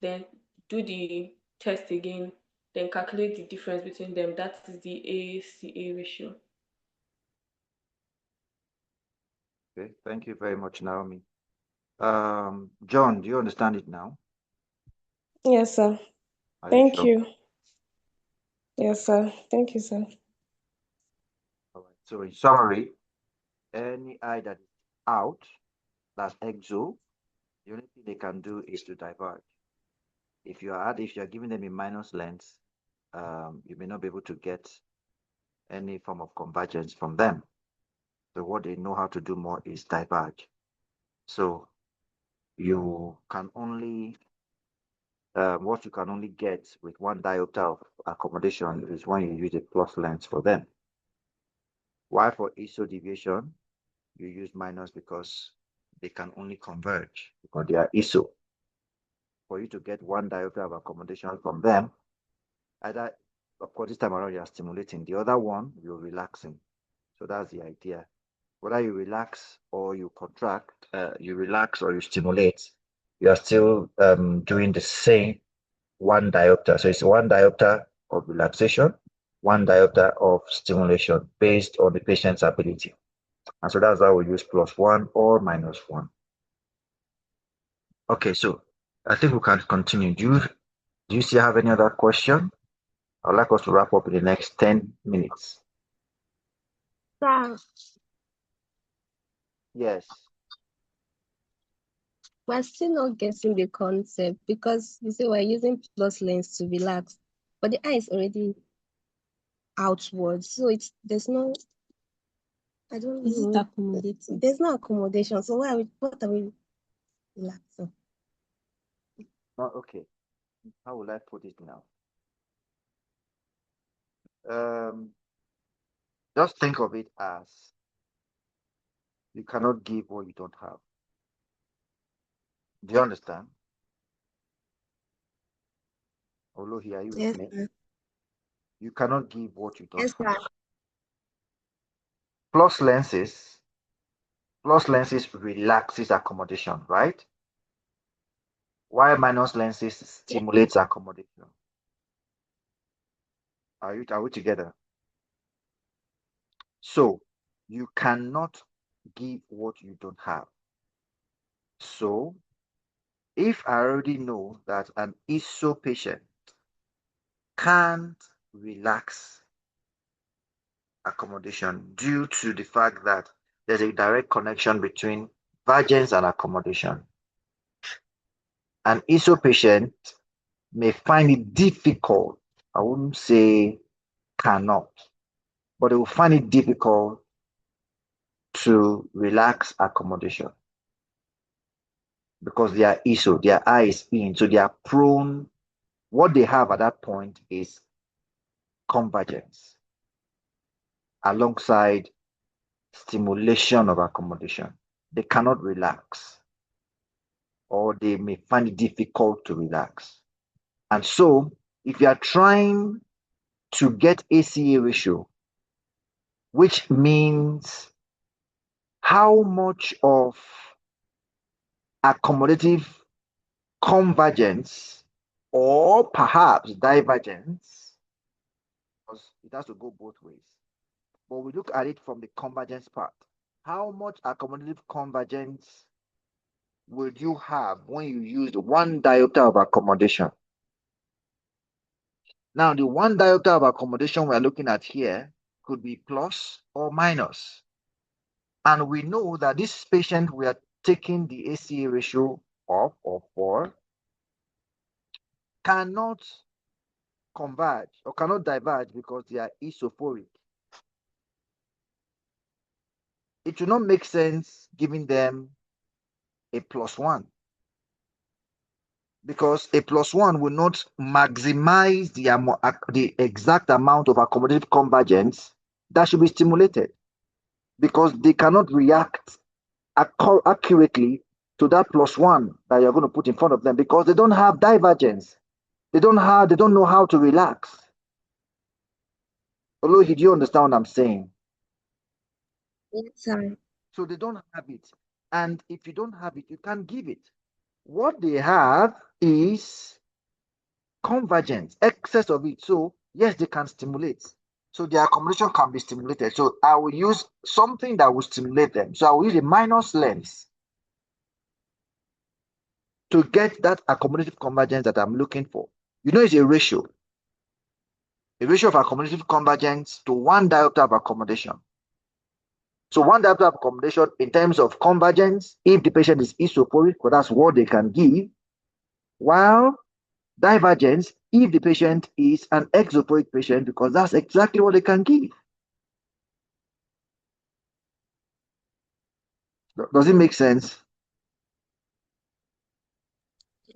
then do the test again, then calculate the difference between them. That is the ACA ratio. Okay, thank you very much, Naomi. John, do you understand it now? Yes, sir. Are you Thank sure? you. Yes, sir. Thank you, sir. All right. So in summary, any eye that is out, that's exo, the only thing they can do is to diverge. If you're giving them a minus lens, you may not be able to get any form of convergence from them. So what they know how to do more is diverge. So you can only what you can only get with one diopter of accommodation is when you use a plus lens for them. While for ISO deviation, you use minus because they can only converge because they are ISO. For you to get one diopter of accommodation from them, either, of course, this time around you are stimulating, the other one you're relaxing. So that's the idea. Whether you relax or you contract, you relax or you stimulate, you are still doing the same one diopter. So it's one diopter of relaxation, one diopter of stimulation based on the patient's ability. And so that's why we use plus one or minus one. Okay, so I think we can continue. Do you still have any other question? I'd like us to wrap up in the next 10 minutes. Sir, Yes. we're still not getting the concept because you say we're using plus lens to relax, but the eye is already outwards. So I don't Is it know. accommodating? There's no accommodation. So what are we relaxing? Okay. How will I put it now? Um, just think of it as you cannot give what you don't have. Do you understand? Olohi, are you with Yes, me? sir. You cannot give what you don't Yes, have. sir. Plus lenses, plus lenses relaxes accommodation, right? While minus lenses stimulates accommodation. Are we together? So you cannot give what you don't have. So if I already know that an ISO patient can't relax accommodation due to the fact that there's a direct connection between divergence and accommodation. An ISO patient may find it difficult, I wouldn't say cannot, but they will find it difficult to relax accommodation because they are ISO, their eye is in, so they are prone. What they have at that point is convergence alongside stimulation of accommodation. They cannot relax, or they may find it difficult to relax. And so, if you are trying to get ACA ratio, which means how much of accommodative convergence or perhaps divergence, because it has to go both ways. But we look at it from the convergence part. How much accommodative convergence would you have when you use one diopter of accommodation? Now, the one diopter of accommodation we're looking at here could be plus or minus. And we know that this patient we are taking the ACA ratio of or for cannot converge or cannot diverge because they are isophoric. It will not make sense giving them a +1 because a +1 will not maximize the exact amount of accommodative convergence that should be stimulated because they cannot react accurately to that +1 that you're going to put in front of them because they don't have divergence. They don't know how to relax. Although, do you understand what I'm saying? Yes, sir. So they don't have it. And if you don't have it, you can't give it. What they have is convergence, excess of it. So yes, they can stimulate. So the accommodation can be stimulated. So I will use something that will stimulate them. So I will use a minus lens to get that accommodative convergence that I'm looking for. You know, it's a ratio of accommodative convergence to one diopter of accommodation. So one diopter of accommodation in terms of convergence, if the patient is isophoric, well, that's what they can give, while divergence if the patient is an exophoric patient, because that's exactly what they can give. Does it make sense?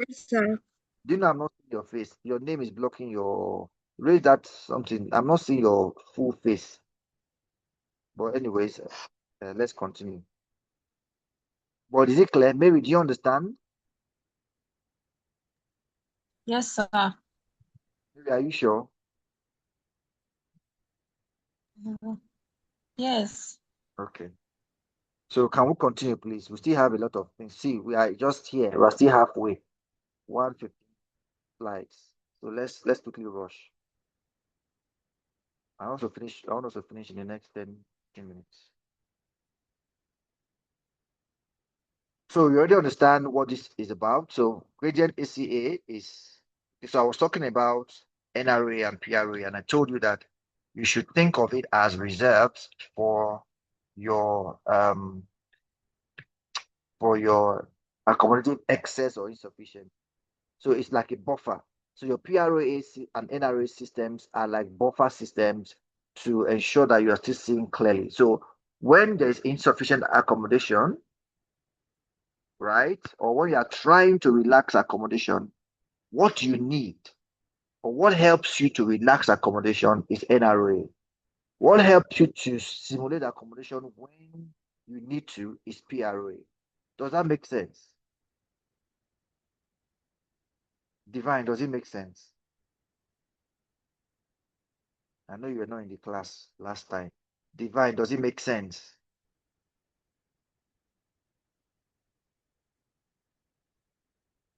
Yes, sir. Do you know I'm not seeing your face? Your name is blocking your. Raise that something. I'm not seeing your full face. But anyways, let's continue. But is it clear? Maybe do you understand? Yes, sir. Maybe, are you sure? Yes. Okay. So can we continue, please? We still have a lot of things. See, we are just here. We are still halfway. 150 slides. So let's quickly rush. I want us to finish in the next 10 minutes. So you already understand what this is about. So gradient ACA is, so I was talking about NRA and PRA, and I told you that you should think of it as reserves for your accommodative excess or insufficient. So it's like a buffer. So your PRA and NRA systems are like buffer systems to ensure that you are still seeing clearly. So when there's insufficient accommodation, right? Or when you are trying to relax accommodation, what you need or what helps you to relax accommodation is NRA. What helps you to simulate accommodation when you need to is PRA. Does that make sense? Divine, does it make sense? I know you were not in the class last time. Divine, does it make sense?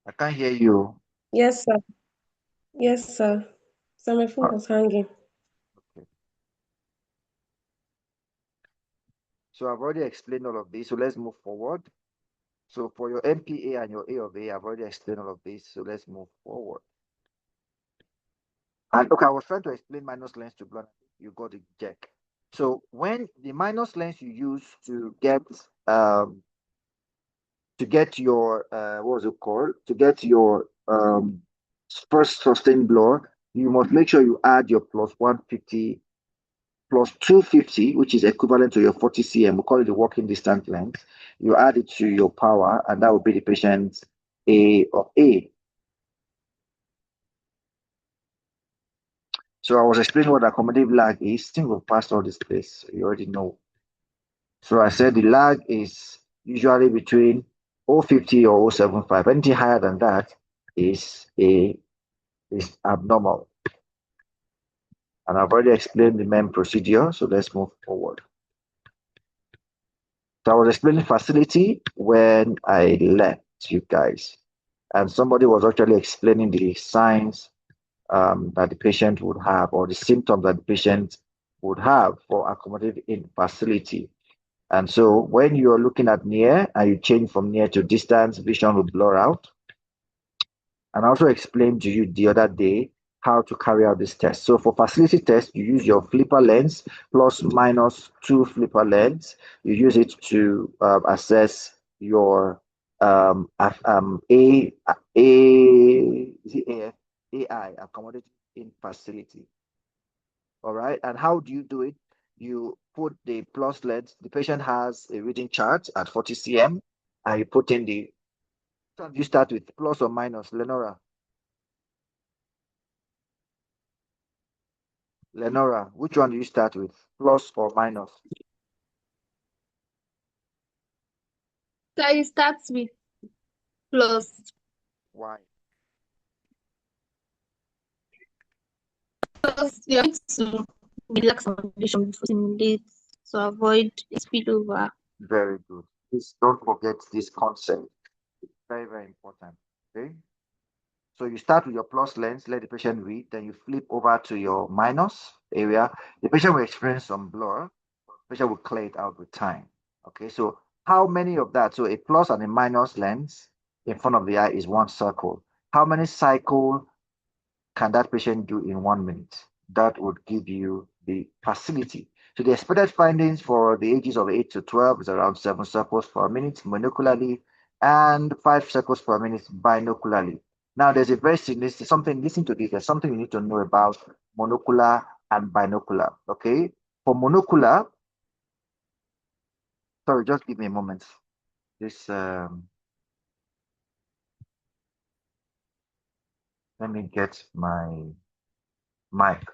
I can't hear you. Yes, sir. Yes, sir. So my phone was hanging. Okay. So I've already explained all of this. So let's move forward. So for your MPA and your A of A, I've already explained all of this. So let's move forward. And okay, I was trying to explain minus lens to blur. You got the check. So when the minus lens you use to get your what was it called? To get your first sustained blur, you must make sure you add your plus 150 plus 250, which is equivalent to your 40 cm. We call it the working distance length. You add it to your power, and that will be the patient's A of A. So I was explaining what accommodative lag is. I think we've passed all this place. So you already know. So I said the lag is usually between 050 or 075. Anything higher than that is abnormal. And I've already explained the main procedure, so let's move forward. So I was explaining facility when I left you guys, and somebody was actually explaining the signs that the patient would have, or the symptoms that the patient would have for accommodative in facility. And so when you're looking at near and you change from near to distance, vision will blur out. And I also explained to you the other day how to carry out this test. So for facility test, you use your flipper lens plus minus 2 flipper lens. You use it to assess your AI, accommodative in facility. All right. And how do you do it? You put the plus lens. The patient has a reading chart at 40 cm, and you put in the. You start with plus or minus, Lenora. Lenora, which one do you start with? Plus or minus? So it starts with plus. Why? Plus, you have to relax foundation before simulate to avoid a spillover. Very good. Please don't forget this concept. It's very, very important. Okay. So you start with your plus lens, let the patient read, then you flip over to your minus area. The patient will experience some blur. The patient will clear it out with time. Okay, so how many of that? So a plus and a minus lens in front of the eye is one circle. How many cycles can that patient do in 1 minute? That would give you the facility. So the expected findings for the ages of 8 to 12 is around 7 circles per minute monocularly and 5 circles per minute binocularly. Now, there's a very significant something, listen to this, there's something you need to know about monocular and binocular, okay? For monocular, sorry, just give me a moment. This, let me get my mic.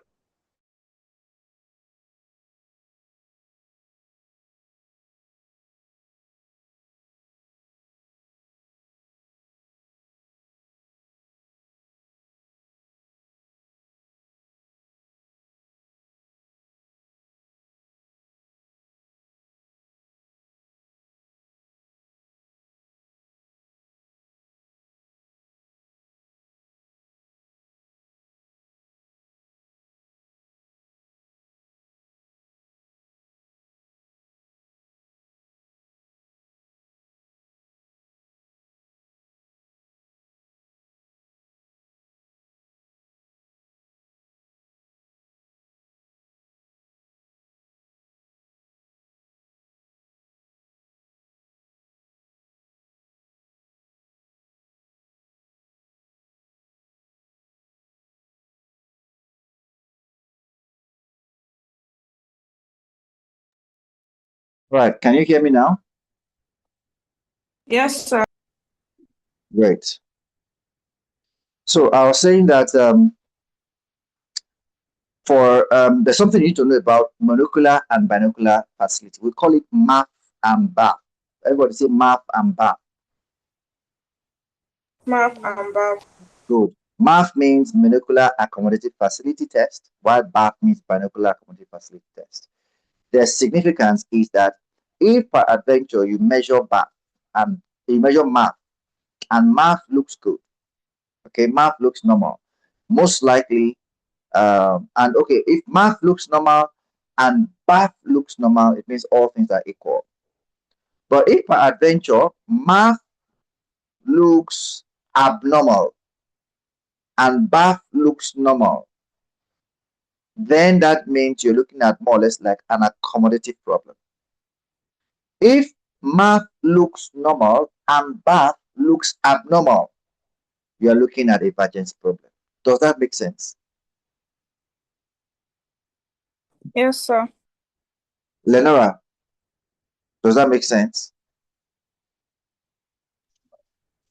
Right, can you hear me now? Yes, sir. Great. So I was saying that there's something you need to know about monocular and binocular facility. We call it MAP and BAP. Everybody say MAP and BAP. Map and BAP. Good. MAP means monocular accommodative facility test, while BAP means binocular accommodative facility test. Their significance is that if by adventure you measure BAP and you measure MAP and MAP looks good, okay, MAP looks normal, most likely and okay, if math looks normal and BAF looks normal, it means all things are equal. But if by adventure math looks abnormal and BAF looks normal, then that means you're looking at more or less like an accommodative problem. If math looks normal and bath looks abnormal, you are looking at a divergence problem. Does that make sense? Yes, sir. Lenora, does that make sense?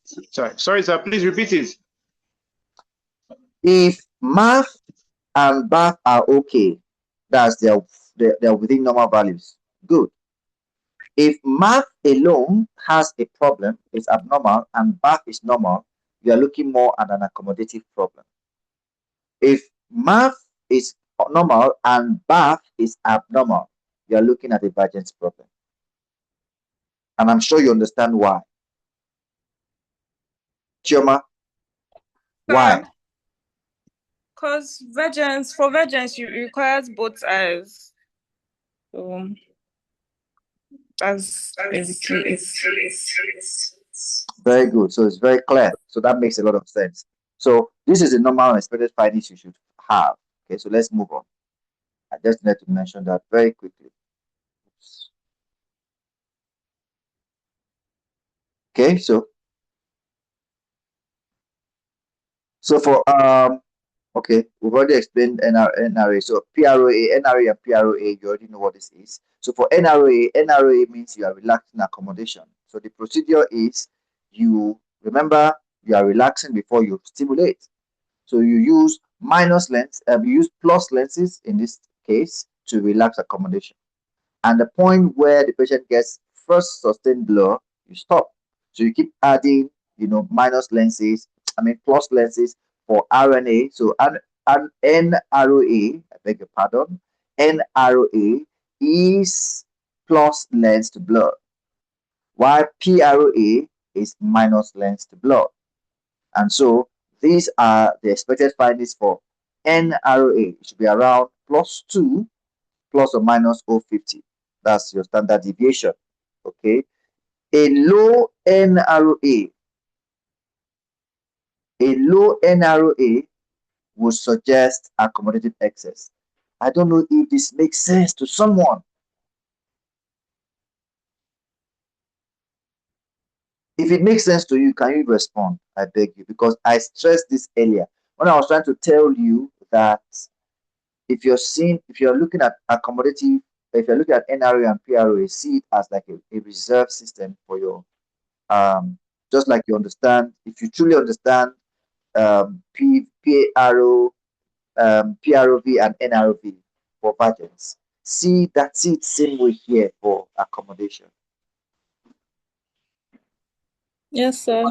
Sorry, sir. Please repeat it. If math and bath are okay, that's they're within normal values. Good. If math alone has a problem, it's abnormal, and bath is normal, you are looking more at an accommodative problem. If math is normal and bath is abnormal, you are looking at a divergence problem. And I'm sure you understand why. Chioma, why? Because for vergence, you requires both eyes. So that's basically it. Very good. So it's very clear. So that makes a lot of sense. So this is the normal and expected findings you should have. Okay, so let's move on. I just need to mention that very quickly. Okay, so for okay, we've already explained NRA. So PROA, NRA and PROA, you already know what this is. So for NRA means you are relaxing accommodation. So the procedure is you remember you are relaxing before you stimulate. So you use you use plus lenses in this case to relax accommodation. And the point where the patient gets first sustained blur, you stop. So you keep adding, plus lenses for RNA. So NROA, I beg your pardon, NROA is plus lens to blur, while PROA is minus lens to blur. And so these are the expected findings for NROA. It should be around +2 plus or minus 0.50. That's your standard deviation. Okay. A low NROA would suggest accommodative excess. I don't know if this makes sense to someone. If it makes sense to you, can you respond? I beg you, because I stressed this earlier when I was trying to tell you that if you're looking at accommodative, if you're looking at NRA and PRA, see it as like a reserve system for your just like you understand, if you truly understand PRO, PROV and NROV for vergence, see it same way here for accommodation. Yes, sir.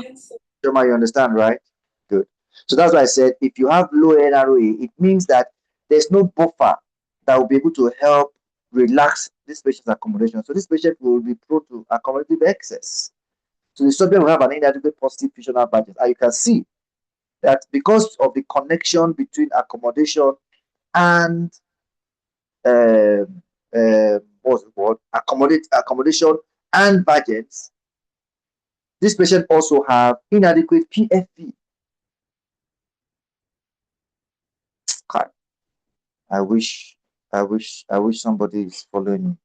Shoma, you understand, right? Good. So that's why I said if you have low NROA, it means that there's no buffer that will be able to help relax this patient's accommodation. So this patient will be prone to accommodative excess. So the subject will have an inadequate positive functional budget. And you can see that because of the connection between accommodation and what's the word? Accommodation and budgets, this patient also have inadequate PFV. I wish somebody is following me.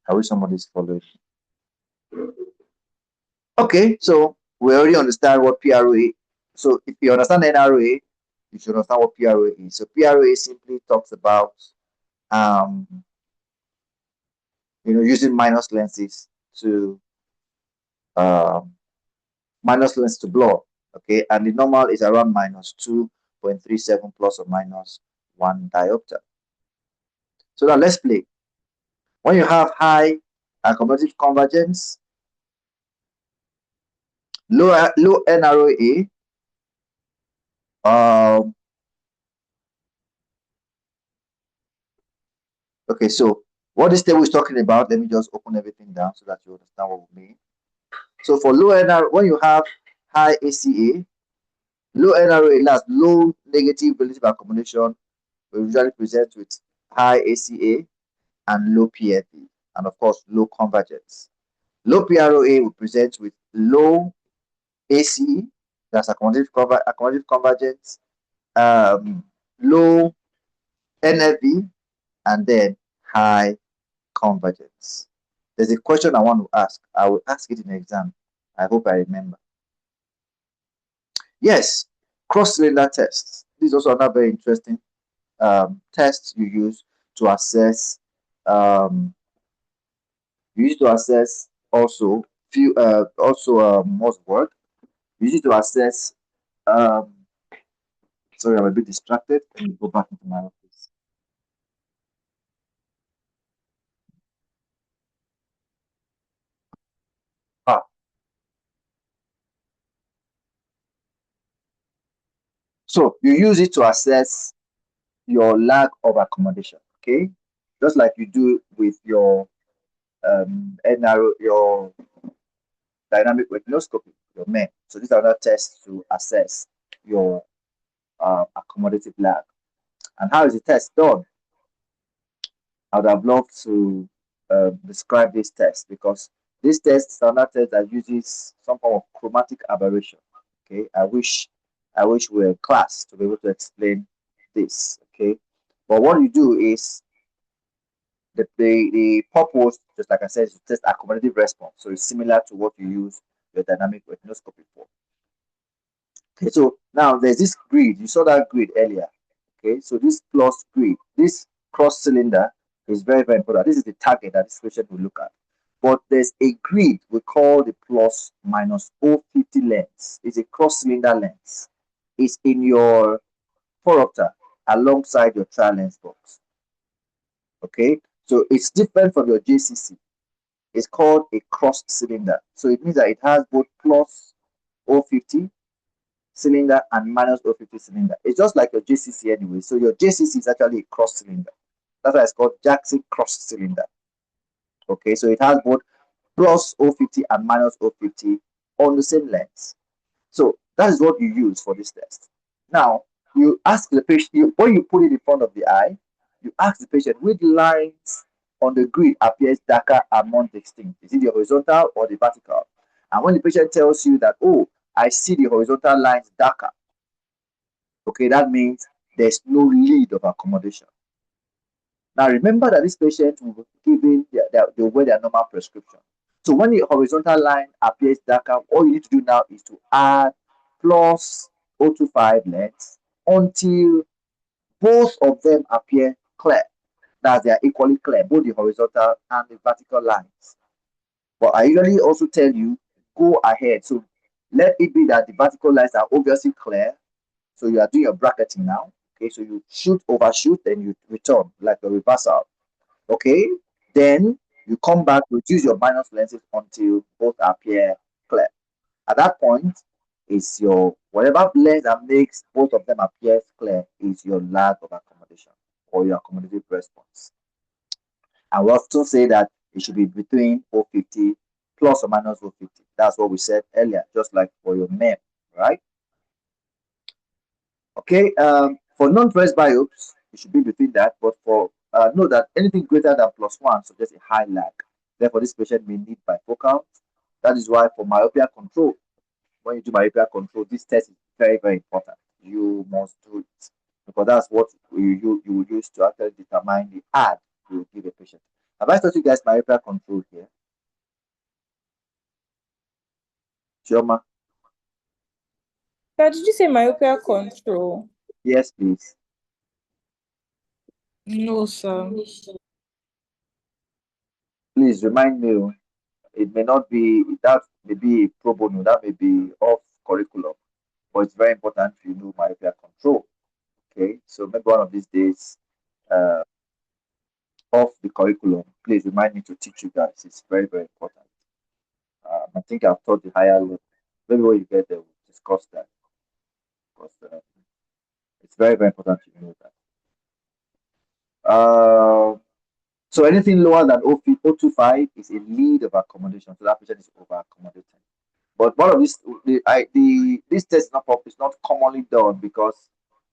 I wish somebody is following me. Okay, so we already understand what PROA. So if you understand NROA, you should understand what PROA is. So PROA simply talks about using minus lenses to blur. Okay, and the normal is around -2.37 plus or minus 1 diopter. So now let's play. When you have high accommodative convergence, low NROA, okay, so what this table is talking about, let me just open everything down so that you understand what we mean. So for low NROA, when you have high ACA, low NROA, that's low negative relative accommodation, we usually present with high ACA and low PFV, and of course low convergence. Low PROA will present with low ACE, that's accommodative convergence, low NFV, and then high convergence. There's a question I want to ask. I will ask it in the exam. I hope I remember. Yes, cross-cylinder tests. This is also another very interesting test you use to assess. You use to assess also few what's the word? You use to assess. Um, sorry, I'm a bit distracted. Let me go back into my office. Ah, so you use it to assess your lack of accommodation. Okay, just like you do with your NRO, your dynamic retinoscopy, your MEN. So these are not tests to assess your accommodative lag. And how is the test done? I would have loved to describe this test because this test is another test that uses some form of chromatic aberration. Okay, I wish we were in class to be able to explain this. Okay, but what you do is the purpose, just like I said, is to test accommodative response. So it's similar to what you use your dynamic retinoscopy for. Okay, so now there's this grid. You saw that grid earlier. Okay, so this plus grid, this cross cylinder is very, very important. This is the target that this patient will look at. But there's a grid we call the plus minus O50 lens. It's a cross cylinder lens. It's in your phoropter alongside your trial lens box. Okay, so it's different from your JCC. It's called a cross cylinder. So it means that it has both plus O50 cylinder and minus O50 cylinder. It's just like your JCC anyway. So your JCC is actually a cross cylinder. That's why it's called Jackson cross cylinder. Okay, so it has both plus O50 and minus O50 on the same lens. So that is what you use for this test. Now, you ask the patient, when you put it in front of the eye, you ask the patient which lines on the grid appears darker and more distinct. Is it the horizontal or the vertical? And when the patient tells you that, oh, I see the horizontal lines darker, okay, that means there's no lead of accommodation. Now, remember that this patient will be given their normal prescription. So when the horizontal line appears darker, all you need to do now is to add plus 025 lengths until both of them appear clear. That they are equally clear, both the horizontal and the vertical lines. But I usually also tell you, go ahead. So let it be that the vertical lines are obviously clear. So you are doing your bracketing now. Okay, so you shoot, overshoot, then you return like a reversal. Okay, then you come back, reduce your minus lenses until both appear clear. At that point, is your whatever lens that makes both of them appear clear is your lag of accommodation or your accommodative response. And we often say that it should be between O50 plus or minus O50. That's what we said earlier, just like for your MEM, right? Okay, for non-press biopsies, it should be between that, but for know that anything greater than +1 suggests a high lag. Therefore, this patient may need bifocals. That is why for myopia control, when you do myopia control, this test is very, very important. You must do it because that's what you will use to actually determine the ad you will give a patient. Have I taught you guys myopia control here? Chioma? Did you say myopia control? Yes, please. No, sir. Please remind me. It may not be that may be pro bono, that may be off curriculum, but it's very important you know myopia control. Okay, so maybe one of these days, off the curriculum, please remind me to teach you guys. It's very, very important. I think I've taught the higher level. Maybe when you get there, we'll discuss that because it's very, very important to know that. So anything lower than O25 is a lead of accommodation. So that patient is over accommodated. But one of this test is not commonly done because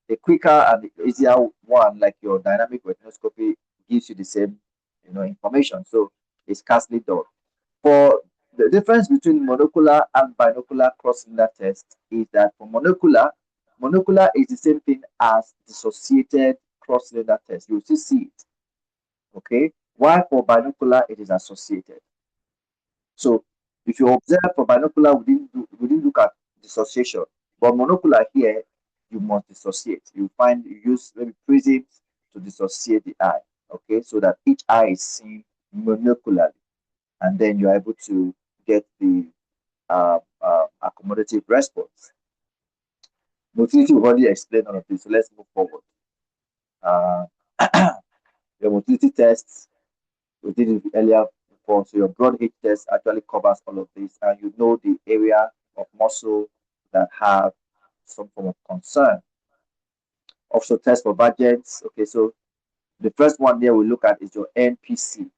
the quicker and the easier one, like your dynamic retinoscopy, gives you the same information. So it's scarcely done. For the difference between monocular and binocular cross-cylinder test is that for monocular is the same thing as dissociated cross-cylinder test, you will still see it. Okay, while for binocular it is associated. So if you observe for binocular, we didn't look at dissociation, but monocular here you must dissociate. You use maybe prisms to dissociate the eye. Okay, so that each eye is seen monocularly, and then you're able to get the accommodative response. Motility, we've already explained all of this, so let's move forward. The motility tests, we did it earlier before, so your broad H test actually covers all of this, and you know the area of muscle that have some form of concern. Also, test for budgets. Okay, so the first one there we look at is your NPC.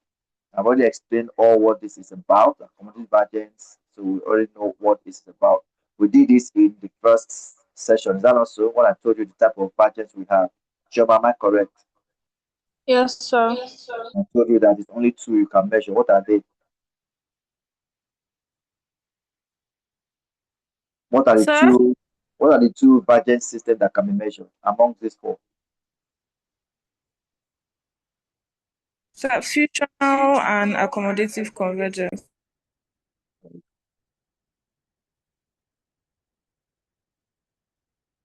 I've already explained all what this is about, accommodative budgets, so we already know what it's about. We did this in the first session. Is that also what I told you, the type of budgets we have? Chioma, am I correct? Yes, sir. I told you that it's only two you can measure. What are they? What are the Sir? two? What are the two budget systems that can be measured among these four? Sir, functional and accommodative convergence.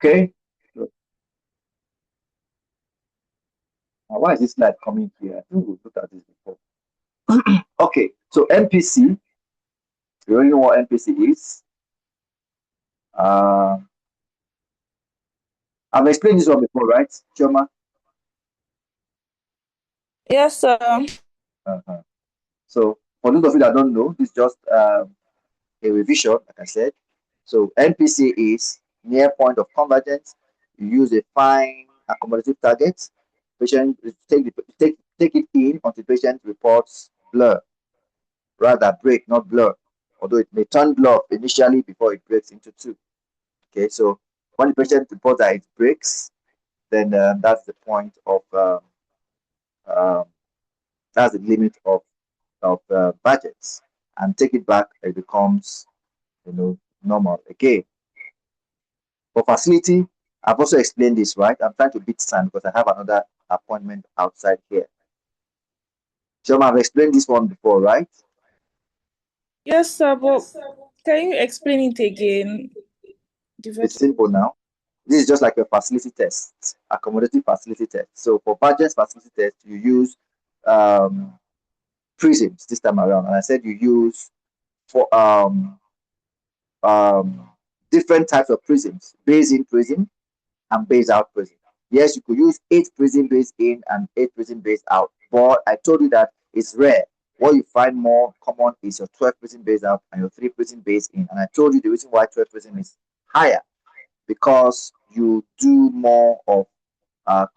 Okay. So, why is this slide coming here? I think we looked at this before. Okay, so NPC. You already know what NPC is. I've explained this one before, right, Chioma? Yes, sir. So for those of you that don't know, this is just a revision, like I said. So NPC is near point of convergence. You use a fine accommodative target. Patient take it in until patient reports blur, rather break, not blur. Although it may turn blur initially before it breaks into two. Okay, so when the patient reports that it breaks, then that's the point of that's the limit of budgets, and take it back, it becomes normal again. For facility, I've also explained this, right? I'm trying to beat time because I have another appointment outside here. Shoma, I've explained this one before, right? Yes, sir, but can you explain it again? It's simple now. This is just like a facility test, accommodative facility test. So for budget facility test, you use prisms this time around, and I said you use for different types of prisms: base in prism and base out prism. Yes, you could use 8 prism base in and 8 prism base out, but I told you that it's rare. What you find more common is your 12 prism base out and your 3 prism base in. And I told you the reason why 12 prism is higher, because you do more of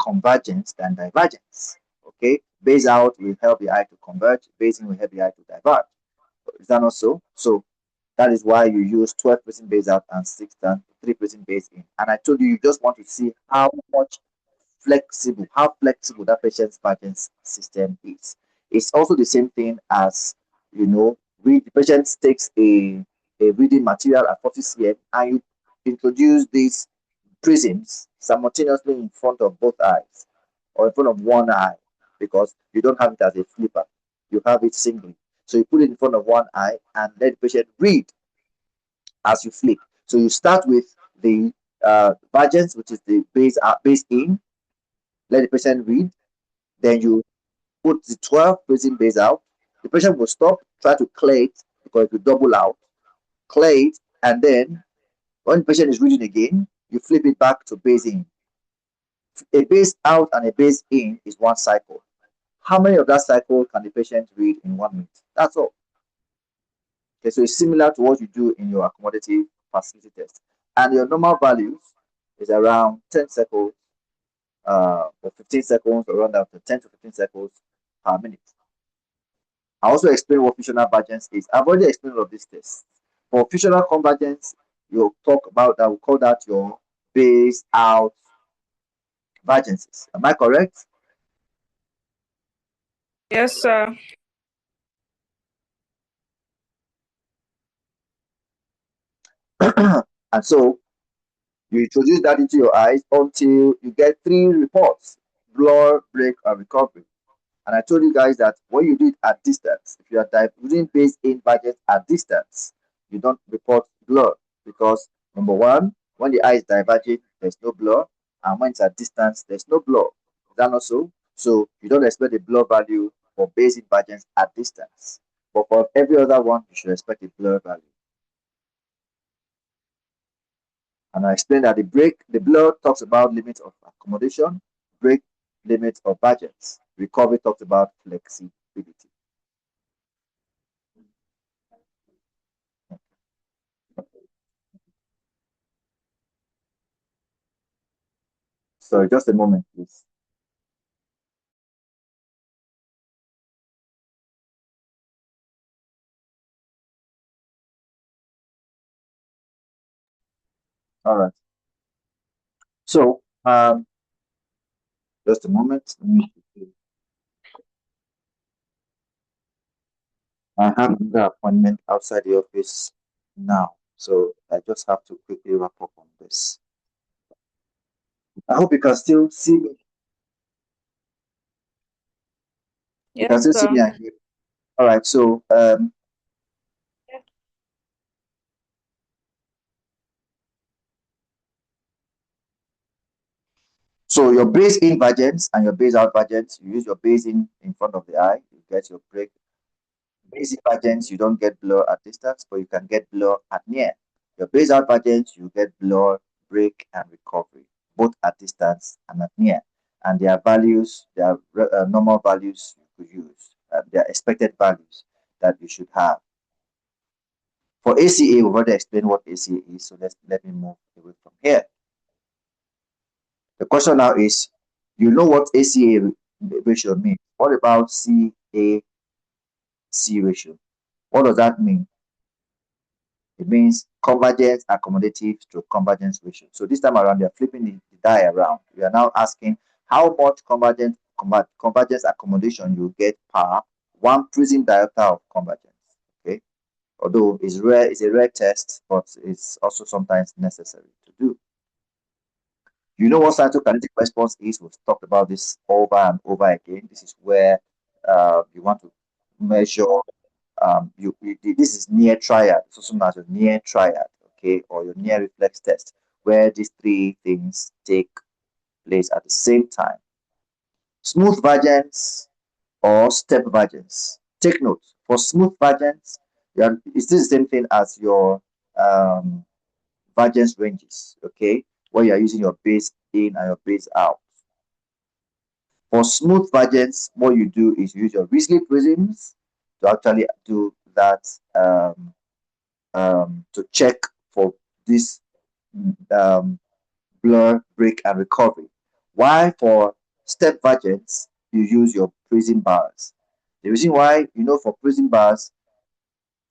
convergence than divergence. Okay, base out will help the eye to converge, base in will help the eye to diverge. Is that not so? So that is why you use 12 prism base out and 3 prism base in. And I told you, you just want to see how flexible that patient's budget system is. It's also the same thing as, the patient takes a reading material at 40 cm and you introduce these prisms simultaneously in front of both eyes or in front of one eye, because you don't have it as a flipper, you have it singly. So you put it in front of one eye and let the patient read as you flip. So you start with the divergence, which is the base in, let the patient read, then you put the 12 prism base out. The patient will stop, try to clear it because it will double out, clear it, and then when the patient is reading again, you flip it back to base in. A base out and a base in is one cycle. How many of that cycle can the patient read in 1 minute? That's all. Okay, so it's similar to what you do in your accommodative facility test. And your normal values is around 10 seconds or 15 seconds, around after 10 to 15 seconds per minute. I also explain what functional convergence is. I've already explained all of these tests. For functional convergence, you'll talk about that, we'll call that your base out divergences. Am I correct? Yes, sir. And so you introduce that into your eyes until you get 3 reports: blur, break, and recovery. And I told you guys that when you do it at distance, if you are using base in budget at distance, you don't report blur because number one, when the eye is diverging, there's no blur, and when it's at distance, there's no blur. Is that not so? So you don't expect a blur value for base in budget at distance. But for every other one, you should expect a blur value. And I explained that the blur talks about limits of accommodation, break limits of budgets. Recovery talks about flexibility. So just a moment, please. All right. So just a moment. I have another appointment outside the office now, so I just have to quickly wrap up on this. I hope you can still see me. You can Yes, still see me sir. and hear me. All right. So your base in variance and your base out variance, you use your base in front of the eye, you get your break. Base in variance, you don't get blur at distance, but you can get blur at near. Your base out variance, you get blur, break, and recovery, both at distance and at near. And their values, their normal values you could use, their expected values that you should have. For ACA, we've already explained what ACA is, so let me move away from here. The question now is, you know what ACA ratio means. What about CAC ratio? What does that mean? It means convergence accommodative to convergence ratio. So this time around, you're flipping the die around. We are now asking how much convergence accommodation you get per one prism diopter of convergence. Okay, although it's rare, it's a rare test, but it's also sometimes necessary to do. You know what cytokinetic response is? We've talked about this over and over again. This is where you want to measure. This is near triad, it's also known as your near triad, okay, or your near reflex test, where these three things take place at the same time. Smooth variance or step variance. Take note, for smooth variance, it's the same thing as your variance ranges, okay, where you're using your base in and your base out. For smooth variance, what you do is you use your Risley prisms to actually do that to check for this blur, break, and recovery. Why for step variance, you use your prism bars. The reason why, for prism bars,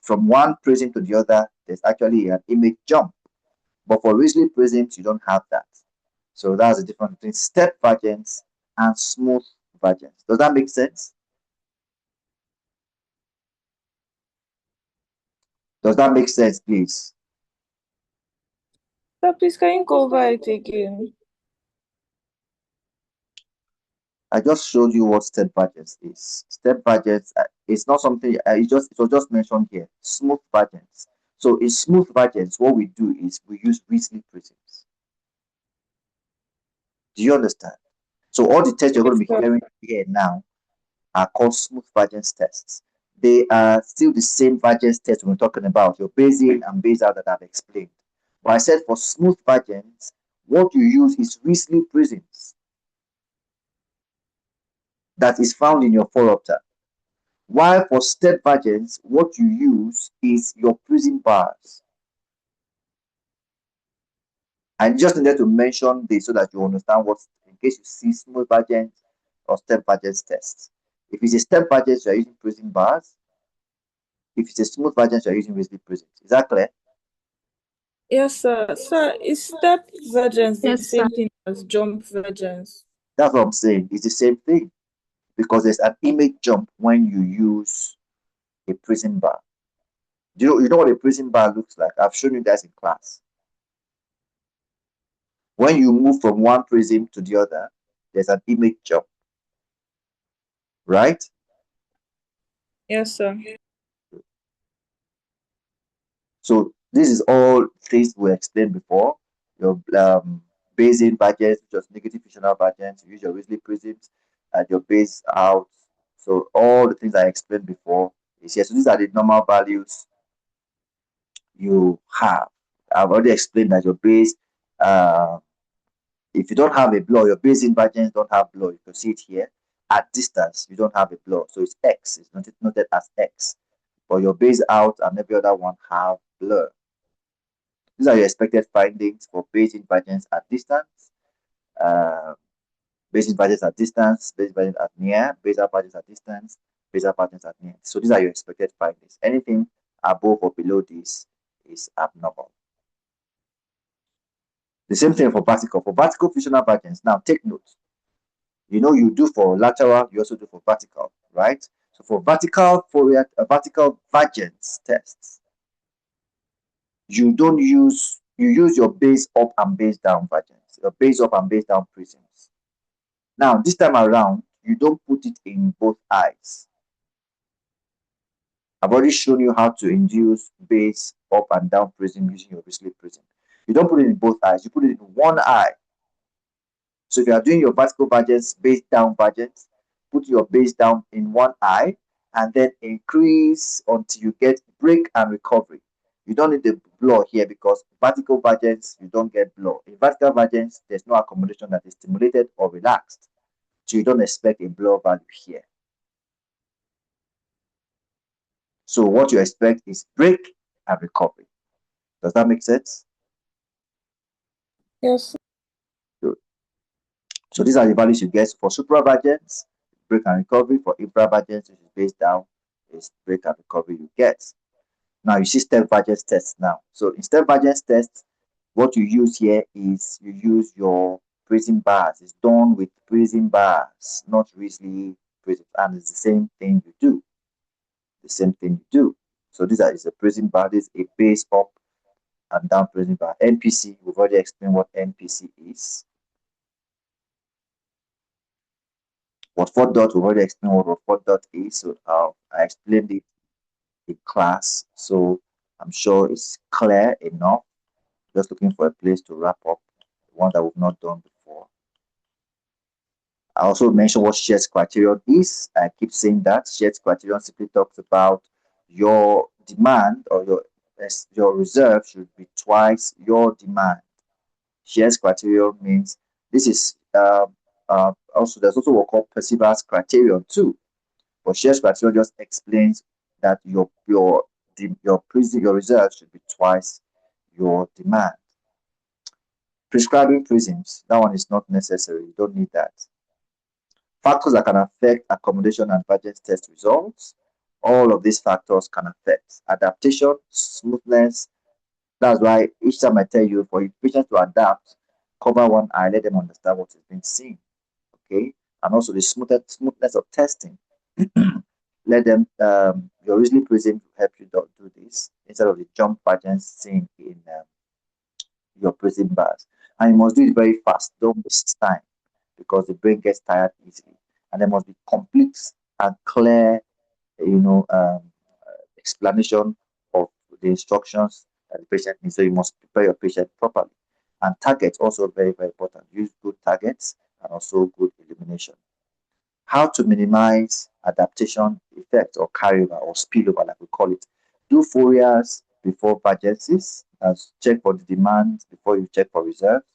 from one prism to the other, there's actually an image jump. But for Risley prisms, you don't have that. So that's the difference between step variance and smooth variance. Does that make sense? Does that make sense, please? Sir, please can you go over it again? I just showed you what step variance is. Step variance is not something it was just mentioned here. Smooth variance. So in smooth variance, what we do is we use Risley prisms. Do you understand? So all the tests you're going to be hearing here now are called smooth variance tests. They are still the same variance test we're talking about, your base in and base out that I've explained. But I said for smooth variance, what you use is Risley prisms that is found in your phoropter. While for step variance, what you use is your prism bars. I just needed to mention this so that you understand what, in case you see smooth variance or step variance tests. If it's a step variance, you are using prism bars. If it's a smooth variance, you are using Risley prisms. Is that clear? Yes, sir. Sir, is step variance the Yes, same sir. thing as jump variance? That's what I'm saying. It's the same thing because there's an image jump when you use a prism bar. You know what a prism bar looks like? I've shown you guys in class. When you move from one prism to the other, there's an image jump, right? Yes, sir. So this is all things we explained before. Your base in budgets, just negative fictional budgets, use your Risley prisms and your base out. So all the things I explained before is here. So these are the normal values you have. I've already explained that your base, if you don't have a blur, your base in budgets don't have blur. You can see it here. At distance, you don't have a blur. So it's X. It's noted as X. But your base out and every other one have blur. These are your expected findings for base invergence at distance, base invergence at distance, base invergence at near, base invergence at distance, base invergence at near. So these are your expected findings. Anything above or below this is abnormal. The same thing for vertical. For vertical fictional divergence, now take note. You know you do for lateral, you also do for vertical, right? So for vertical Fourier, vertical divergence tests, you don't use, you use your base up and base down vergence, your base up and base down prisms. Now this time around, you don't put it in both eyes. I've already shown you how to induce base up and down prism using your Risley prism. You don't put it in both eyes, you put it in one eye. So if you are doing your vertical vergence, base down vergence, put your base down in one eye and then increase until you get break and recovery. You don't need the blur here because vertical vergence, you don't get blur. In vertical vergence, there's no accommodation that is stimulated or relaxed. So you don't expect a blur value here. So what you expect is break and recovery. Does that make sense? Yes. Good. So these are the values you get for supravergence, break and recovery. For infravergence, which is based down, is break and recovery you get. Now you see step vergence tests now. So in step vergence tests, what you use here is you use your prism bars. It's done with prism bars, not Risley prisms, and it's the same thing you do. The same thing you do. So these is a prism bar. This is a base up and down prism bar. NPC, we've already explained what NPC is. Watford dot, we've already explained what Watford dot is. So I explained it in class. So I'm sure it's clear enough. Just looking for a place to wrap up the one that we've not done before. I also mentioned what shared criterion is. I keep saying that shared criterion simply talks about your demand or your reserve should be twice your demand. Shared criterion means this is also there's also what called Percival's criterion too. But shared criterion just explains that your reserve should be twice your demand. Prescribing prisms, that one is not necessary. You don't need that. Factors that can affect accommodation and budget test results. All of these factors can affect adaptation, smoothness. That's why each time I tell you for patients to adapt, cover one eye, let them understand what is being seen. Okay, and also the smoothness of testing. Let them your Risley prism to help you do this instead of the jump patterns seen in your prism bars. And you must do it very fast. Don't waste time because the brain gets tired easily. And there must be complete and clear, explanation of the instructions that the patient needs. So you must prepare your patient properly. And targets also very, very important. Use good targets and also good illumination. How to minimize adaptation effect or carryover or spillover, like we call it. Do Fouriers before budgets, as check for the demand before you check for reserves.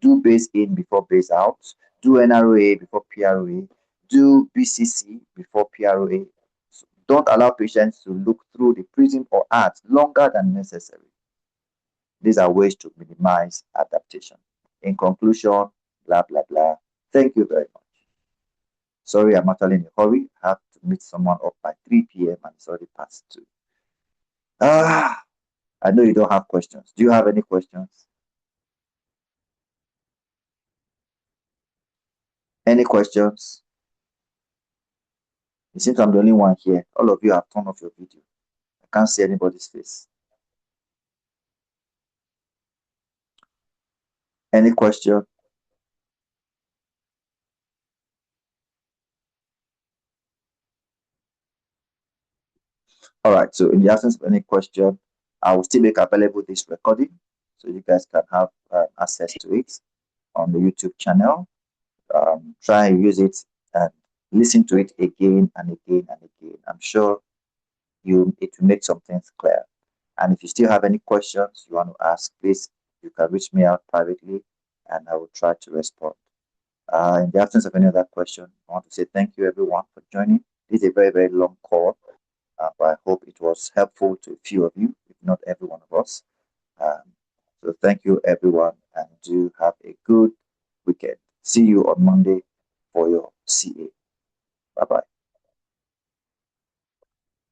Do base in before base out. Do NROA before PROA. Do BCC before PROA. So don't allow patients to look through the prism or arts longer than necessary. These are ways to minimize adaptation. In conclusion, blah, blah, blah. Thank you very much. Sorry, I'm actually in a hurry. I have to meet someone up by 3 p.m. and it's already past 2. I know you don't have questions. Do you have any questions? Any questions? It seems I'm the only one here. All of you have turned off your video. I can't see anybody's face. Any question? All right. So in the absence of any question, I will still make available this recording so you guys can have access to it on the YouTube channel. Try and use it and listen to it again and again and again. I'm sure it will make some things clear. And if you still have any questions you want to ask, please, you can reach me out privately and I will try to respond. In the absence of any other question, I want to say thank you everyone for joining. This is a very, very long call, but I hope it was helpful to a few of you, if not every one of us. So thank you everyone and do have a good weekend. See you on Monday for your CA. Bye-bye.